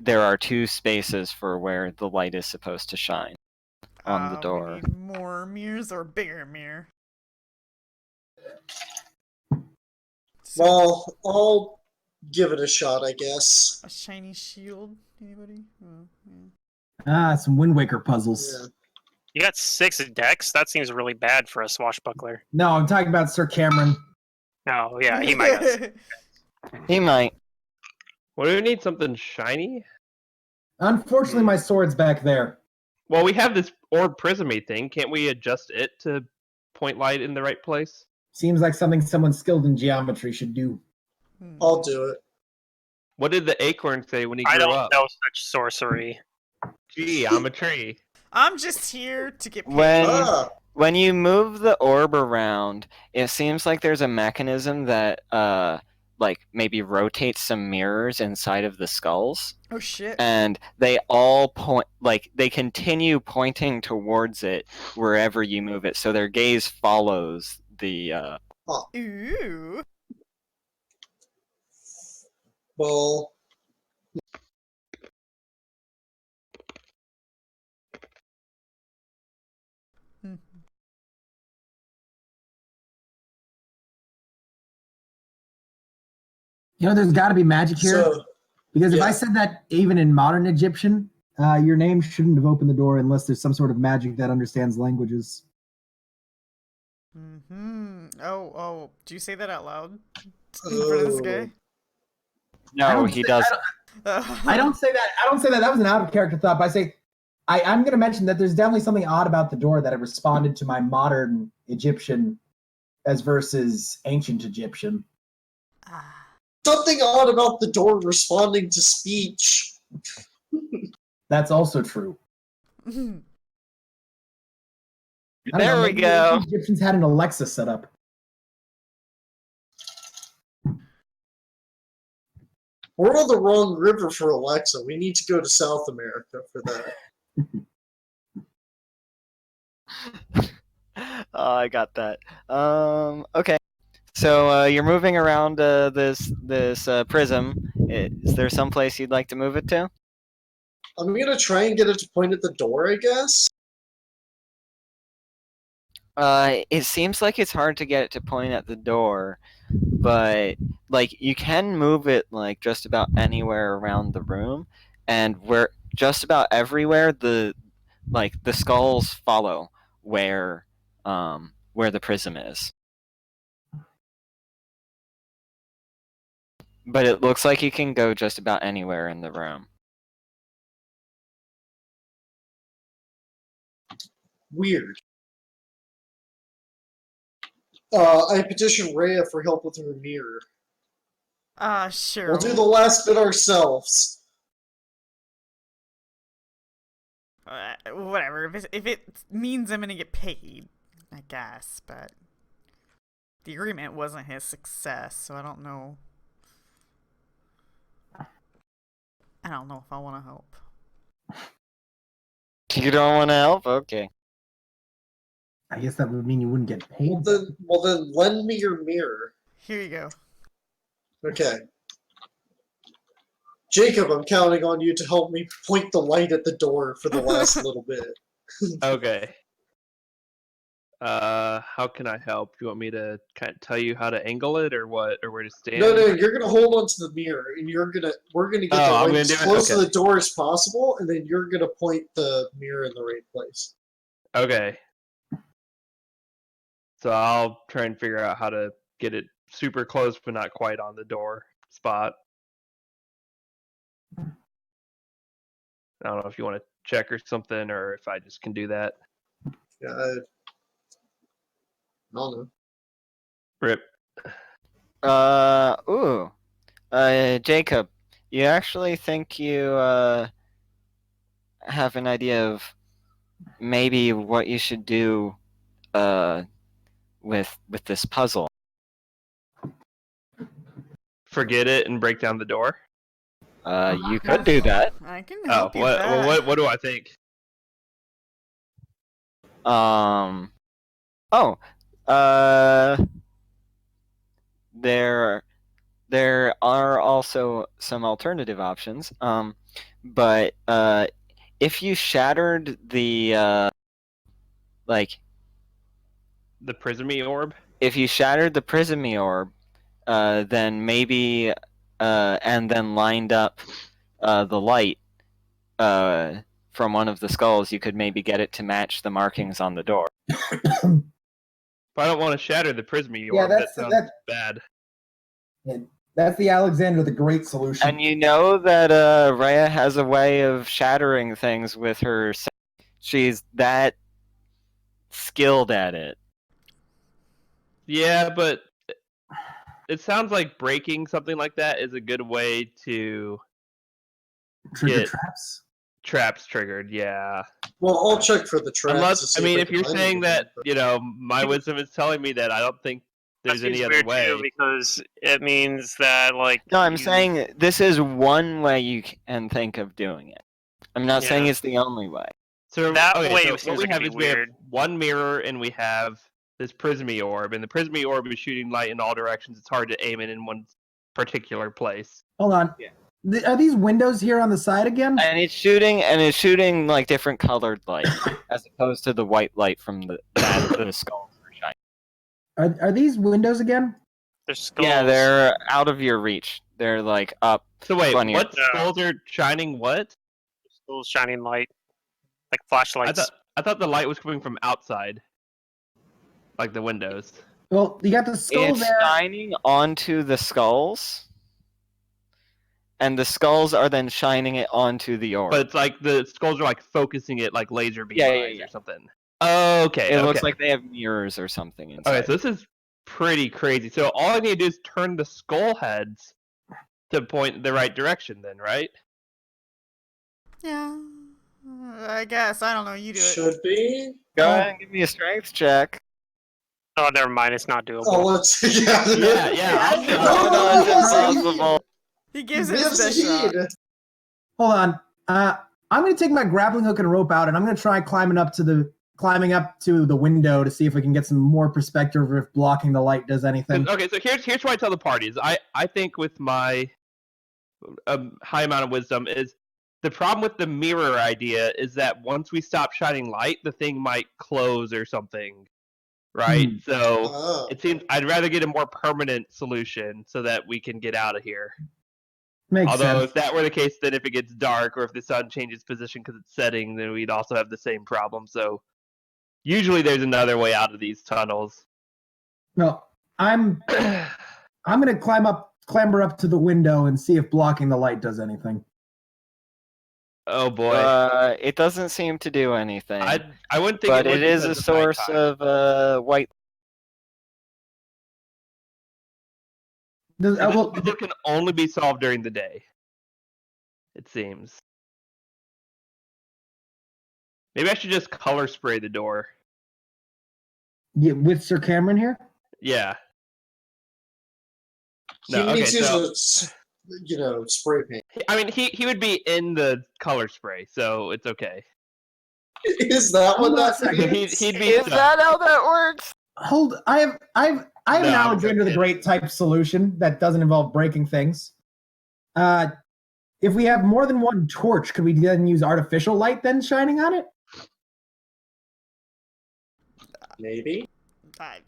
are 2 spaces for where the light is supposed to shine on the door. We need more mirrors or a bigger mirror. Well, I'll give it a shot, I guess. A shiny shield? Anybody? Oh, yeah. Some Wind Waker puzzles. Yeah. You got 6 decks? That seems really bad for a swashbuckler. No, I'm talking about Sir Cameron. Oh, yeah, he might have. He might. What do we need? Something shiny? Unfortunately, my sword's back there. Well, we have this orb prismy thing. Can't we adjust it to point light in the right place? Seems like something someone skilled in geometry should do. I'll do it. What did the acorn say when he grew I don't up? know such sorcery. Gee, I'm a tree. I'm just here to get paid. When you move the orb around, it seems like there's a mechanism that like maybe rotates some mirrors inside of the skulls. Oh shit. And they all point, like they continue pointing towards it wherever you move it, so their gaze follows the Ooh. Well, You know, there's got to be magic here. so Because if I yeah. said that even in modern Egyptian, your name shouldn't have opened the door unless there's some sort of magic that understands languages. Oh, do you say that out loud? In front of this guy? No, he doesn't. I don't say that. I don't say that. That was an out of character thought. But I say, I'm going to mention that there's definitely something odd about the door that it responded to my modern Egyptian as versus ancient Egyptian. Something odd about the door responding to speech. That's also true. I don't There know, we maybe go. the Egyptians had an Alexa set up. We're on the wrong river for Alexa. We need to go to South America for that. Oh, I got that. Okay. So you're moving around this prism. Is there some place you'd like to move it to? I'm gonna try and get it to point at the door, I guess. It seems like it's hard to get it to point at the door, but like you can move it like just about anywhere around the room, and where just about everywhere the skulls follow where the prism is. But it looks like you can go just about anywhere in the room. Weird. I petition Rhea for help with her mirror. Sure. We'll do the last bit ourselves. Whatever. If it means I'm gonna get paid, I guess. But the agreement wasn't his success, so I don't know. I don't know if I want to help. You don't want to help? Okay. I guess that would mean you wouldn't get paid. Well then lend me your mirror. Here you go. Okay. Jacob, I'm counting on you to help me point the light at the door for the last little bit. Okay. How can I help? You want me to kind of tell you how to angle it, or what, or where to stand? No, you're gonna hold on to the mirror, and we're gonna get the light as close to the door as possible, and then you're gonna point the mirror in the right place. Okay. So I'll try and figure out how to get it super close, but not quite on the door spot. I don't know if you want to check or something, or if I just can do that. Yeah, I don't know. Rip. Jacob, you actually think you have an idea of maybe what you should do with this puzzle? Forget it and break down the door? You could do that. I can help you with that. Well, what do I think? There are also some alternative options. But if you shattered the the prismy orb? If you shattered the prismy orb, then maybe and then lined up the light from one of the skulls, you could maybe get it to match the markings on the door. If I don't want to shatter the prismy orb, that sounds bad. That's the Alexander the Great solution. And you know that Rhea has a way of shattering things with her. She's that skilled at it. Yeah, but it sounds like breaking something like that is a good way to trigger get traps triggered. Yeah. Well, I'll check for the traps. Unless, I mean, if you're saying that, my wisdom is telling me that, I don't think there's any other way. Too, because it means that, like. No, I'm saying this is one way you can think of doing it. I'm not saying it's the only way. So that way, so what we have is we have one mirror and we have this prismy orb, and the prismy orb is shooting light in all directions. It's hard to aim it in one particular place. Hold on. Yeah. Are these windows here on the side again? And it's shooting like different colored light, as opposed to the white light from the skulls are shining. Are these windows again? They're skulls. Yeah, they're out of your reach. They're like up. So wait, what skulls are shining? What? Skulls shining light, like flashlights. I thought the light was coming from outside, like the windows. Well, you got the skull there. It's shining onto the skulls. And the skulls are then shining it onto the orb. But it's like the skulls are like focusing it like laser beam eyes or something. Okay. It looks like they have mirrors or something inside. Okay, so this is pretty crazy. So all I need to do is turn the skull heads to point the right direction then, right? Yeah. I guess. I don't know. You do it. Should be. Go ahead and give me a strength check. Oh, never mind. It's not doable. Oh, let's. Yeah. It's impossible. He gives it his best shot. Hold on. I'm going to take my grappling hook and rope out, and I'm going to try climbing up to the window to see if we can get some more perspective if blocking the light does anything. Okay, so here's what I tell the parties. I think with my high amount of wisdom is the problem with the mirror idea is that once we stop shining light, the thing might close or something, right? So it seems I'd rather get a more permanent solution so that we can get out of here. Although if that were the case, then if it gets dark or if the sun changes position because it's setting, then we'd also have the same problem. So usually there's another way out of these tunnels. No, I'm going to clamber up to the window and see if blocking the light does anything. Oh boy. It doesn't seem to do anything. I wouldn't think but it is a source of white. This can only be solved during the day. It seems. Maybe I should just color spray the door. Yeah, with Sir Cameron here? Yeah. He needs to spray paint. I mean, he would be in the color spray, so it's okay. Is that what that means? He'd be. Is that how that works? Hold, I have an Alexander the Great type solution that doesn't involve breaking things. If we have more than one torch, could we then use artificial light then shining on it? Maybe.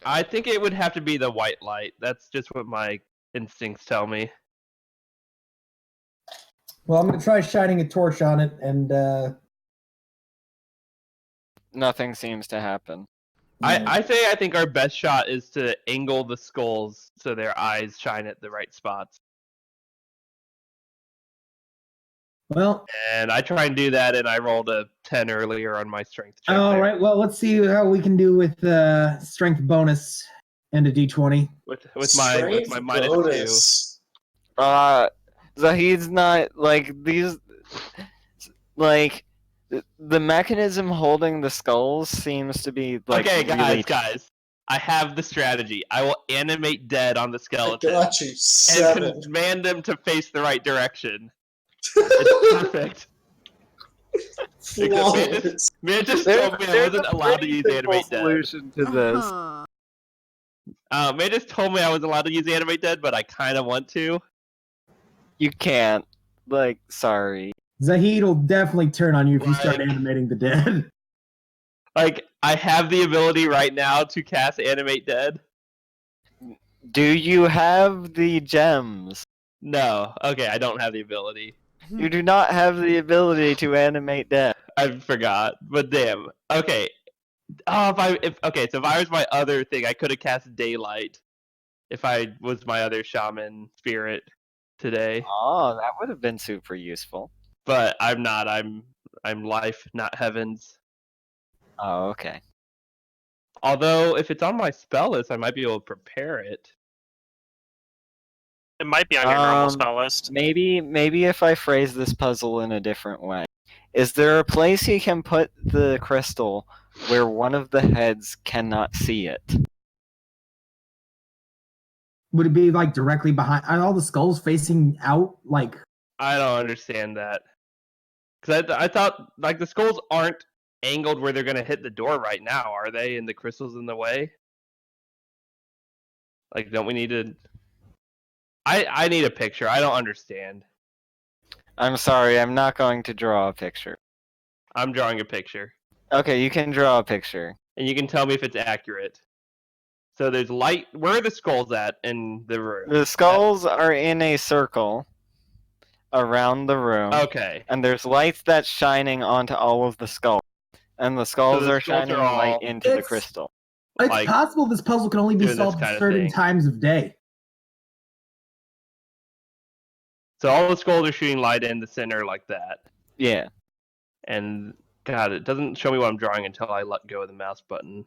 I think it would have to be the white light. That's just what my instincts tell me. Well, I'm going to try shining a torch on it, and Nothing seems to happen. I think our best shot is to angle the skulls so their eyes shine at the right spots. well, And I try and do that, and I rolled a 10 earlier on my strength check. all there. right. Well, let's see how we can do with strength bonus and a d20. With my minus bonus. Zahid's not like these. Like the mechanism holding the skulls seems to be like. Okay, really... guys. I have the strategy. I will animate dead on the skeleton. I got you. And 7. command them to face the right direction. It's perfect. Flawless. Man just told me I wasn't allowed to use animate dead. solution to this. Uh-huh. Man just told me I was allowed to use animate dead, but I kind of want to. You can't. Like, sorry. Zahid will definitely turn on you if you start Like- animating the dead. Like, I have the ability right now to cast animate dead. Do you have the gems? No. Okay, I don't have the ability. You do not have the ability to animate death. I forgot. But damn. Okay. Oh, if I was my other thing, I could have cast daylight. If I was my other shaman spirit today. Oh, that would have been super useful. But I'm not. I'm life, not heavens. Oh, okay. Although, if it's on my spell list, I might be able to prepare it. It might be on your normal spell list. Maybe if I phrase this puzzle in a different way. Is there a place he can put the crystal where one of the heads cannot see it? Would it be like directly behind? Are all the skulls facing out? Like, I don't understand that. Because I thought, like, the skulls aren't angled where they're going to hit the door right now, are they? And the crystal's in the way? Like, don't we need to... I need a picture. I don't understand. I'm sorry, I'm not going to draw a picture. I'm drawing a picture. Okay, you can draw a picture. And you can tell me if it's accurate. So there's light... Where are the skulls at in the room? The skulls are in a circle around the room. Okay. And there's lights that's shining onto all of the skulls. And the skulls the are skulls shining are all- light into the It's- crystal. it's Like, possible this puzzle can only be doing this solved kind at of certain thing. times of day. So all the skulls are shooting light in the center like that. Yeah. And, God, it doesn't show me what I'm drawing until I let go of the mouse button.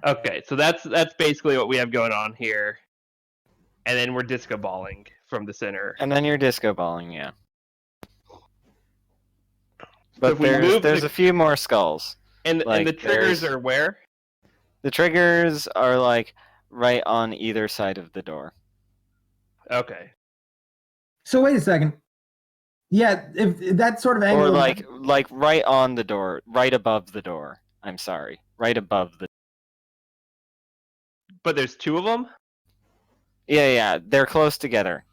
Okay, so that's basically what we have going on here. And then we're disco balling from the center. And then you're disco balling, yeah. So But if we move there's the- a few more skulls. And like, the triggers there's- are where? The triggers are like right on either side of the door. Okay. So wait a second. Yeah, if that sort of angle. Or like right on the door, right above the door. I'm sorry. Right above the But there's two of them? Yeah, they're close together.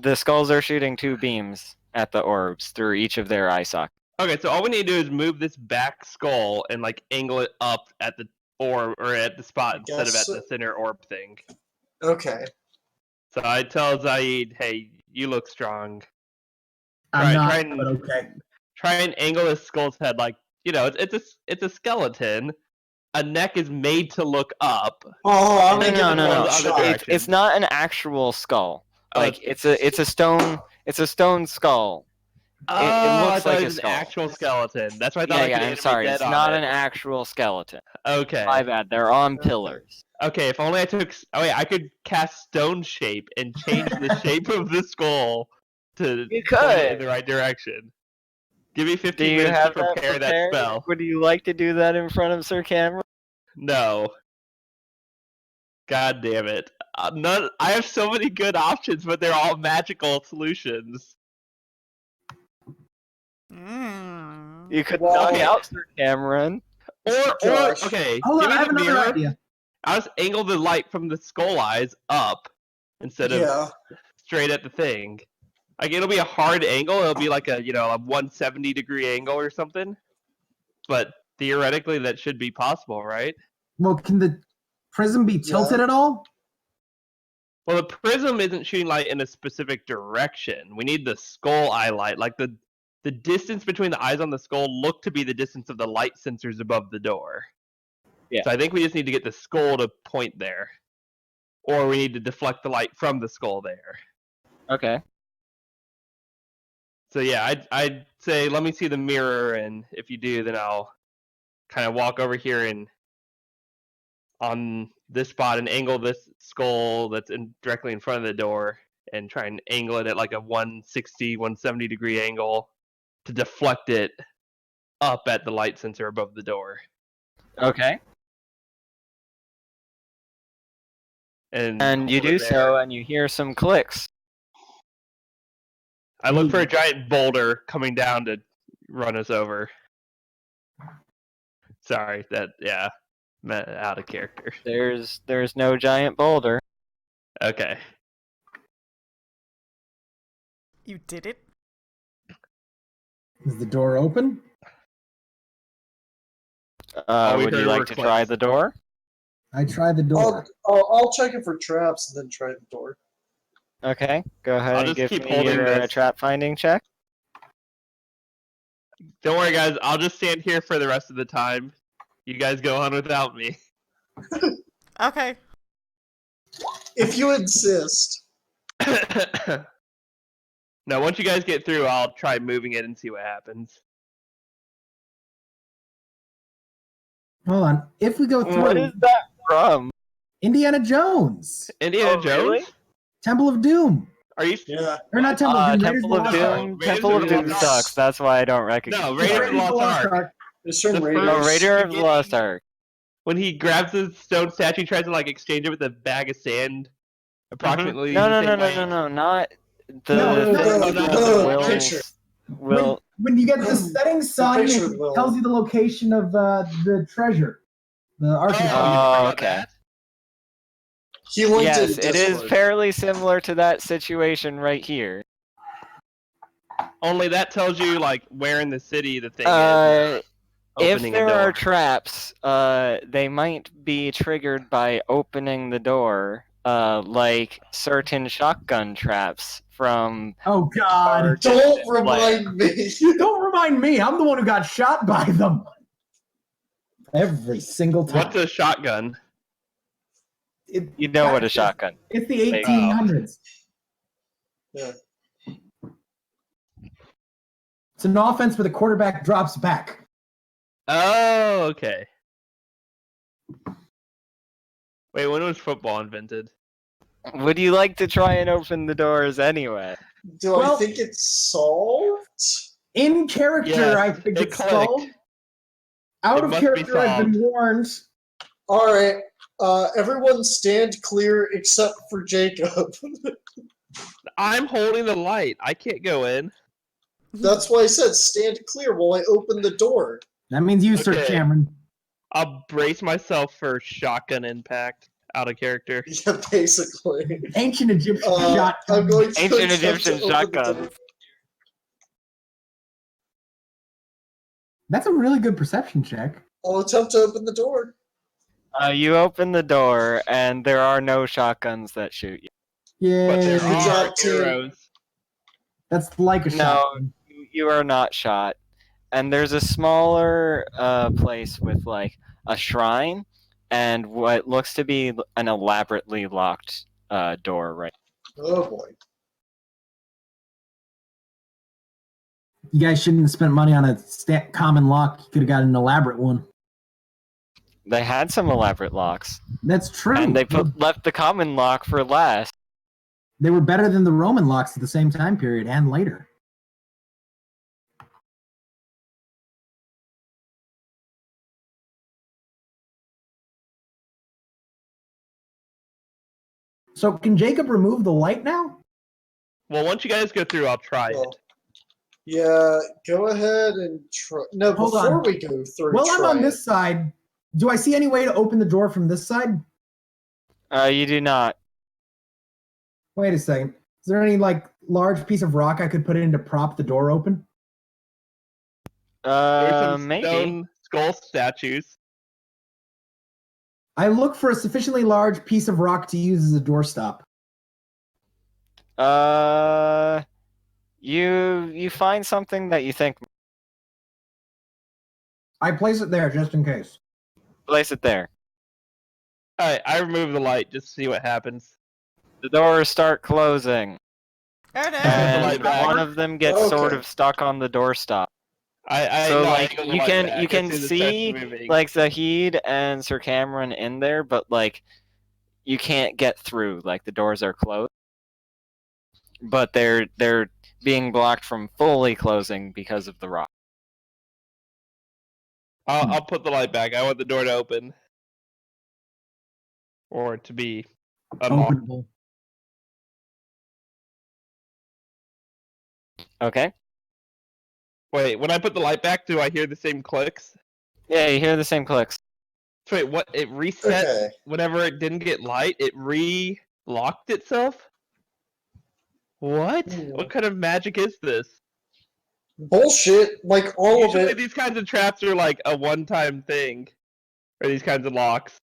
The skulls are shooting two beams at the orbs through each of their eye sockets. Okay, so all we need to do is move this back skull and like angle it up at the orb or at the spot instead of at guess the center orb thing. Okay. So I tell Zaid, hey, you look strong. I'm not, try and- but okay. Try and angle his skull's head like, you know, it's a skeleton. A neck is made to look up. Oh, I'm No, making no, the no. other shot. direction. It's not an actual skull. Oh, Like it's a stone skull. Oh, looks I thought like it a was an skull. actual skeleton. That's why I thought Yeah, I could I'm animate sorry. dead It's on not it. an actual skeleton. Okay. My bad. They're on pillars. Okay, if only I took. Oh wait, I could cast stone shape and change the shape of the skull to You point it in could. the right direction. Give me Do 15 you minutes have to prepare that prepared? spell. Would you like to do that in front of Sir Cameron? No. God damn it. None. I have so many good options, but they're all magical solutions. Mm. You could Well, knock okay. out Sir Cameron. Or Josh. okay. Hold give on, me I have the another mirror. idea. I'll just angle the light from the skull eyes up, instead of straight at the thing. Like it'll be a hard angle. It'll be like a 170-degree angle or something. But theoretically, that should be possible, right? Well, can the prism be tilted at all? Well, the prism isn't shooting light in a specific direction. We need the skull eye light. Like the distance between the eyes on the skull look to be the distance of the light sensors above the door. Yeah. So I think we just need to get the skull to point there. Or we need to deflect the light from the skull there. Okay. So yeah, I'd say let me see the mirror, and if you do, then I'll kind of walk over here and on this spot and angle this skull that's directly in front of the door and try and angle it at like a 160, 170-degree angle to deflect it up at the light sensor above the door. Okay. And you hold do it so, there. and you hear some clicks. I look for a giant boulder coming down to run us over. Sorry, out of character. There's no giant boulder. Okay. You did it? Is the door open? Would you like to try the door? I try the door. I'll check it for traps and then try the door. Okay, go ahead I'll and just give keep me holding your this. trap finding check. Don't worry, guys. I'll just stand here for the rest of the time. You guys go on without me. Okay. If you insist. Now, once you guys get through, I'll try moving it and see what happens. Hold on. If we go through, What is that from? Indiana Jones, Indiana Jones? Really? Temple of Doom, Are you? Yeah. or not Temple of Doom? Raiders Temple of Lost Ark. Doom. Raiders Temple of of the Doom Lost sucks. That's why I don't recognize. No, it. Raiders of Raiders the Lost Ark. There's certain The Raiders. Oh, Raider of the beginning- Lost Ark. When he grabs the stone statue, tries to exchange it with a bag of sand. Approximately. No, the no, same no, way. no, no, not the No, thing no, with picture. Will. When you get the settings sign, picture it will- tells you the location of the treasure, the artifact. Oh, Oh, okay. He linked Yes, in it is Discord. fairly similar to that situation right here. Only that tells you where in the city the thing is. If Opening a there door. are traps, they might be triggered by opening the door, like certain shotgun traps from. Oh God! Don't remind me. Don't remind me. I'm the one who got shot by them every single time. What's a shotgun? You know what a shotgun. It's the 1800s. Yeah. It's an offense where the quarterback drops back. Oh, okay. Wait, when was football invented? Would you like to try and open the doors anyway? Do I think it's solved? In character, Yes, I think it it's clicked. solved. Out It of must be character, I've been solved. warned. All right. Everyone stand clear except for Jacob. I'm holding the light. I can't go in. That's why I said stand clear while I open the door. That means you, Sir Okay. Cameron. I'll brace myself for shotgun impact out of character. Yeah, basically. Ancient Egyptian I'm shotgun. going to Ancient attempt Egyptian to open the shotgun. door. That's a really good perception check. I'll attempt to open the door. You open the door, and there are no shotguns that shoot you. But there Yeah, are job, team. arrows. that's like a No. shotgun. You are not shot. And there's a smaller place with a shrine and what looks to be an elaborately locked door right. Oh boy. You guys shouldn't have spent money on a common lock. You could have got an elaborate one. They had some elaborate locks, That's true. and they left the common lock for last. They were better than the Roman locks at the same time period and later. So can Jacob remove the light now? Well, once you guys go through, I'll try Well, it. yeah, go ahead and try. No, Hold before on. we go through, Well, I'm try on it. this side. Do I see any way to open the door from this side? You do not. Wait a second. Is there any like large piece of rock I could put in to prop the door open? There's some Maybe. stone skull statues. I look for a sufficiently large piece of rock to use as a doorstop. You find something that you think. I place it there just in case. Place it there. Alright, I remove the light just to see what happens. The doors start closing, Oh no. and light back. one of them gets sort of stuck on the doorstop. I Like angle the you light can back you as can soon as it see starts moving. like Zahid and Sir Cameron in there, but like you can't get through. Like the doors are closed, but they're being blocked from fully closing because of the rock. I'll put the light back. I want the door to open. Or to be unlocked. Openable. Okay. Wait, when I put the light back, do I hear the same clicks? Yeah, you hear the same clicks. So wait, what? It reset Okay. whenever it didn't get light? It re-locked itself? What? What kind of magic is this? Bullshit. Like all Usually of it. these kinds of traps are like a one-time thing. Or these kinds of locks.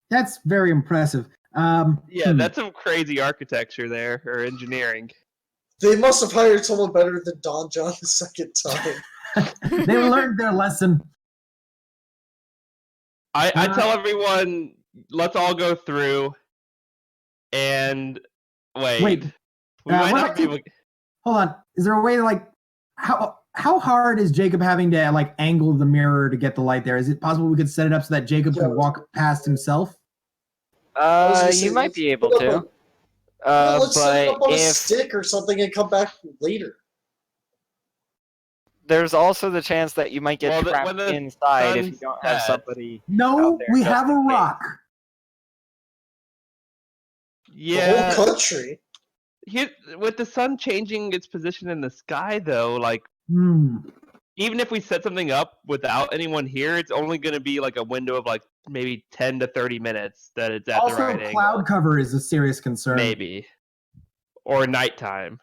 That's very impressive. Yeah, that's some crazy architecture there, or engineering. They must have hired someone better than Don John the second time. They learned their lesson. I tell everyone, let's all go through and wait. We might what not be about- able. Hold on. Is there a way to like how hard is Jacob having to like angle the mirror to get the light there? Is it possible we could set it up so that Jacob could walk past himself? You might be able to. Let's set it But up on a if stick or something and come back later. there's also the chance that you might get Well, trapped when the inside if you sun's don't have set- somebody. No, out there we just have a in case. rock. The Yeah. whole country. Here, with the sun changing its position in the sky, though, like even if we set something up without anyone here, it's only going to be like a window of like maybe 10 to 30 minutes that it's at Also, the right cloud angle. cover is a serious concern. Maybe. Or nighttime.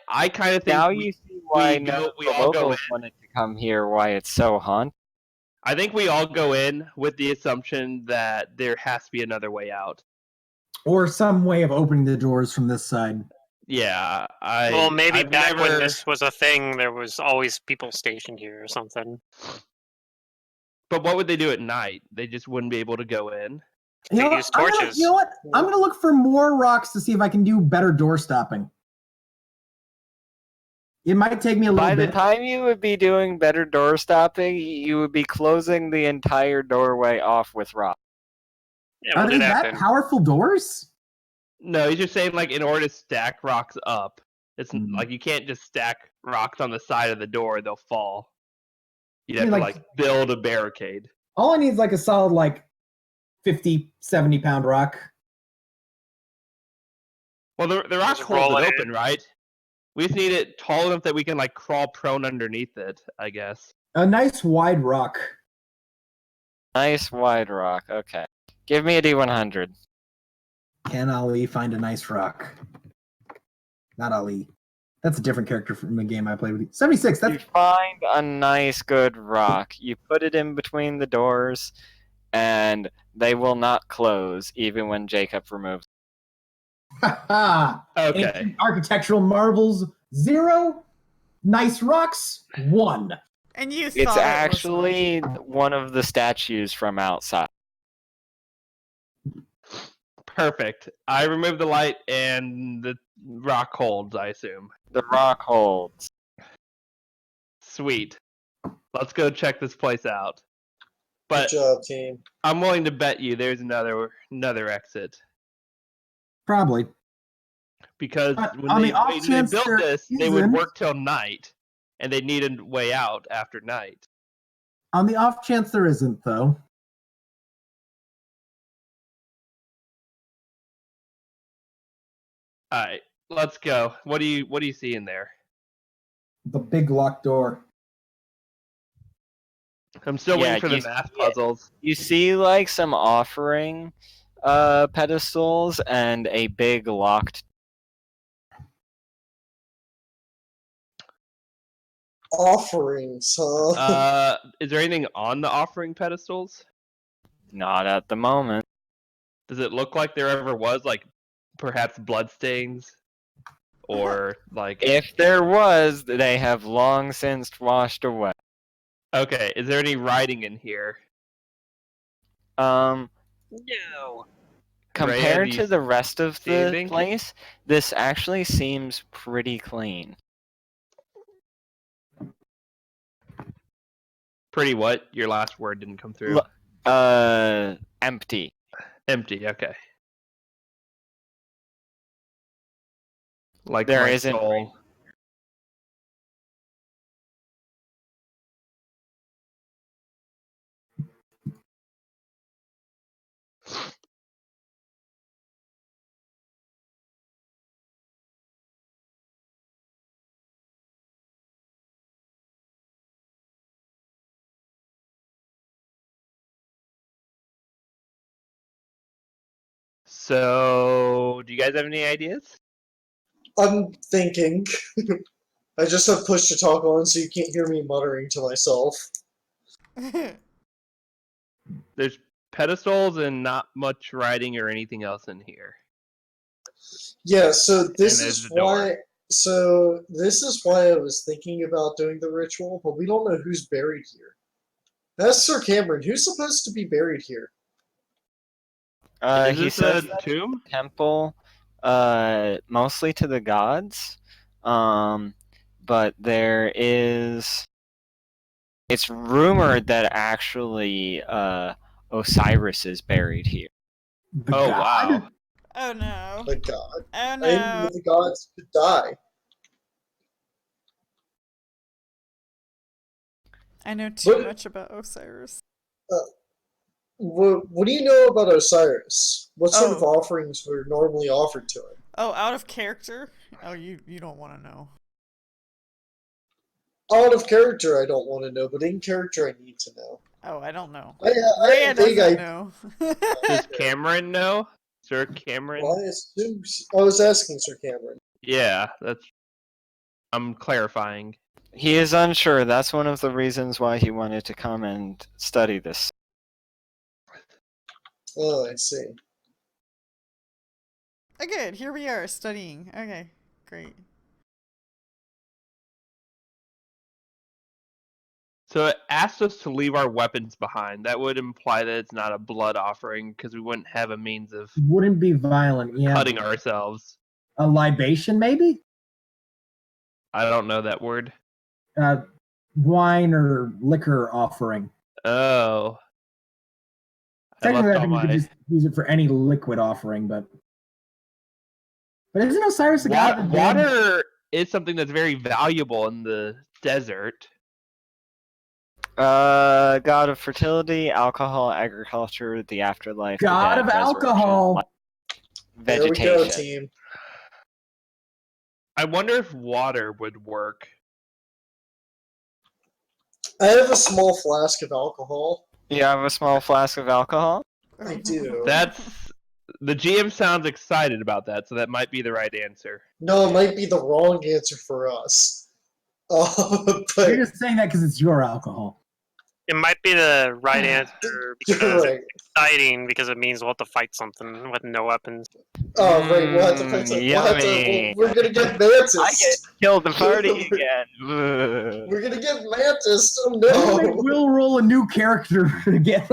I kind of think Now we, you see why we go- we the all go locals wanted to come here. Why it's so haunted. I think we all go in with the assumption that there has to be another way out. Or some way of opening the doors from this side. Yeah, Well, maybe I've back when never- this was a thing, there was always people stationed here or something. But what would they do at night? They just wouldn't be able to go in. You know, use I'm gonna- torches. you know what? I'm gonna look for more rocks to see if I can do better door stopping. It might take me a little By the bit. time you would be doing better door stopping, you would be closing the entire doorway off with rock. Yeah, Are we'll they do that that then. powerful doors? No, he's just saying like in order to stack rocks up, it's Mhm. like you can't just stack rocks on the side of the door; they'll fall. You'd I have mean, to like- like build a barricade. All I need is like a solid like 50, 70 pound rock. Well, the rock Just holds roll it it open, right? We just need it tall enough that we can like crawl prone underneath it, I guess. A nice wide rock. Nice wide rock. Okay. Give me a D100. Can Ali find a nice rock? Not Ali. That's a different character from a game I played with you. 76. You That's find a nice good rock. You put it in between the doors, and they will not close even when Jacob removes. Okay. Ancient architectural marvels 0. Nice rocks 1. And you thought It's it was actually one of the statues from outside. Perfect. I remove the light and the rock holds, I assume. The rock holds. Sweet. Let's go check this place out. Good But job, team. I'm willing to bet you there's another exit. Probably. Because But when on they, the off when they chance built there this, they would isn't- work till night, and they'd need a way out after night. On the off chance there isn't, though. Alright, let's go. What do you see in there? The big locked door. I'm still Yeah, waiting for the you math see it. puzzles. You see like some offering pedestals and a big locked. Offerings, huh? Is there anything on the offering pedestals? Not at the moment. Does it look like there ever was, like, perhaps bloodstains? Or, like... If there was, they have long since washed away. Okay, is there any writing in here? No. Compared Rhea, to the rest of see the anything? place, this actually seems pretty clean. Pretty what? Your last word didn't come through. Empty. Empty, okay. Like There my isn't. soul. So, do you guys have any ideas? I'm thinking. I just have push to talk on, so you can't hear me muttering to myself. There's pedestals and not much writing or anything else in here. Yeah, so this And is there's the door. why. So this is why I was thinking about doing the ritual, but we don't know who's buried here. That's Sir Cameron. Who's supposed to be buried here? Is He this says a tomb? temple, mostly to the gods. But there is. It's rumored that actually Osiris is buried here. The Oh, god? wow. Oh no. The god. Oh I didn't no. know the gods could die. I know too What- much about Osiris. What do you know about Osiris? What sort of Oh. offerings were normally offered to him? Oh, out of character? Oh, you don't want to know. Out of character, I don't want to know, but in character, I need to know. Oh, I don't know. I Rhea think doesn't know. Does Cameron know? Sir Cameron? Well, I was asking Sir Cameron. Yeah, I'm clarifying. He is unsure. That's one of the reasons why he wanted to come and study this. Oh, I see. Oh, good. Here we are studying. Okay, great. So it asked us to leave our weapons behind. That would imply that it's not a blood offering because we wouldn't have a means of Wouldn't be violent, yeah. cutting ourselves. A libation, maybe? I don't know that word. Wine or liquor offering. Oh. Technically, I all think you could my just use it for any liquid offering, but isn't Osiris a god? of water is something that's very valuable in the desert. God of fertility, alcohol, agriculture, the afterlife. the God dead, of resurrection, alcohol. There we vegetation. go, team. I wonder if water would work. I have a small flask of alcohol. You have a small flask of alcohol? I do. That's the GM sounds excited about that, so that might be the right answer. No, it might be the wrong answer for us. But You're just saying that because it's your alcohol. It might be the right answer you're because right. it's exciting because it means we'll have to fight something with no weapons. Oh, right. We'll have to fight some. Yummy. We're gonna get Mantis. I get killed the party again. We're gonna get Mantis. Oh no. We'll roll a new character again.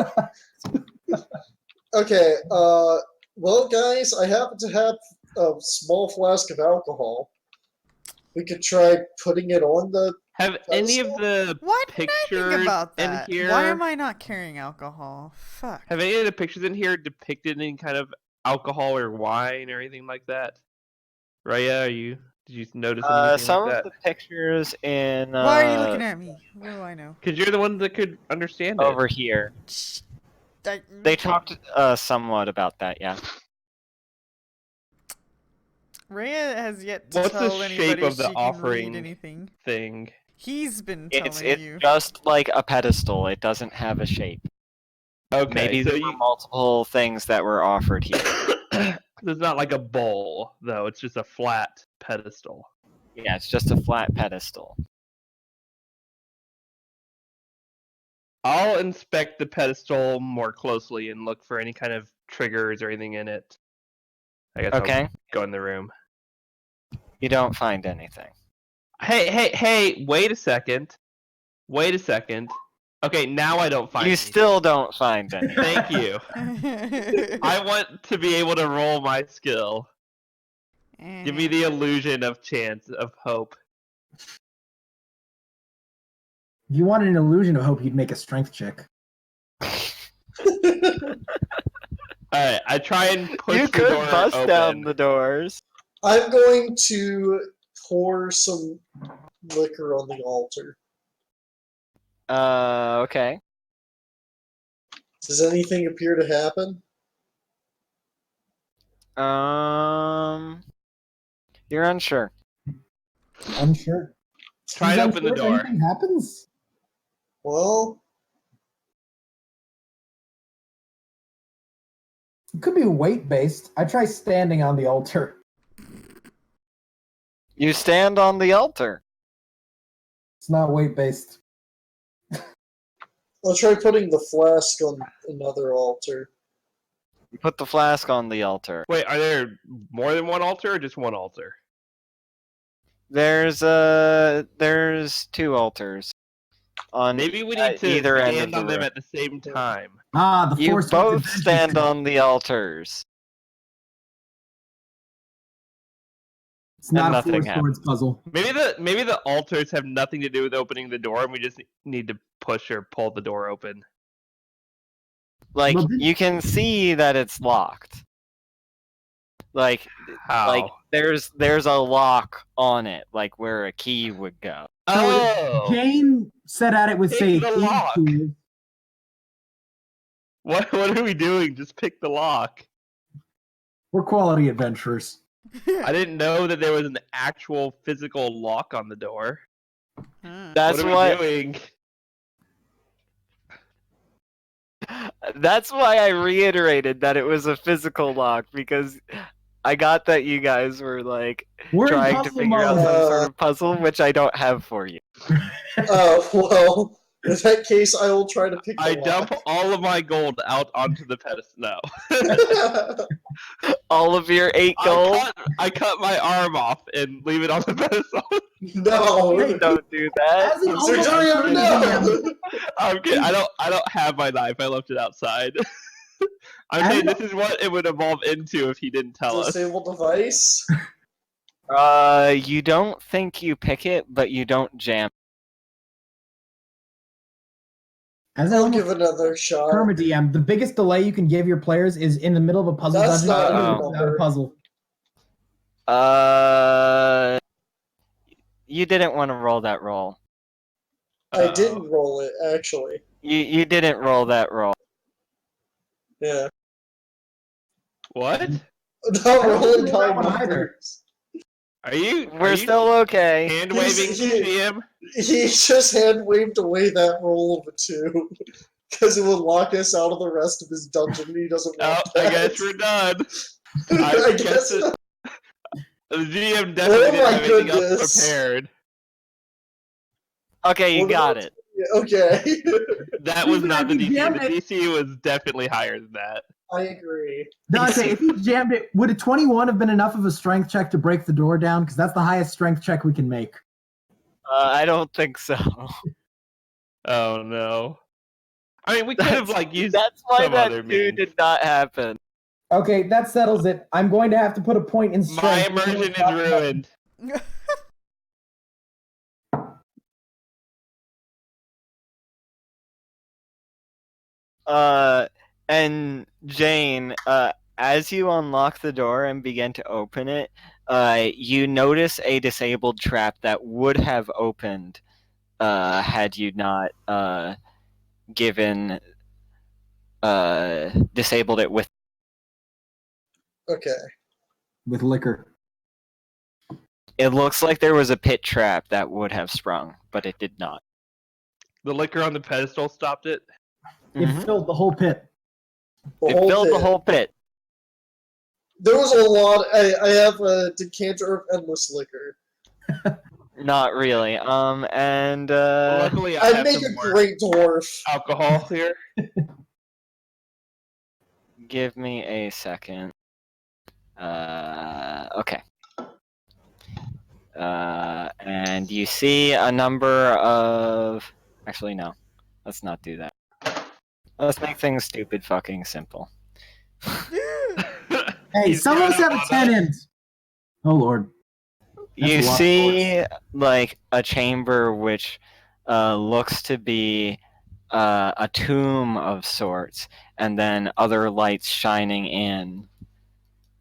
Okay. Well, guys, I happen to have a small flask of alcohol. We could try putting it on the. Have any of the Why didn't I pictures think about that? in here? Why am I not carrying alcohol? Fuck. Have any of the pictures in here depicted any kind of alcohol or wine or anything like that? Raya, did you notice anything Some like of that? the pictures in Why are you looking at me? What do I know? Because you're the one that could understand it. over here. Shh. They talked somewhat about that, yeah. Rhea has yet to What's the tell shape anybody of the she can offering read anything. thing. He's been It's telling you. just like a pedestal. It doesn't have a shape. Okay, Maybe so there were multiple things that were offered here. It's not like a bowl, though. It's just a flat pedestal. Yeah, it's just a flat pedestal. I'll inspect the pedestal more closely and look for any kind of triggers or anything in it. I guess Okay. I'll go in the room. You don't find anything. Hey, wait a second. Okay, now I don't find You anything. still don't find anything. Thank you. I want to be able to roll my skill. Give me the illusion of chance, of hope. If you wanted an illusion of hope, you'd make a strength check. Alright, I try and push You the could door bust open. down the doors. I'm going to pour some liquor on the altar. Okay. Does anything appear to happen? You're unsure. Unsure. Try and open the door. Anything happens? Well, It could be weight based. I try standing on the altar. You stand on the altar. It's not weight based. I'll try putting the flask on another altar. You put the flask on the altar. Wait, are there more than one altar or just one altar? There's two altars. On Maybe we need to either end of stand the on them room. at the same time. Ah, the You force both stand on the altars. It's not and a nothing force happens. swords puzzle. Maybe the altars have nothing to do with opening the door, and we just need to push or pull the door open. Like, Well, then- you can see that it's locked. Like How? there's a lock on it, like where a key would go. Oh! Jane set at it with, Pick say, the thieves' lock. tools. What are we doing? Just pick the lock. We're quality adventurers. I didn't know that there was an actual physical lock on the door. That's what are we doing? That's why I reiterated that it was a physical lock, because I got that you guys were like We're in trying to puzzle figure out mode. some sort of puzzle, which I don't have for you. Well, in that case, I will try to pick the I lock. dump all of my gold out onto the pedestal. No. All of your 8 gold? I cut my arm off and leave it on the pedestal. No. Please don't do that. As an Sir almost Dorian, no! I'm kidding. I don't have my knife. I left it outside. I'm saying this is what it would evolve into if he didn't tell us. Disable device? You don't think you pick it, but you don't jam. As I'll an give another shot. Perma DM, the biggest delay you can give your players is in the middle of a puzzle That's dungeon. not a without a puzzle. You didn't want to roll that roll. I didn't roll it, actually. You didn't roll that roll. Yeah. What? Not rolling roll that high one either. numbers. We're still okay. hand waving GM? He just hand waved away that roll of a 2. Because it would lock us out of the rest of his dungeon and he doesn't want I that. guess we're done. I guess the GM definitely didn't have anything else prepared. Okay, you What got about- it. Okay. That was not the DC. Jammed The DC was definitely higher than that. I agree. Dante, if you jammed it, would a 21 have been enough of a strength check to break the door down? Because that's the highest strength check we can make. I don't think so. Oh no. I mean, we could have used That's why some that other 2 means. did not happen. Okay, that settles it. I'm going to have to put a point in My strength. immersion is ruined. And Jane, as you unlock the door and begin to open it, you notice a disabled trap that would have opened had you not disabled it with. Okay. With liquor. It looks like there was a pit trap that would have sprung, but it did not. The liquor on the pedestal stopped it. It Mhm. filled the whole pit. It filled the whole pit. There was a lot. I have a decanter of endless liquor. Not really. And Luckily, I I'd have make some a more great dwarf. alcohol here. give me a second. Okay. And you see a number of. Actually, no. Let's not do that. Let's make things stupid fucking simple. Hey, He's some of giving us have up a on 10 us. in. Oh lord. That's You a lot of see, like, a chamber which looks to be a tomb of sorts, and then other lights shining in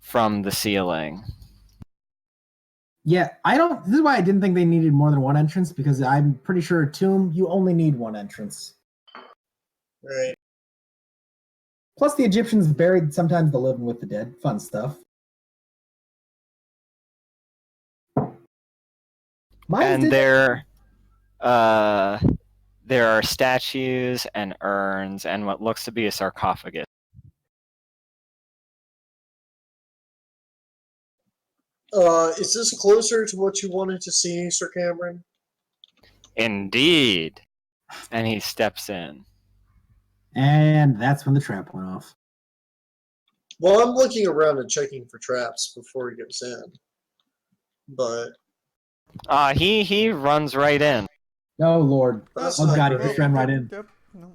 from the ceiling. Yeah, I don't. This is why I didn't think they needed more than one entrance, because I'm pretty sure a tomb, you only need one entrance. Right. Plus, the Egyptians buried sometimes the living with the dead. Fun stuff. And there are statues and urns and what looks to be a sarcophagus. Is this closer to what you wanted to see, Sir Cameron? Indeed. And he steps in. And that's when the trap went off. Well, I'm looking around and checking for traps before he goes in. But He runs right in. Oh lord. that's Oh not god, he great. just ran right in. Yep. No.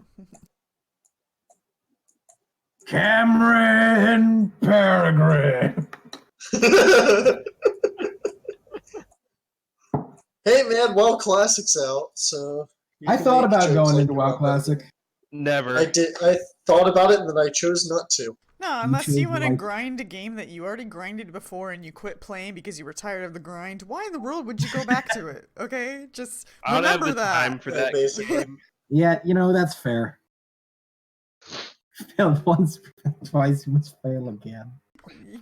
Cameron Peregrine. Hey man, WoW Classic's out, so you I can thought make about jokes going like into WoW about that. Classic. Never. I did. I thought about it, and then I chose not to. No, unless you chose want to like- grind a game that you already grinded before and you quit playing because you were tired of the grind. Why in the world would you go back to it? Okay, just I don't have remember the that. time for Yeah, that basically. game. Yeah, that's fair. Failed once, twice, you must fail again.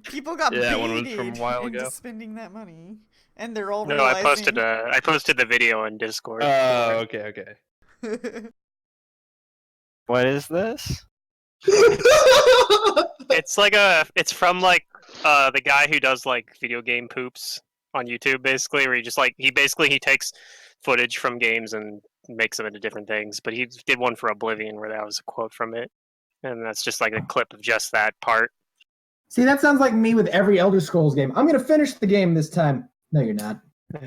People got Yeah, that one was baited from a while into ago. spending that money, and they're all No, I realizing. posted the video in Discord. Oh, okay. What is this? It's from like the guy who does like video game poops on YouTube, basically, where he takes footage from games and makes them into different things. But he did one for Oblivion where that was a quote from it, and that's just like a clip of just that part. See, that sounds like me with every Elder Scrolls game. I'm gonna finish the game this time. No, you're not. I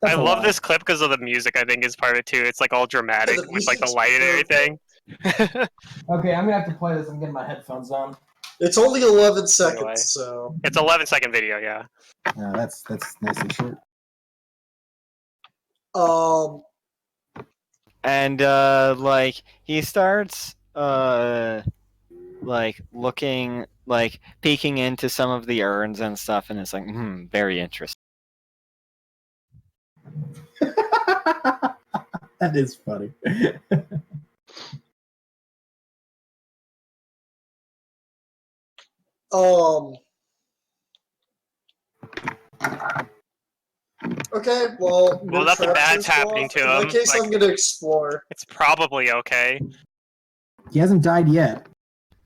That's a love lie. this clip because of the music. I think is part of it too. It's like all dramatic The with like the music's light and everything. Okay, I'm gonna have to play this. I'm getting my headphones on. It's only 11 seconds, Anyway. so It's 11-second video, yeah. No, that's nice and short. And like he starts like looking, like peeking into some of the urns and stuff, and it's like, very interesting. That is funny. Okay, well, Well, nothing trap bad's goes off. happening to In that him, case, like- I'm gonna explore. It's probably okay. He hasn't died yet.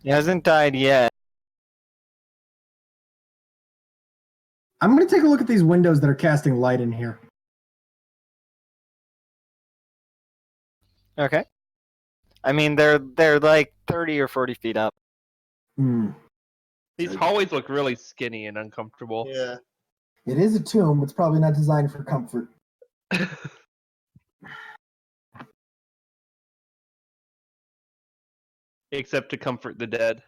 He hasn't died yet. I'm gonna take a look at these windows that are casting light in here. Okay. I mean, they're like 30 or 40 feet up. These hallways look really skinny and uncomfortable. Yeah. It is a tomb. It's probably not designed for comfort. Except to comfort the dead.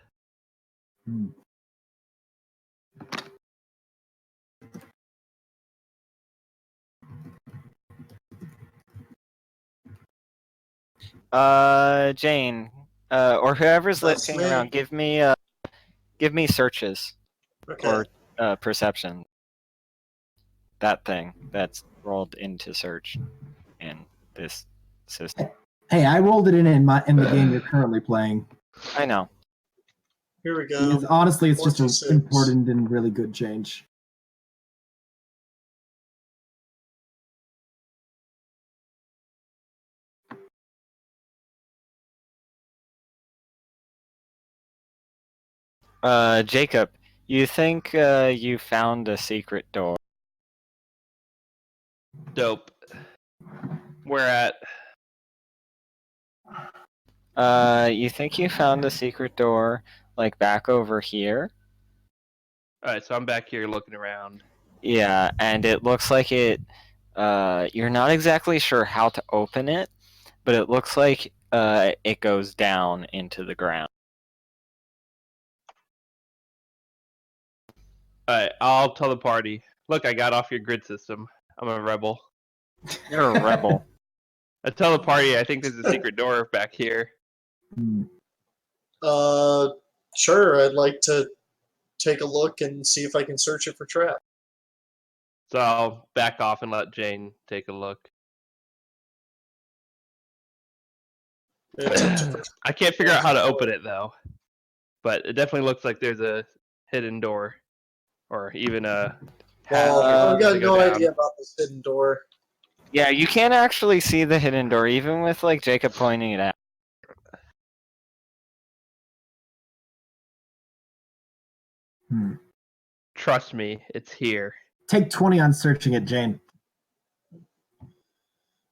Jane, or whoever's That's looking me. around, give me searches Okay. or perception. That thing that's rolled into search in this system. Hey, I rolled it in the game you're currently playing. I know. Here we go. Because honestly, it's just 46. an important and really good change. Jacob, you think you found a secret door? Dope. Where at? You think you found a secret door, like back over here? Alright, so I'm back here looking around. Yeah, and it looks like it. You're not exactly sure how to open it, but it looks like it goes down into the ground. Alright, I'll tell the party. Look, I got off your grid system. I'm a rebel. You're a rebel. I tell the party I think there's a secret door back here. Sure. I'd like to take a look and see if I can search it for traps. So I'll back off and let Jane take a look. I can't figure out how to open it though. But it definitely looks like there's a hidden door. Or even a Well, path I've got to go no down. idea about this hidden door. Yeah, you can't actually see the hidden door, even with like Jacob pointing it out. Trust me, it's here. Take 20 on searching it, Jane.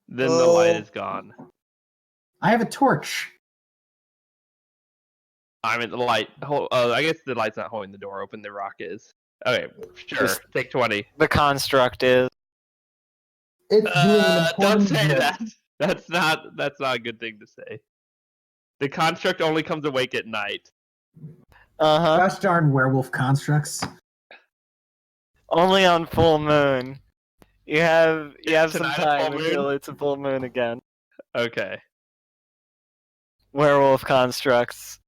Then the light is gone. I have a torch. I mean, the light. I guess the light's not holding the door open. The rock is. Okay, sure. Just- Take 20. The construct is. It's doing an Don't important say job. that. That's not a good thing to say. The construct only comes awake at night. Gosh darn werewolf constructs. Only on full moon. You have some Tonight a time full moon? until it's a full moon again. Okay. Werewolf constructs.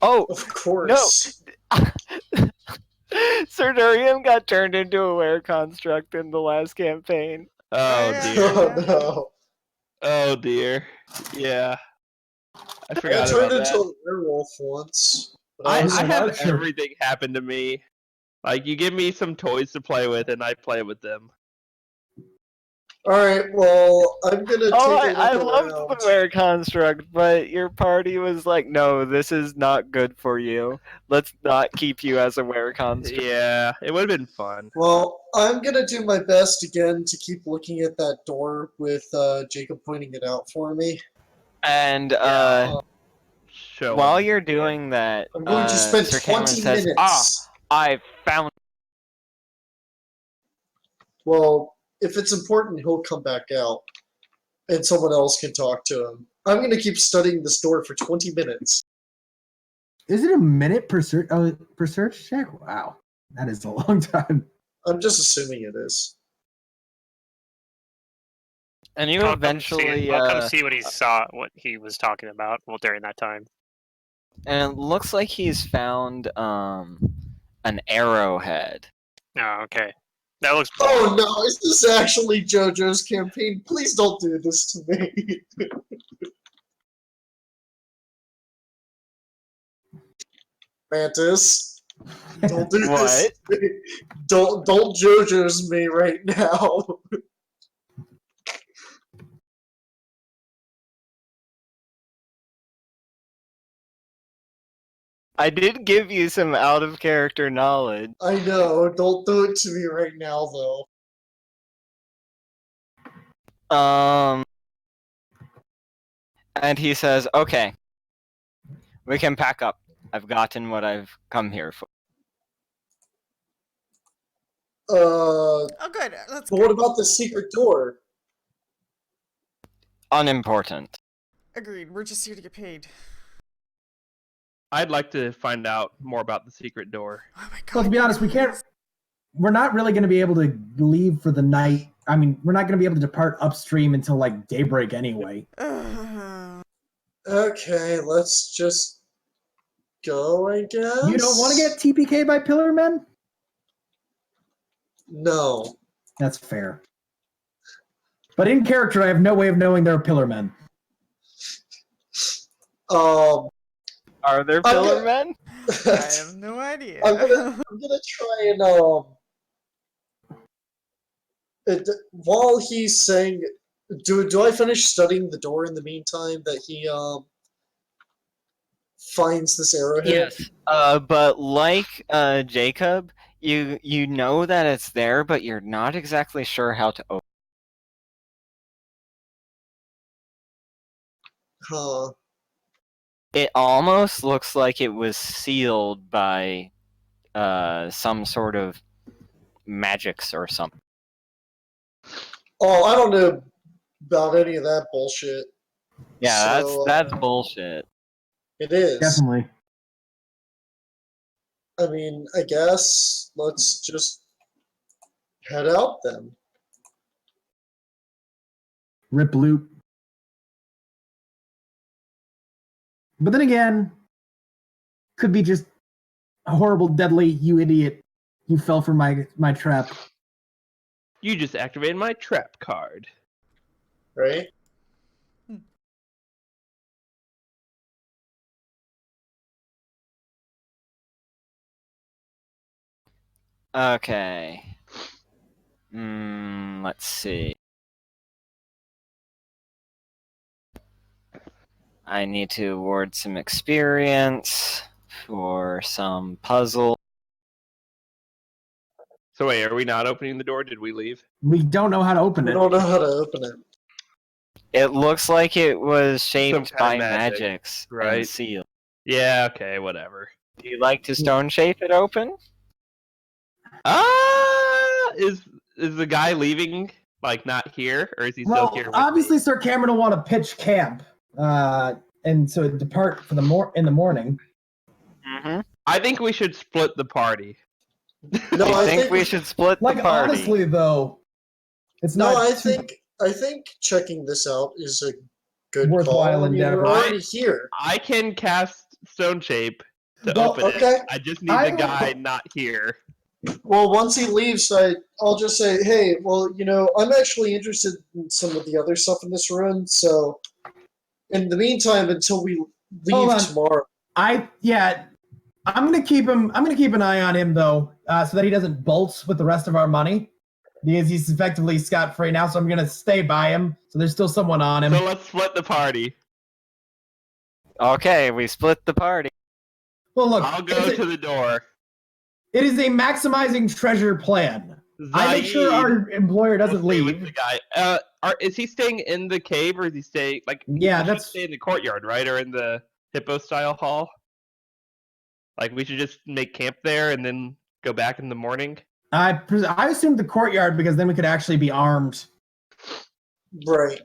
Oh Of course. Sir Durian got turned into a were construct in the last campaign. Oh Yeah. dear. Oh no. Oh dear. Yeah. I I forgot turned about into that. a werewolf once. But I was- have Sure. everything happen to me. Like, you give me some toys to play with, and I play with them. Alright, well, I'm gonna take Oh, a look I around. loved the were construct, but your party was like, no, this is not good for you. Let's not keep you as a were construct. Yeah, it would have been fun. Well, I'm gonna do my best again to keep looking at that door with Jacob pointing it out for me. And Show while 'em. you're doing that, I'm going to spend Sir Cameron 20 says, minutes. I found. Well, if it's important, he'll come back out, and someone else can talk to him. I'm gonna keep studying this door for 20 minutes. Is it a minute per search? Per search check? Wow, that is a long time. I'm just assuming it is. And you I'll eventually. come see what he was talking about during that time. And it looks like he's found an arrowhead. Oh, okay. That looks Oh no, is this actually JoJo's campaign? Please don't do this to me. Mantis, don't do this. To me. Don't JoJo's me right now. I did give you some out of character knowledge. I know, don't do it to me right now though. And he says, okay, we can pack up. I've gotten what I've come here for. Oh, good. That's But what about the secret door? Unimportant. agreed. We're just here to get paid. I'd like to find out more about the secret door. Oh my god. Well, to be honest, we can't. We're not really going to be able to leave for the night. I mean, we're not going to be able to depart upstream until like daybreak anyway. Okay, let's just go, I guess. You don't want to get TPK by Pillar Men? No. That's fair. But in character, I have no way of knowing they're Pillar Men. Are there pillar men? I have no idea. I'm gonna try and while he's saying, do I finish studying the door in the meantime that he finds this arrowhead? Yes. But like Jacob, you know that it's there, but you're not exactly sure how to open. Huh. It almost looks like it was sealed by some sort of magics or something. Oh, I don't know about any of that bullshit. Yeah, So, that's bullshit. It is. Definitely. I mean, I guess let's just head out then. Rip loop. But then again, could be just a horrible, deadly, you idiot. You fell for my trap. You just activated my trap card. Right? Okay. Let's see. I need to award some experience for some puzzle. So wait, are we not opening the door? Did we leave? We don't know how to open We it. don't know how to open it. It looks like it was shaped Some by kind of magic, magics right? and sealed. Yeah, okay, whatever. Do you like to stone shape it open? Is the guy leaving, like, not here? Or is he still Well, here with obviously, me? Sir Cameron will want to pitch camp, and so depart for in the morning. Mm-hmm. I think we should split the party. No, I I think we should split the Like party. honestly, though, it's No, not. I think checking this out is a good Worthwhile call. I mean, endeavor. we're already here. I can cast Stone Shape to Well, open okay. it. I just need the guy not here. Well, once he leaves, I'll just say, hey, well, I'm actually interested in some of the other stuff in this room. So, in the meantime, until we Hold leave on. tomorrow, I'm gonna keep him. I'm gonna keep an eye on him though, so that he doesn't bolt with the rest of our money, because he's effectively scot-free now. So I'm gonna stay by him. So there's still someone on him. So let's split the party. Okay, we split the party. Well, look, I'll go to the door. it is a maximizing treasure plan. I make sure our employer doesn't will stay with leave. the guy. Is he staying in the cave or is he staying Yeah, he should that's stay in the courtyard, right? Or in the hippo style hall? Like we should just make camp there and then go back in the morning? I assumed the courtyard because then we could actually be armed. right?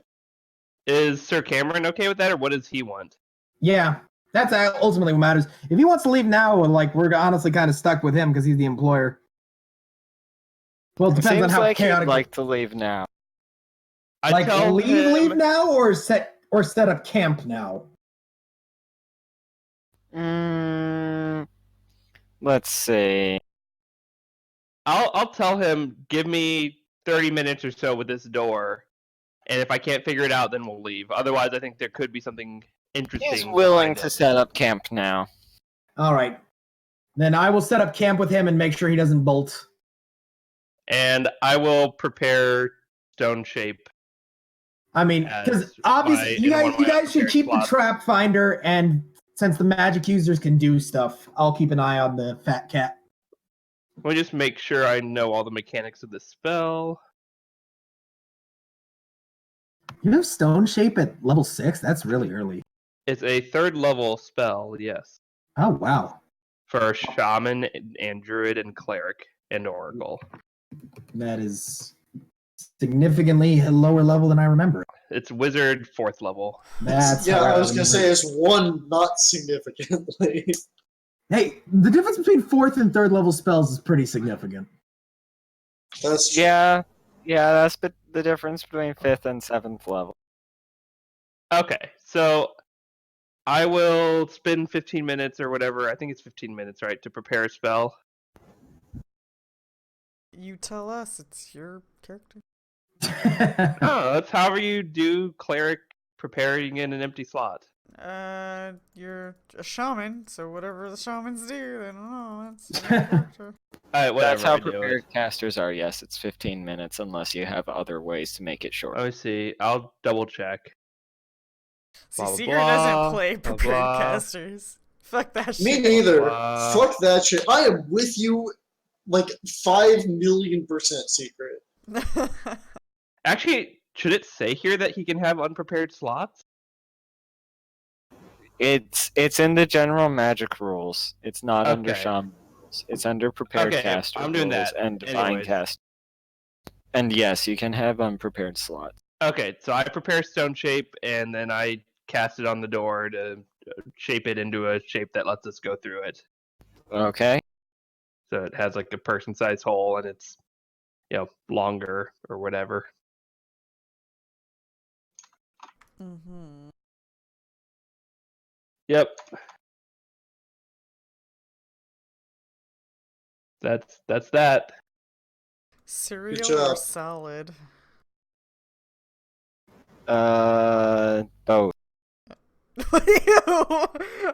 Is Sir Cameron okay with that, or what does he want? Yeah, that's ultimately what matters. If he wants to leave now, like we're honestly kind of stuck with him because he's the employer. Well, it depends on Seems how like he'd chaotic. like to leave now. I tell leave him, now, or set up camp now. Let's see. I'll tell him, give me 30 minutes or so with this door, and if I can't figure it out, then we'll leave. Otherwise, I think there could be something interesting. He's willing behind to it. set up camp now. All right, then I will set up camp with him and make sure he doesn't bolt. And I will prepare Stone Shape. I mean, because obviously you guys should keep the trap finder, and since the magic users can do stuff, I'll keep an eye on the fat cat. Let me just make sure I know all the mechanics of the spell. You know Stone Shape at level 6? That's really early. It's a 3rd level spell, yes. Oh, wow. For Shaman and Druid and Cleric and Oracle. That is significantly lower level than I remember. It's Wizard 4th level. That's I was going to say it's one not significantly. Hey, the difference between 4th and 3rd level spells is pretty significant. That's true. Yeah, that's the difference between 5th and 7th level. Okay, so I will spend 15 minutes or whatever. I think it's 15 minutes, right, to prepare a spell. You tell us. It's your character. Oh, that's however you do Cleric preparing in an empty slot. You're a shaman, so whatever the shamans do, I don't know. That's your character. Alright, whatever. That's how I do prepared it. casters are. Yes, it's 15 minutes unless you have other ways to make it short. Let me see. I'll double check. See, Blah, blah, Seeker blah, doesn't play blah, prepared blah. casters. Fuck that shit. Me neither. Fuck that shit. I am with you, like 5,000,000% secret. Actually, should it say here that he can have unprepared slots? It's in the general magic rules. It's not under Okay. shaman rules. It's under prepared Okay, caster I'm doing rules that. and divine Anyways. cast. And yes, you can have unprepared slots. Okay, so I prepare stone shape, and then I cast it on the door to shape it into a shape that lets us go through it. Okay. So it has like a person-sized hole, and it's longer or whatever. Mm-hmm. Yep. That's that. Cereal job. or salad? Both.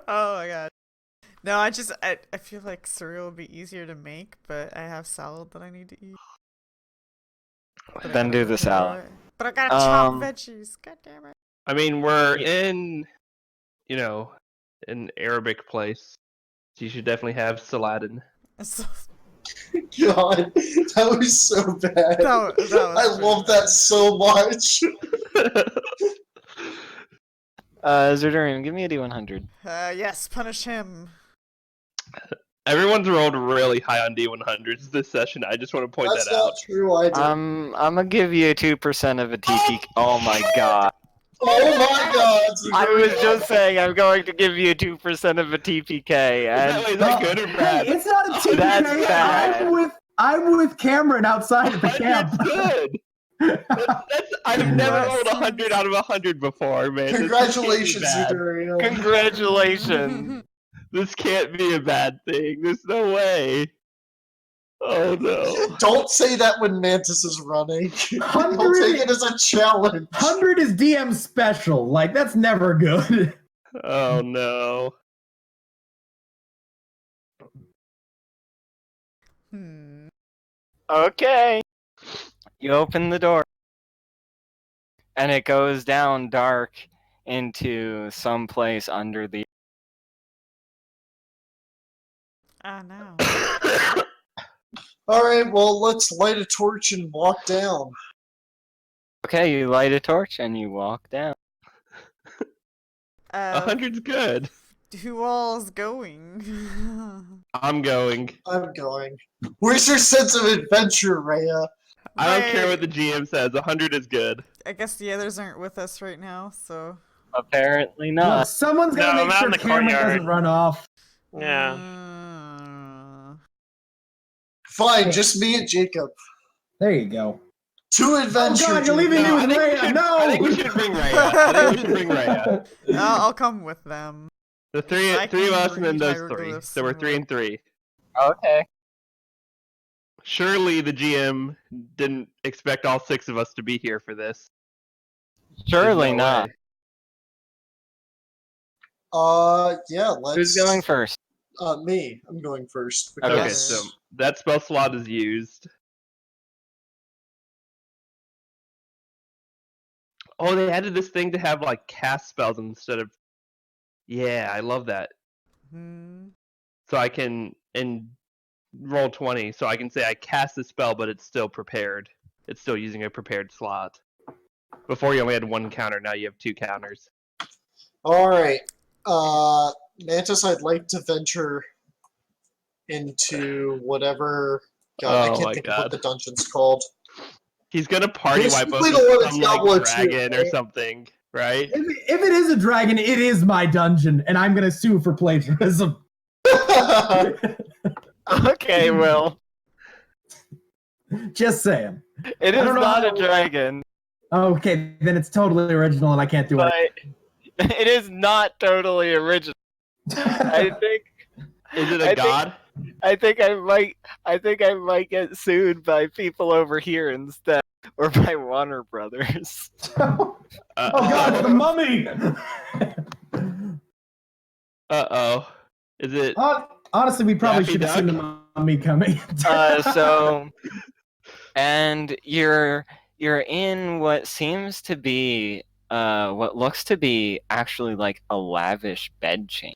Oh my god. No, I feel like cereal would be easier to make, but I have salad that I need to eat. But Then do the salad. But I gotta chop veggies. God damn it. I mean, we're in, an Arabic place. So you should definitely have Saladin. God, that was so bad. That was I love that so much. Zerdurian, give me a D100. Yes, punish him. Everyone's rolled really high on D100s this session. I just want to point That's that not out. true. I did. I'm gonna give you 2% of a TP. Oh my god. Oh my god. I was just saying I'm going to give you 2% of a TPK, and Is that good or bad? Hey, it's not a TPK. That's bad. I'm with Cameron outside of the camp. That's good. I've never rolled 100 out of 100 before, man. Congratulations, Zudario. Congratulations. This can't be a bad thing. There's no way. Oh no. Don't say that when Mantis is running. He'll take it as a challenge. 100 is DM special. Like, that's never good. Oh no. Okay. You open the door, and it goes down dark into some place under the. Oh no. Alright, well, let's light a torch and walk down. Okay, you light a torch and you walk down. 100's good. Who all's going? I'm going. I'm going. Where's your sense of adventure, Rhea? I don't care what the GM says. 100 is good. I guess the others aren't with us right now, so. Apparently Look, not. someone's gotta No, make I'm out sure in the Cameron courtyard. doesn't run off. Yeah. Fine, just me and Jacob. There you go. To adventure. Oh god, you're leaving me No, with Rhea. No! I think we should bring Rhea. I'll come with them. The three I of can us and then read those three. hieroglyphs So we're and 3 and 3. Okay. Surely the GM didn't expect all 6 of us to be here for this. Surely There's no not. Yeah, let's... Who's going first? Me. I'm going first. Okay. Okay, because- so that spell slot is used. Oh, they added this thing to have like cast spells instead of. Yeah, I love that. So I can roll 20, so I can say I cast the spell, but it's still prepared. It's still using a prepared slot. Before you only had 1 counter, now you have 2 counters. Alright. Mantis, I'd like to venture into whatever... God, I Oh can't my think of what God. the dungeon's called. He's gonna party wipe us Basically the with one that's some Diablo like 2, dragon or right? something, right? If it is a dragon, it is my dungeon, and I'm gonna sue for plagiarism. Okay, Will. Just saying. It I is don't know not how- a dragon, Okay, then it's totally original, and I can't do but it. it is not totally original. I think. Is it I a think- god? I think I might get sued by people over here instead, or by Warner Brothers. Oh god, the mummy! Uh-oh. Is it... Honestly, we probably Daffy should have seen Duck? the mummy coming. And you're in what seems to be, what looks to be actually like a lavish bed chamber.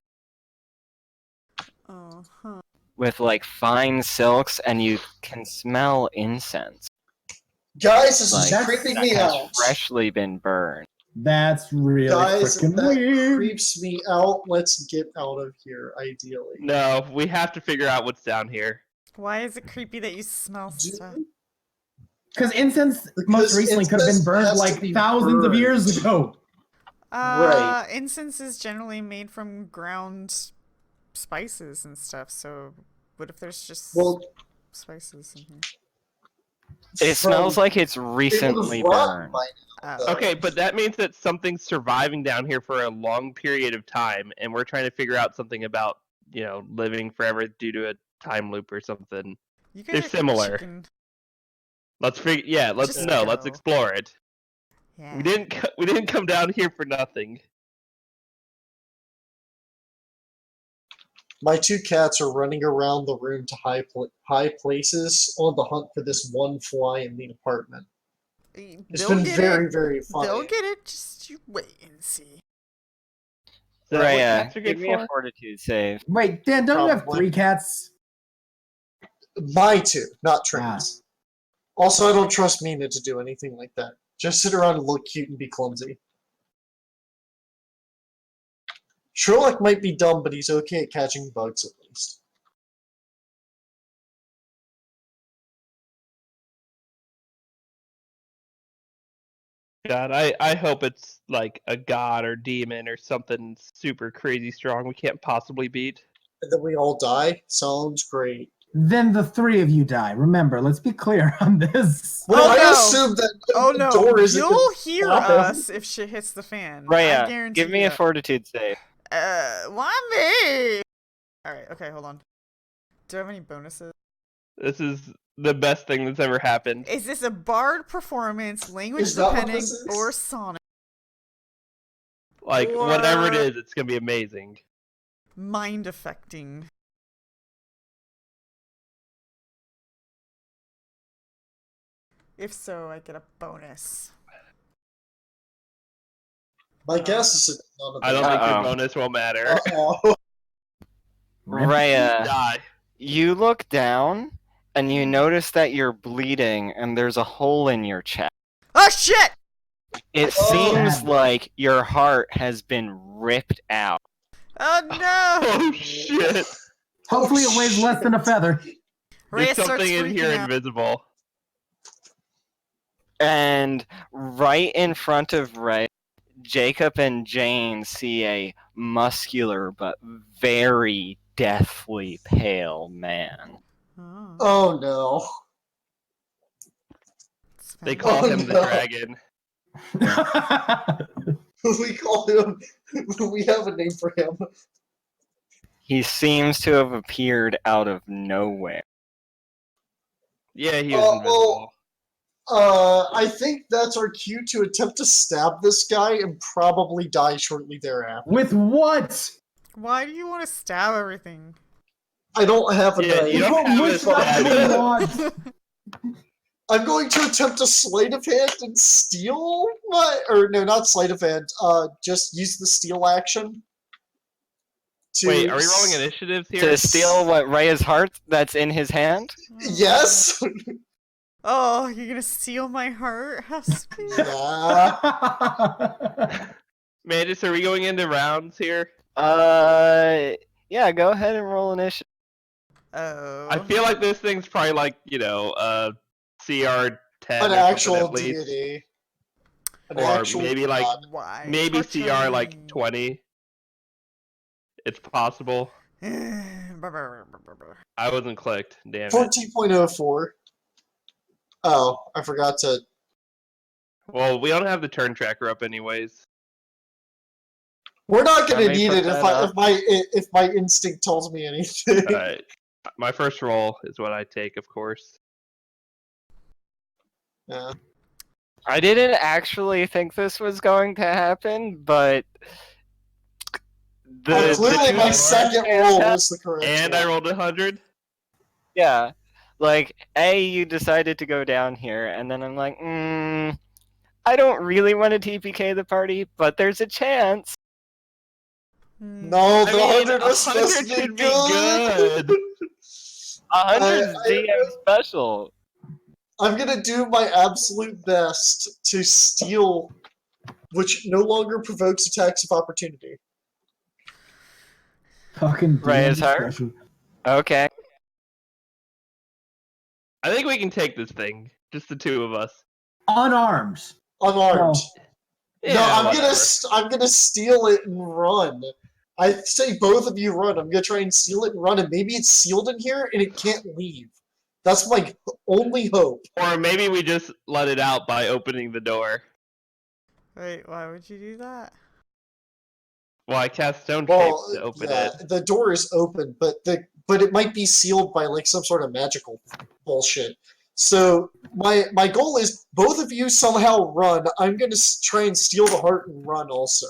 with like fine silks, and you can smell incense. Guys, this is Like, creeping that me has out. freshly been burned. That's really Guys, freaking that weird. creeps me out. Let's get out of here, ideally. No, we have to figure out what's down here. Why is it creepy that you smell stuff? Because incense most recently could have been burned like thousands of years ago. Right. Incense is generally made from ground spices and stuff, so what if there's just spices in here? It smells like it's recently burned. Okay, but that means that something's surviving down here for a long period of time, and we're trying to figure out something about, living forever due to a time loop or something. They're similar. Let's let's explore it. Yeah. We didn't come down here for nothing. My 2 cats are running around the room to high places on the hunt for this one fly in the apartment. It's been very, very funny. They'll get it. Just you wait and see. Raya, give me a fortitude save. Wait, Dan, don't you have 3 cats? My 2, not Trey's. Also, I don't trust Mina to do anything like that. Just sit around and look cute and be clumsy. Sherlock might be dumb, but he's okay at catching bugs at least. God, I hope it's like a god or demon or something super crazy strong we can't possibly beat. And then we all die? Sounds great. Then the 3 of you die. Remember, let's be clear on this. Well, I assume that the door isn't. You'll hear us if shit hits the fan. Raya, give me a fortitude save. Why me? Alright, okay, hold on. Do I have any bonuses? This is the best thing that's ever happened. Is this a bard performance, language depending, or sonic? Like, whatever it is, it's gonna be amazing. Mind affecting. If so, I get a bonus. My guess is none of I don't think your bonus will matter. Raya, you look down and you notice that you're bleeding and there's a hole in your chest. Oh shit! It seems like your heart has been ripped out. Oh no! Oh shit! Hopefully it weighs less than a feather. There's something in here invisible. And right in front of Ray, Jacob and Jane see a muscular but very deathly pale man. Oh no. They call him the dragon. We call him. We have a name for him. He seems to have appeared out of nowhere. Yeah, he was invisible. I think that's our cue to attempt to stab this guy and probably die shortly thereafter. With what? Why do you want to stab everything? I don't have a knife. You don't have a I'm going to attempt a sleight of hand and steal not sleight of hand, just use the steal action. Wait, are we rolling initiatives here? To steal what, Raya's heart that's in his hand? Yes! Oh, you're gonna steal my heart? How sweet. Mandus, are we going into rounds here? Yeah, go ahead and roll initiative. Oh. I feel like this thing's probably like, CR 10 an or actual at least. deity. Or maybe like maybe CR like 20. It's possible. I wasn't clicked. Damn it. 14.04. Oh, I forgot to. Well, we don't have the turn tracker up anyways. We're not gonna need it if my instinct tells me anything. Alright. My first roll is what I take, of course. Yeah. I didn't actually think this was going to happen, but clearly my second roll was the correct and one. I rolled 100? Yeah. Like, you decided to go down here, and then I'm like, I don't really want to TPK the party, but there's a chance. No, the 100 was 100 supposed to should be be good. good. 100's DM special. I'm gonna do my absolute best to steal, which no longer provokes attacks of opportunity. Fucking Right, DM it's her? discretion. Okay. I think we can take this thing. Just the two of us. Unarmed. Unarmed. Yeah, No, whatever. I'm gonna steal it and run. I say both of you run. I'm gonna try and steal it and run, and maybe it's sealed in here and it can't leave. That's my only hope. Or maybe we just let it out by opening the door. Wait, why would you do that? Well, I cast Stone Shape Well, to open yeah, it. the door is open, but it might be sealed by like some sort of magical bullshit. So my goal is both of you somehow run. I'm gonna try and steal the heart and run also.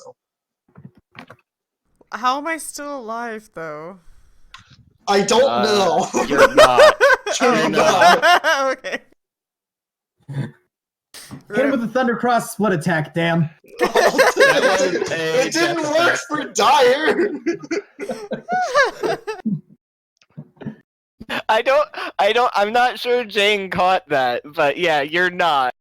How am I still alive, though? I don't know. You're not. You're not. Okay. Hit him with the Thundercross split attack, damn. It didn't work for Dyer. I'm not sure Jane caught that, but yeah, you're not.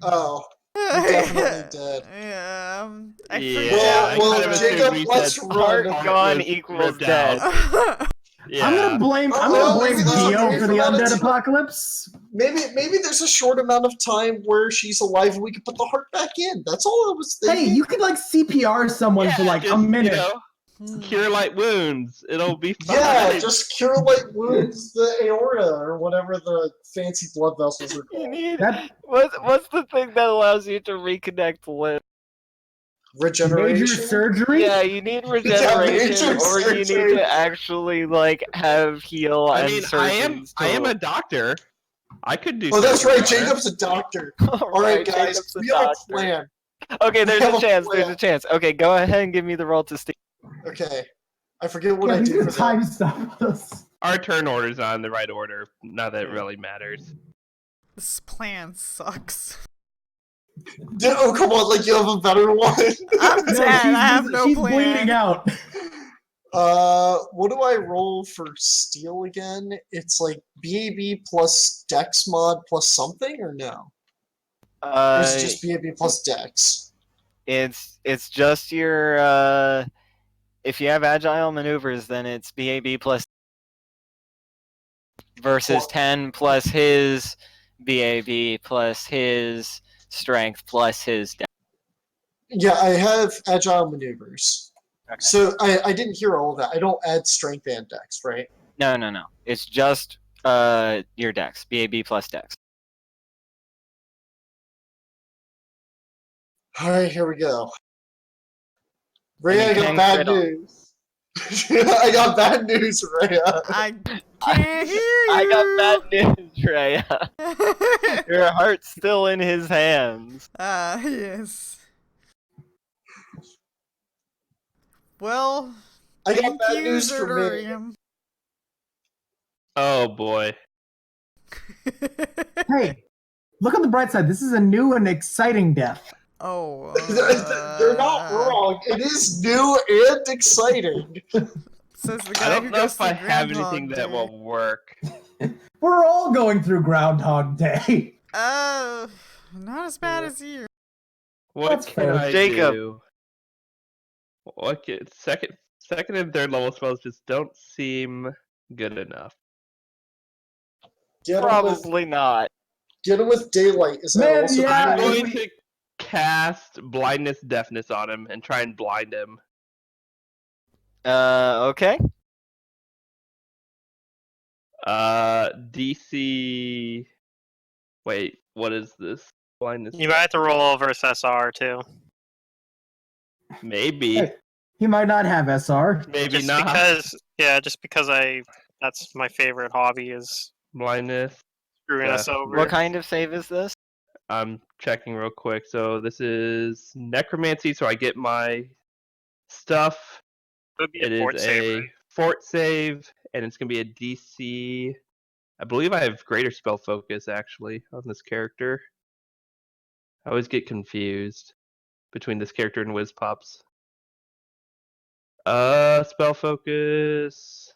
Oh, you're definitely dead. Yeah. I Yeah, forgot. Well, kind of Jacob, assumed we let's said run. Heart gone was equals ripped out. dead. Yeah. I'm gonna blame maybe there's a Dio brief for the amount of undead time. apocalypse. Maybe there's a short amount of time where she's alive and we can put the heart back in. That's all I was thinking. Hey, you could like CPR someone for like a minute. Cure light wounds. It'll be fine. Yeah, just cure light wounds the aorta or whatever the fancy blood vessels are You called. need That what's the thing that allows you to reconnect limbs? Regeneration. major surgery? Yeah, you need regeneration, major or you need surgery. to actually like have heal I and mean, surgeons. I am a doctor. I could do. Oh, that's surgery right. on it. Jacob's a doctor. All All right, guys, Jacob's a we have doctor. a plan. Okay, there's have a a chance. plan. There's a chance. Okay, go ahead and give me the roll to steal. Okay, I forget what Yeah, I he's do gonna for time that. stop us. Our turn order's on the right order. Not that it really matters. This plan sucks. Oh, come on, like you have a better one. I'm No, dead. I have no she's plan. bleeding out. What do I roll for steal again? It's like BAB plus Dex mod plus something, or no? Or is it just BAB plus Dex? It's just your if you have agile maneuvers, then it's BAB plus versus Cool. 10 plus his BAB plus his strength plus his dex. Yeah, I have agile maneuvers. Okay. So I didn't hear all of that. I don't add strength and Dex, right? No. It's just your dex. BAB plus dex. All right, here we go. Rhea, And I you got can bad crit on. news. I got bad news, Rhea. I can't hear you. I got bad news, Rhea. Your heart's still in his hands. Yes. Well, I got thank bad you, news for me. Zerdurium. Oh boy. Hey, look on the bright side. This is a new and exciting death. Oh. They're not wrong. It is new and exciting. Says the I guy don't who know goes if I through have Groundhog anything that Day. will work. We're all going through Groundhog Day. Not as bad as you. What That's can fair. I Jacob. do? What can, second and third level spells just don't seem good enough. Get him Probably not. with daylight. Is that Man, also yeah, I'm daylight? going to cast blindness deafness on him and try and blind him. Okay. DC. Wait, what is this? Blindness. You might have to roll versus SR too. Maybe. Hey, he might not have SR. Maybe Just not. because that's my favorite hobby is Blindness. screwing Yeah. us over. What kind of save is this? I'm checking real quick. So this is necromancy, so I get my stuff. It would be It a fort is save, a right? fort save, and it's gonna be a DC. I believe I have greater spell focus actually on this character. I always get confused between this character and Wiz Pops. Spell focus.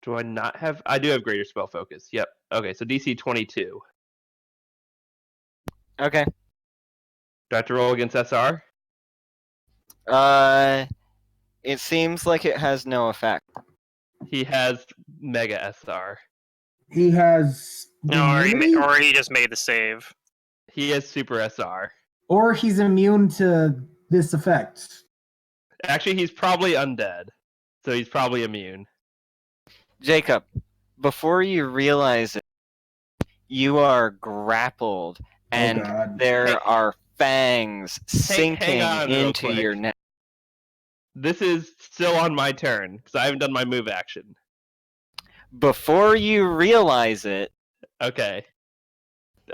Do I not have? I do have greater spell focus. Yep. Okay, so DC 22. Okay. Do I have to roll against SR? It seems like it has no effect. He has Mega SR. He has No, immunity, or he just made the save. He has Super SR. or he's immune to this effect. Actually, he's probably undead, so he's probably immune. Jacob, before you realize it, you are grappled, and God. there are fangs hang sinking on real into quick. your neck. This is still on my turn because I haven't done my move action. Before you realize it, Okay.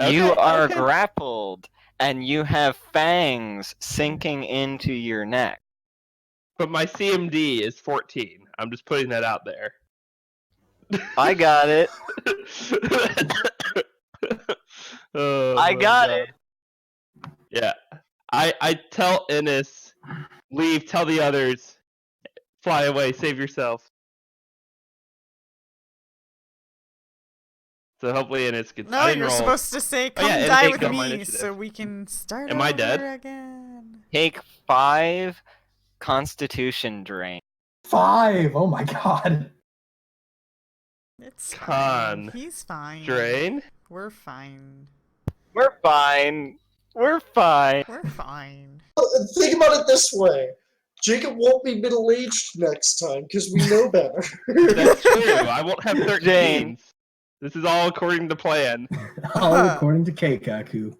you are okay. grappled, and you have fangs sinking into your neck. But my CMD is 14. I'm just putting that out there. I got it. Oh, I got God. it. Yeah. I tell Ennis, leave, tell the others, fly away, save yourself. So hopefully Ennis gets. No, I didn't you're roll. supposed to say, "Come yeah, die Ennis with got my me," initiative. so we can start Am over I dead? again. Take 5 Constitution drain. 5. Oh my God. It's Con. fine. He's fine. Drain? We're fine. We're fine. We're fine. We're fine. Think about it this way. Jacob won't be middle-aged next time, because we know better. That's true. I won't have 13. Jane. This is all according to plan. All according to Keikaku.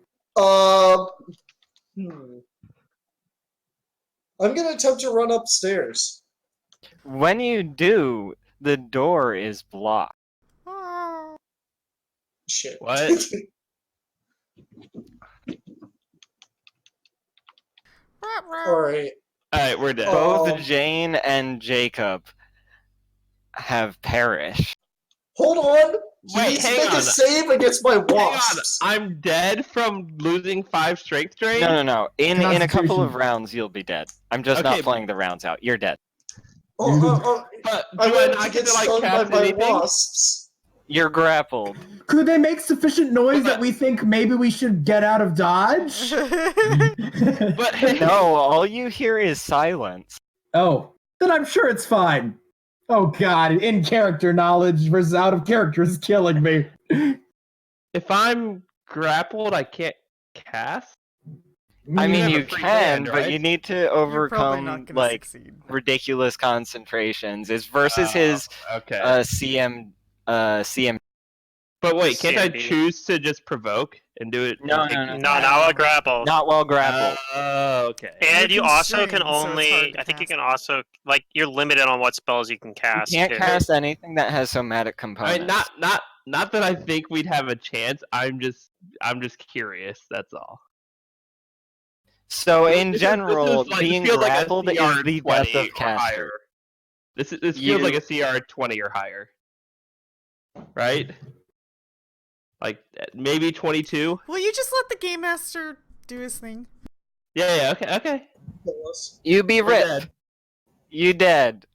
I'm gonna attempt to run upstairs. When you do, the door is blocked. Shit. What? Alright. Alright, we're dead. Both Jane and Jacob have perished. Hold on! He Wait, needs to hang make on. a save against my Hang on, wasps. I'm dead from losing 5 strength drain? No. In a couple of Constitution. rounds, you'll be dead. I'm just Okay, not playing the rounds out. You're dead. But I do I wanted not to get get to like stung by cast my anything? wasps. You're grappled. Could they make sufficient noise that we think maybe we should get out of Dodge? But hey, No, all you hear is silence. Oh, then I'm sure it's fine. Oh God, in character knowledge versus out of character is killing me. if I'm grappled, I can't cast? I mean, have a you free can, hand, but right? you need to You're probably not overcome gonna like succeed. ridiculous concentrations. It's versus his Okay. CM. But wait, can't I CMD. choose to just provoke and do it? No, and take no, these No, guys? not a grapple. Not while grappled. Okay. And you You're also can constrained, so it's hard only. to I think you cast. can also like you're limited on what spells you can You cast. can't too. cast anything that has somatic I components. mean, not that I think we'd have a chance. I'm just curious. That's all. So in This is general, like- being this feels like a grappled is CR the 20 death of or caster. higher. This feels like You- a CR 20 or higher, right? Like maybe 22. Will you just let the game master do his thing? Yeah. Okay. You be We're ripped. dead. You dead.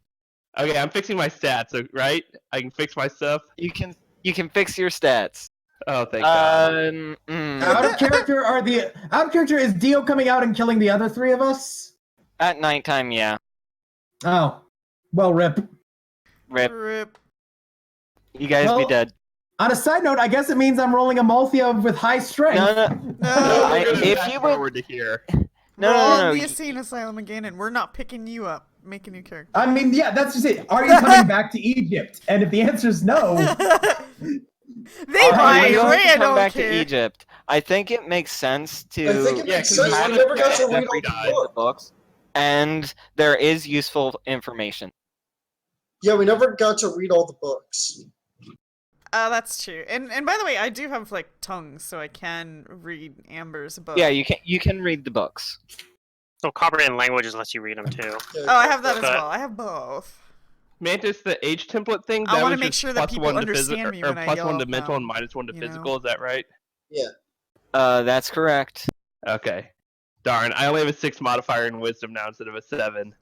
Okay, I'm fixing my stats. Right? I can fix my stuff. You can fix your stats. Oh, thank God. Out of character is Dio coming out and killing the other 3 of us? At nighttime, yeah. Oh, well, rip. Rip. Rip. You guys be Well, dead. On a side note, I guess it means I'm rolling a Malthea with high strength. No. No, We're gonna if fast you would- forward to here. No, we're all no. in the insane asylum again, and we're not picking you up, making you character. I mean, yeah, that's just it. Are you coming back to Egypt? And if the answer is no, They Are might. you going to I come don't back care. to Egypt? I think it makes sense to. I think it Yeah, makes 'cause sense. you We haven't never got to read read every all the time. book. books, and there is useful information. Yeah, we never got to read all the books. That's true. And by the way, I do have like tongues, so I can read Amber's book. Yeah, you can read the books. So comprehend languages lets you read them too. Yeah, Oh, I have that as But- well. I have both. Mantis, the H template thing. I that wanna was make just sure that plus people 1 to understand me or when I plus yell 1 to at mental and them, minus 1 to you know? physical. Is that right? That's correct. Okay. Darn, I only have a 6 modifier in wisdom now instead of a 7.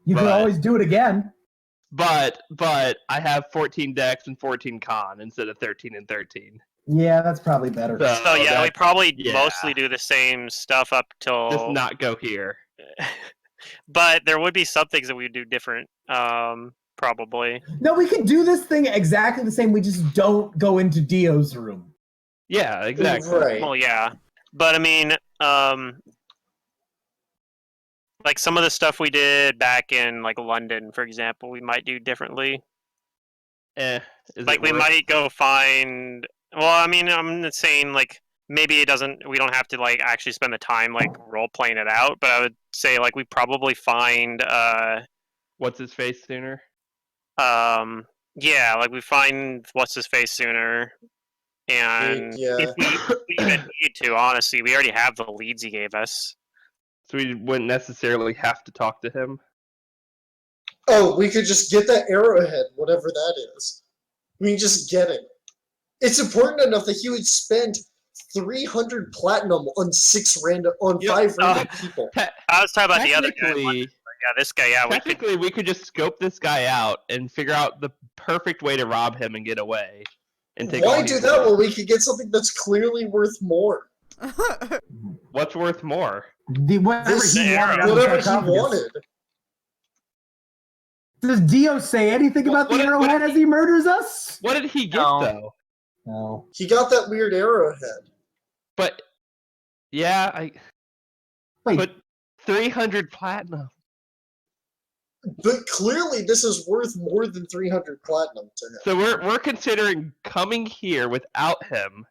You can always do it again. But I have 14 Dex and 14 Con instead of 13 and 13. Yeah, that's probably better. So yeah, we probably mostly do the same stuff up till. Just not go here. But there would be some things that we would do different. Probably. No, we could do this thing exactly the same. We just don't go into Dio's room. Yeah, exactly. Right. Well, yeah, but I mean, like some of the stuff we did back in like London, for example, we might do differently. Like we might go find. Well, I mean, I'm not saying like maybe it doesn't. We don't have to like actually spend the time like role playing it out. But I would say like we probably find. What's his face sooner? Yeah, like we find what's his face sooner. And if we even need to, honestly, we already have the leads he gave us. So we wouldn't necessarily have to talk to him? Oh, we could just get that arrowhead, whatever that is. We can just get it. It's important enough that he would spend 300 platinum on 5 random people. I was talking about the other guy. Yeah, this guy, yeah. Technically, we could just scope this guy out and figure out the perfect way to rob him and get away. Why do that when we could get something that's clearly worth more? What's worth more? Whatever he wanted. Does Dio say anything about the arrowhead as he murders us? What did he get, though? No. He got that weird arrowhead. But, yeah, But 300 platinum. But clearly this is worth more than 300 platinum to him. So we're considering coming here without him,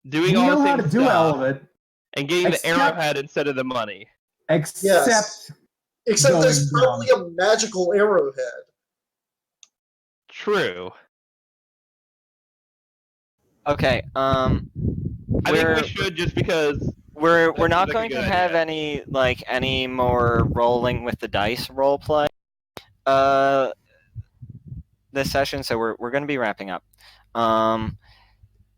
doing all the same how to do all of it, and getting the arrowhead instead of the money. Except there's probably a magical arrowhead. True. Okay. I think we should, just because we're not going to have any more rolling with the dice role play this session, so we're going to be wrapping up.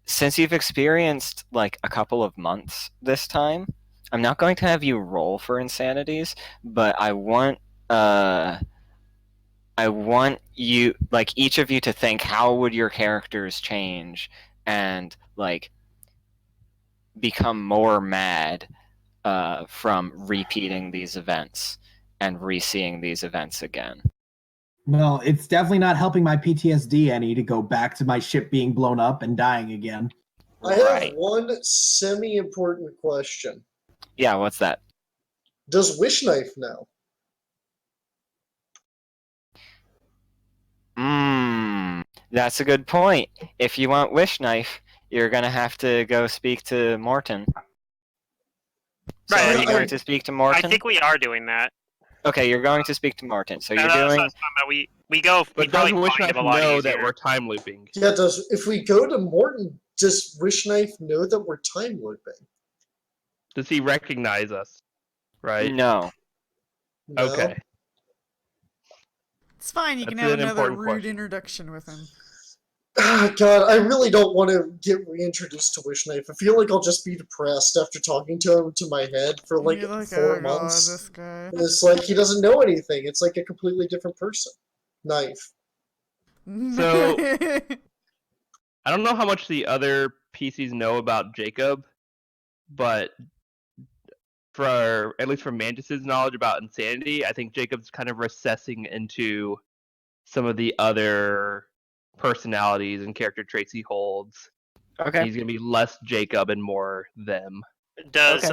Since you've experienced like a couple of months this time, I'm not going to have you roll for insanities, but I want you, like, each of you to think, how would your characters change and like become more mad from repeating these events and re-seeing these events again. Well, it's definitely not helping my PTSD any to go back to my ship being blown up and dying again. I have one semi-important question. Yeah, what's that? Does Wishnaife know? That's a good point. If you want Wishnaife, you're going to have to go speak to Morton. So are you going to speak to Morton? I think we are doing that. Okay, you're going to speak to Morton. So you're doing... We go... But does Wishnaife know that we're time looping? Yeah, if we go to Morton, does Wishnaife know that we're time looping? Does he recognize us? Right? No. Okay. It's fine, you can have another rude introduction with him. God, I really don't want to get reintroduced to Wishnaife. I feel like I'll just be depressed after talking to him to my head for like 4 months. This guy. It's like he doesn't know anything. It's like a completely different person. Knife. So, I don't know how much the other PCs know about Jacob, but at least from Mantis's knowledge about insanity, I think Jacob's kind of recessing into some of the other personalities and character traits he holds. Okay. He's gonna be less Jacob and more them. Does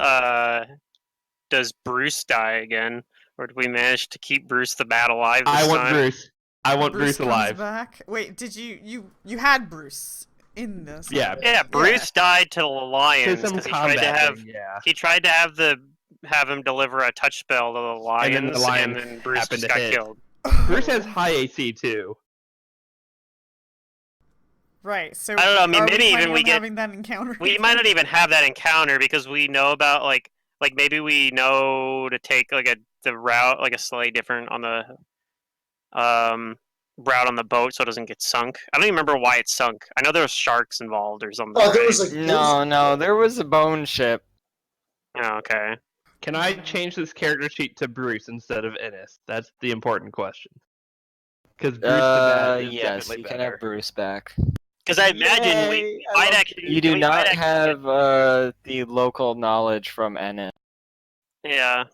Bruce die again, or did we manage to keep Bruce the Bat alive this time? Bruce. I want Bruce alive. Back? Wait, did you had Bruce in this? Yeah. Bruce died to the lions because he tried to have him deliver a touch spell to the lions, and then Bruce just got killed. Bruce has high AC too. Right, so I don't know. I mean, maybe even we having that encounter. We might not even have that encounter because we know about like maybe we know to take the route a slightly different on the route on the boat so it doesn't get sunk. I don't even remember why it sunk. I know there was sharks involved or something. Oh, there was no, there was a bone ship. Oh, okay. Can I change this character sheet to Bruce instead of Ennis? That's the important question. Because Bruce the Bat is Yes, definitely you better. can have Bruce back. Because I imagine we Yay, I might love actually. You do we not might actually have the local knowledge from Ennis. Yeah,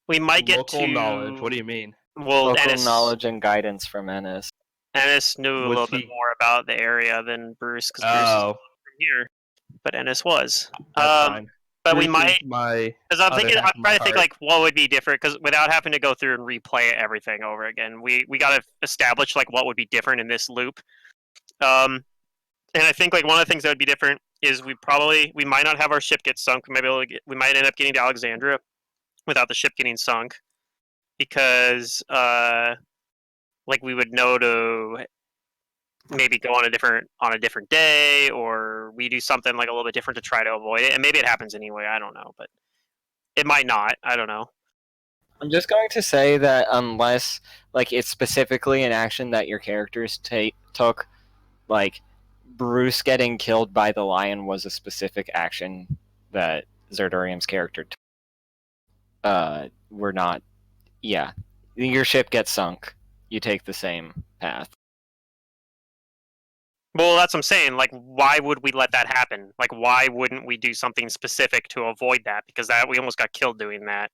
we might get local to knowledge. What do you mean? Well, Local knowledge and guidance from Ennis. Ennis knew a Was little bit he- more about the area than Bruce, because Bruce is Oh, from here, but Ennis was. that's fine. But Bruce we might. is my Because I'm other thinking, half I'm of my trying to think heart. like what would be different. Because without having to go through and replay everything over again, we got to establish like what would be different in this loop. And I think like one of the things that would be different is we might not have our ship get sunk. We might end up getting to Alexandria without the ship getting sunk, because like we would know to maybe go on a different day, or we do something like a little bit different to try to avoid it. And maybe it happens anyway. I don't know, but it might not. I don't know. I'm just going to say that unless like it's specifically an action that your characters took, like Bruce getting killed by the lion was a specific action that Zerdurium's character took. We're not. Yeah, your ship gets sunk. You take the same path. Well, that's what I'm saying. Like, why would we let that happen? Like, why wouldn't we do something specific to avoid that? Because we almost got killed doing that.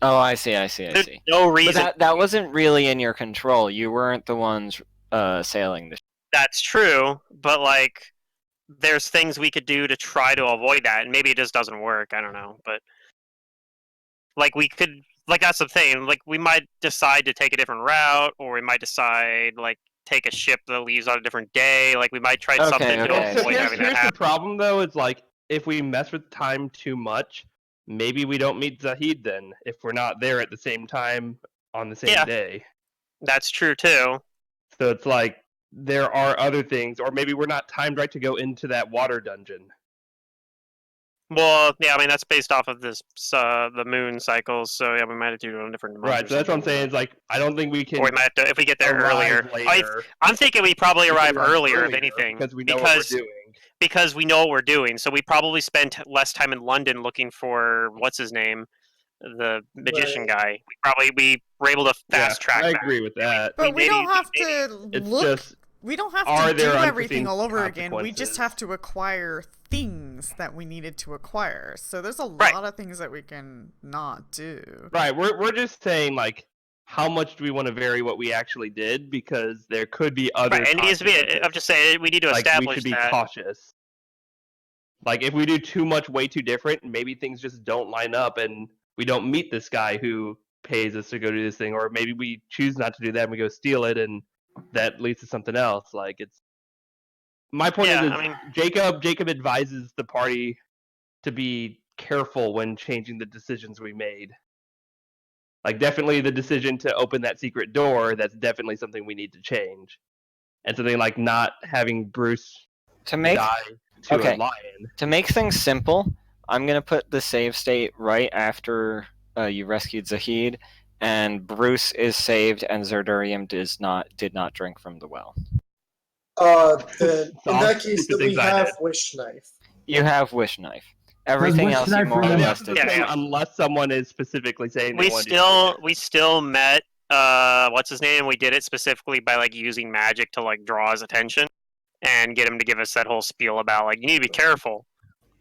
Oh, I see. There's no reason. But that wasn't really in your control. You weren't the ones sailing the ship. That's true, but like, there's things we could do to try to avoid that, and maybe it just doesn't work. I don't know, but like we could, like that's the thing. Like we might decide to take a different route, or we might decide like take a ship that leaves on a different day. Like we might try something to okay. avoid having that Here's the happen. problem though. Is like if we mess with time too much, maybe we don't meet Zahid then. If we're not there at the same time on the same day. That's true too. So it's like there are other things, or maybe we're not timed right to go into that water dungeon. Well, yeah, I mean that's based off of this the moon cycles, so yeah, we might have to do it on different months. Right, so that's what I'm saying. Is like I don't think we can. Or we might have to if we get there earlier. Later. I'm thinking we probably arrive earlier, if earlier, anything, because we know what we're doing. Because we know what we're doing. So we probably spent less time in London looking for what's his name, the magician guy. We were able to fast track. I agree with that. But we don't have to look. We don't have to do everything all over again. We just have to acquire things that we needed to acquire. So there's a lot of things that we can not do. Right. We're just saying like how much do we want to vary what we actually did, because there could be other. Right, it needs to be. I'm just saying we need to establish we should be that. cautious. Like if we do too much, way too different, maybe things just don't line up, and we don't meet this guy who pays us to go do this thing, or maybe we choose not to do that and we go steal it, and that leads to something else. Like it's my point is Jacob advises the party to be careful when changing the decisions we made. Like definitely the decision to open that secret door, that's definitely something we need to change. And something like not having Bruce die to a lion. To make things simple, I'm gonna put the save state right after you rescued Zahid, and Bruce is saved, and Zerdurium did not drink from the well. In that case, that we have Wish Knife. You have Wish Knife. Everything else you more or less did. Unless someone is specifically saying we still met what's his name? We did it specifically by like using magic to like draw his attention and get him to give us that whole spiel about like you need to be careful.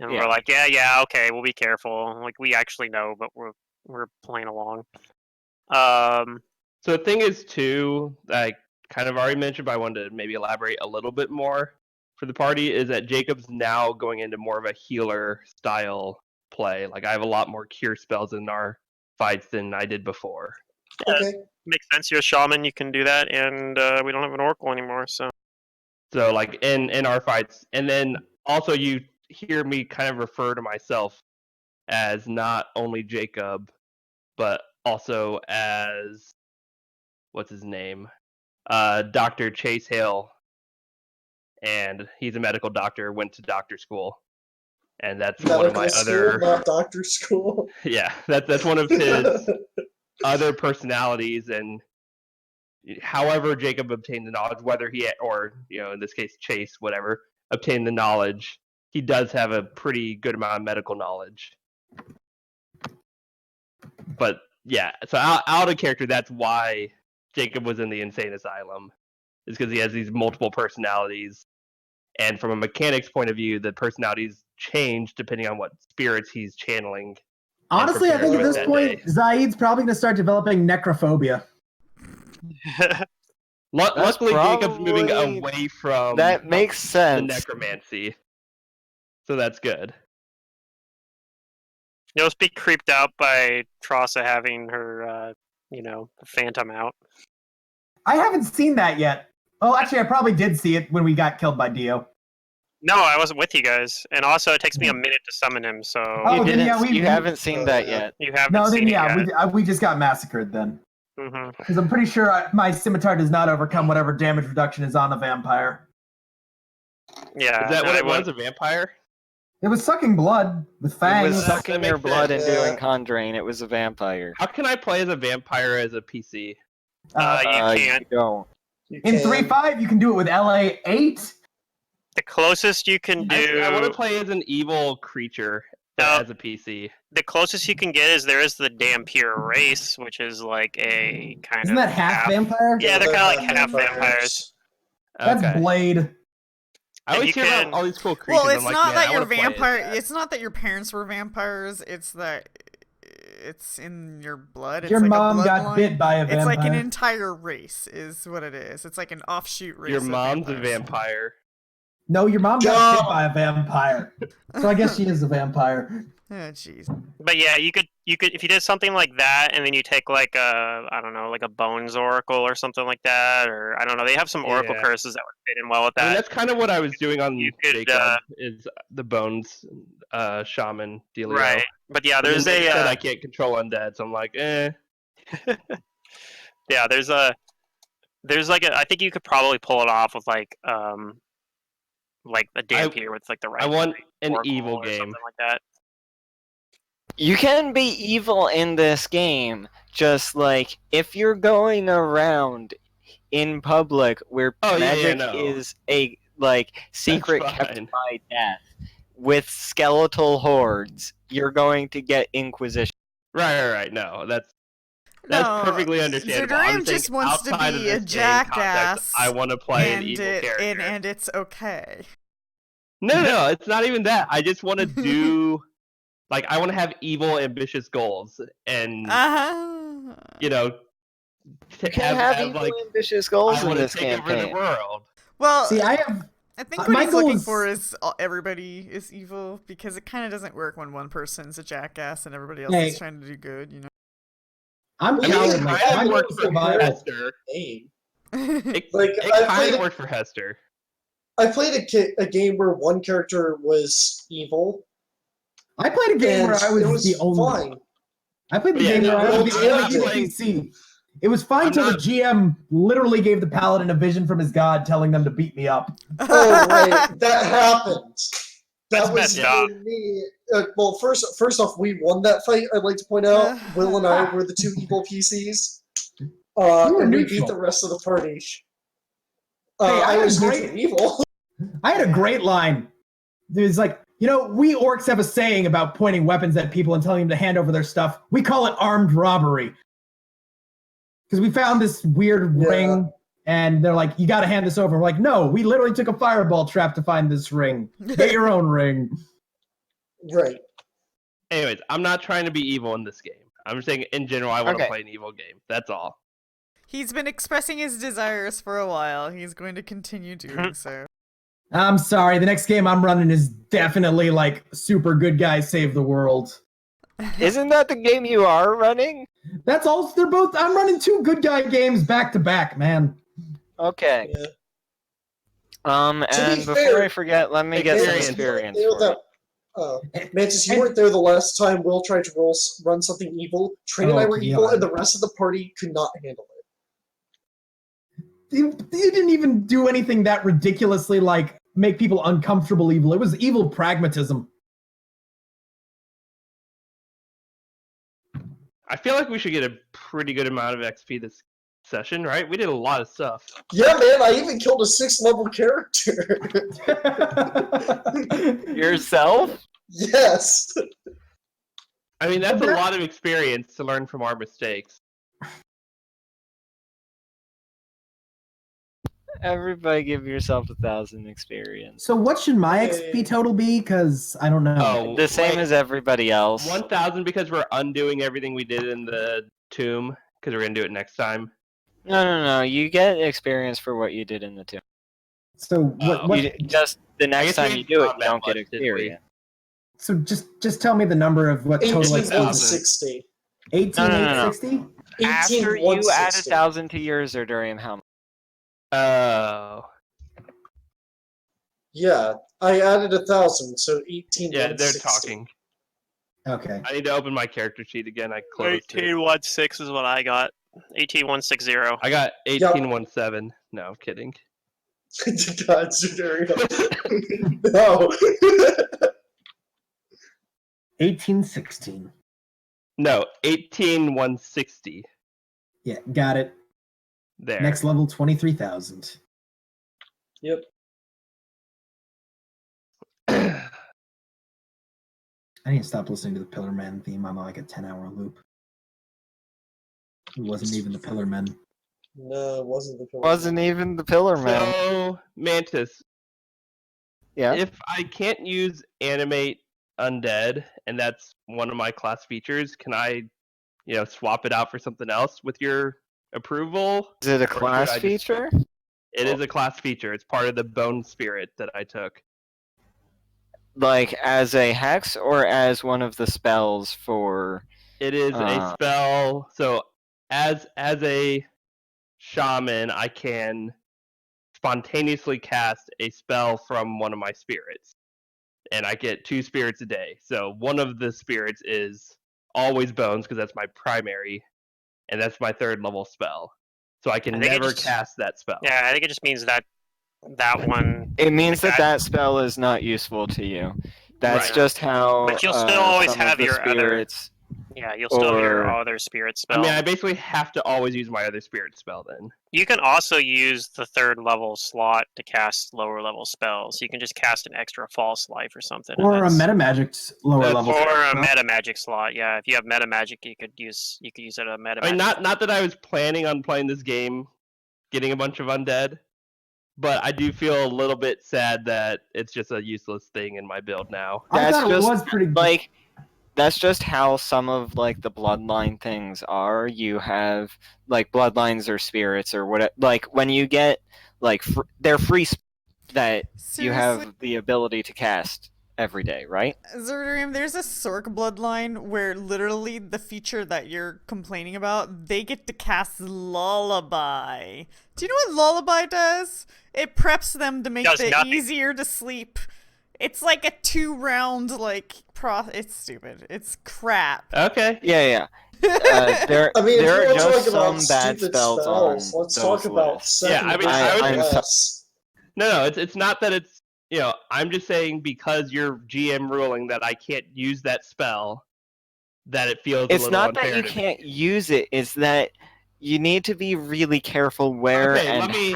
And we're like, yeah, okay, we'll be careful. Like we actually know, but we're playing along. So the thing is too, like kind of already mentioned, but I wanted to maybe elaborate a little bit more for the party, is that Jacob's now going into more of a healer style play. Like I have a lot more cure spells in our fights than I did before. Okay. Makes sense. You're a shaman, you can do that, and we don't have an oracle anymore, so like in our fights, and then also you hear me kind of refer to myself as not only Jacob, but also as what's his name? Dr. Chase Hale. And he's a medical doctor, went to doctor school. And that's one of my other not doctor school. Yeah, that's one of his other personalities. And however Jacob obtained the knowledge, whether he or in this case Chase, whatever, obtained the knowledge, he does have a pretty good amount of medical knowledge. But yeah, so out of character, that's why Jacob was in the insane asylum, is because he has these multiple personalities, and from a mechanics point of view, the personalities change depending on what spirits he's channeling. Honestly, I think at this point, Zaid's probably going to start developing necrophobia. Luckily, Jacob's moving away from that makes sense. The necromancy, so that's good. You'll just be creeped out by Trassa having her, phantom out. I haven't seen that yet. Oh, actually, I probably did see it when we got killed by Dio. No, I wasn't with you guys, and also it takes me a minute to summon him. So you haven't seen that yet. You haven't. Seen it yet. We just got massacred then. Mm-hmm. Because I'm pretty sure my scimitar does not overcome whatever damage reduction is on a vampire. Yeah, is that what it was? A vampire? It was sucking blood with fangs. It was sucking your blood and doing conjuring. It was a vampire. How can I play as a vampire as a PC? You can't. You don't. In 3.5, you can do it with LA8. The closest you can do. I want to play as an evil creature as a PC. The closest you can get is there is the Dampier race, which is like a kind Isn't that half vampire? Yeah, they're kind of like half vampires. That's Blade. I always hear about all these cool creatures. Well, it's not that you're vampire. It's not that your parents were vampires. It's that it's in your blood. It's your like mom got bit by a vampire. It's like an entire race, is what it is. It's like an offshoot race. Your mom's a vampire. No, your mom got bit by a vampire. So I guess she is a vampire. Oh, jeez. But yeah, you could if you did something like that, and then you take like a Bones Oracle or something like that, or I don't know. They have some Oracle curses that would fit in well with that. I mean, that's kind of what I was doing on Jacob, is the Bones Shaman dealio. Right, but yeah, there's I can't control undead, so I'm like, eh. Yeah, there's I think you could probably pull it off with like a Dampier with like the right. I want an Oracle evil or game something like that. You can be evil in this game, just like if you're going around in public where magic is a secret kept by death with skeletal hordes, you're going to get Inquisition. Right. No, that's perfectly understandable. Zidorian just wants to be a jackass. I want to play an evil character, and it's okay. No, it's not even that. I just want to do. Like, I want to have evil, ambitious goals, and You can have evil, ambitious goals in this campaign. Over the world. Well, see, I think what he's looking for is everybody is evil, because it kind of doesn't work when one person's a jackass and everybody else is trying to do good. You know. I'm cowardly. My goal is survival. It kind of worked for Hester. I played a game where one character was evil. I played a game where I was the only. Fine. I played the game where I was the only NPC. It was fine until the GM literally gave the paladin a vision from his god, telling them to beat me up. Oh right, that happened. That was messed me. Well, first off, we won that fight. I'd like to point out, Will and I were the two evil PCs, and we beat the rest of the party. I was evil. I had a great line. There's like, we orcs have a saying about pointing weapons at people and telling them to hand over their stuff. We call it armed robbery. Because we found this weird ring, and they're like, you got to hand this over. We're like, no, we literally took a fireball trap to find this ring. Get your own ring. Right. Anyways, I'm not trying to be evil in this game. I'm saying, in general, I want to play an evil game. That's all. He's been expressing his desires for a while. He's going to continue doing so. I'm sorry. The next game I'm running is definitely like super good guys save the world. Isn't that the game you are running? That's all. They're both. I'm running two good guy games back to back, man. Okay. Yeah. And before I forget, let me get some experience. Mantis, you weren't there the last time Will tried to run something evil. Train and I were evil, and the rest of the party could not handle it. You didn't even do anything that ridiculously make people uncomfortable evil. It was evil pragmatism. I feel like we should get a pretty good amount of XP this session, right? We did a lot of stuff. Yeah, man, I even killed a 6th level character. Yourself? Yes. I mean, that's a lot of experience to learn from our mistakes. Everybody give yourself 1,000 experience. So what should my XP total be? Because I don't know. Oh, The same as everybody else. 1,000 because we're undoing everything we did in the tomb, because we're going to do it next time. No. You get experience for what you did in the tomb. So what just the next time you do it, you don't get much, experience. So just tell me the number of what total XP. 18,160. 18,860? After you add 1,000 to yours, or during how much? Oh. Yeah, I added 1,000, so 18,160. Yeah, they're talking. Okay. I need to open my character sheet again. I closed it. 1816 is what I got. 18160. I got 1817. No, I'm kidding. God, no. 1816. No, 18,160. Yeah, got it. There. Next level, 23,000. Yep. I need to stop listening to the Pillar Man theme. I'm on like a 10-hour loop. It wasn't even the Pillar Men. No, it wasn't the Pillar Wasn't even the Pillar Man. So, Mantis. Yeah. If I can't use animate undead, and that's one of my class features, can I, swap it out for something else with your approval? Is it a class feature? It is a class feature. It's part of the bone spirit that I took. Like as a hex or as one of the spells for? It is a spell. So as a shaman, I can spontaneously cast a spell from one of my spirits, and I get 2 spirits a day. So one of the spirits is always bones because that's my primary, and that's my 3rd level spell. So I can never cast that spell. Yeah, I think it just means that one. It means that spell is not useful to you. That's just how. But you'll still always some have of the your spirits. Yeah, you'll still have your other spirit spell. I mean, I basically have to always use my other spirit spell then. You can also use the 3rd level slot to cast lower level spells. You can just cast an extra false life or something. Or a meta magic lower level. Or a meta magic slot. Yeah, if you have meta magic, you could use it at a meta. I mean, not that I was planning on playing this game, getting a bunch of undead, but I do feel a little bit sad that it's just a useless thing in my build now. I thought it was pretty like. That's just how some of like the bloodline things are. You have like bloodlines or spirits or whatever. Like when you get like they're free that you have the ability to cast every day, right? Zerdurium, there's a Sork bloodline where literally the feature that you're complaining about, they get to cast Lullaby. Do you know what Lullaby does? It preps them to make it easier to sleep. It's like a 2-round, it's stupid. It's crap. Okay. Yeah. There are just some bad spells on let's talk about No, it's not that it's, I'm just saying because you're GM ruling that I can't use that spell, that it feels it's a little not that you can't use it, it's that you need to be really careful where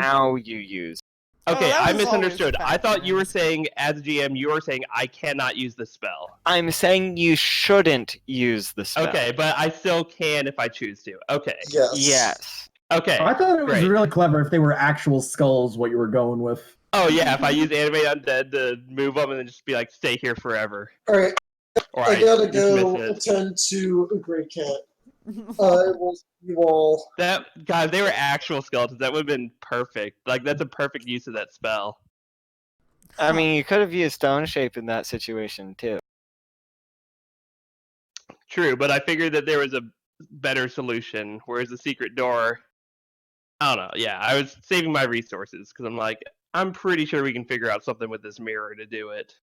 how you use it. Okay, I misunderstood. I thought you were saying, as a GM, you were saying I cannot use the spell. I'm saying you shouldn't use the spell. Okay, but I still can if I choose to. Okay. Yes. Okay. I thought it was really clever if they were actual skulls, what you were going with. Oh, yeah, if I use Animate Undead to move them and then just be like, stay here forever. Alright, I gotta go attend to a Grey Cat. We'll see you all. God, they were actual skeletons. That would have been perfect. Like, that's a perfect use of that spell. I mean, you could have used Stone Shape in that situation, too. True, but I figured that there was a better solution, whereas the secret door, I don't know. Yeah, I was saving my resources, because I'm like, I'm pretty sure we can figure out something with this mirror to do it.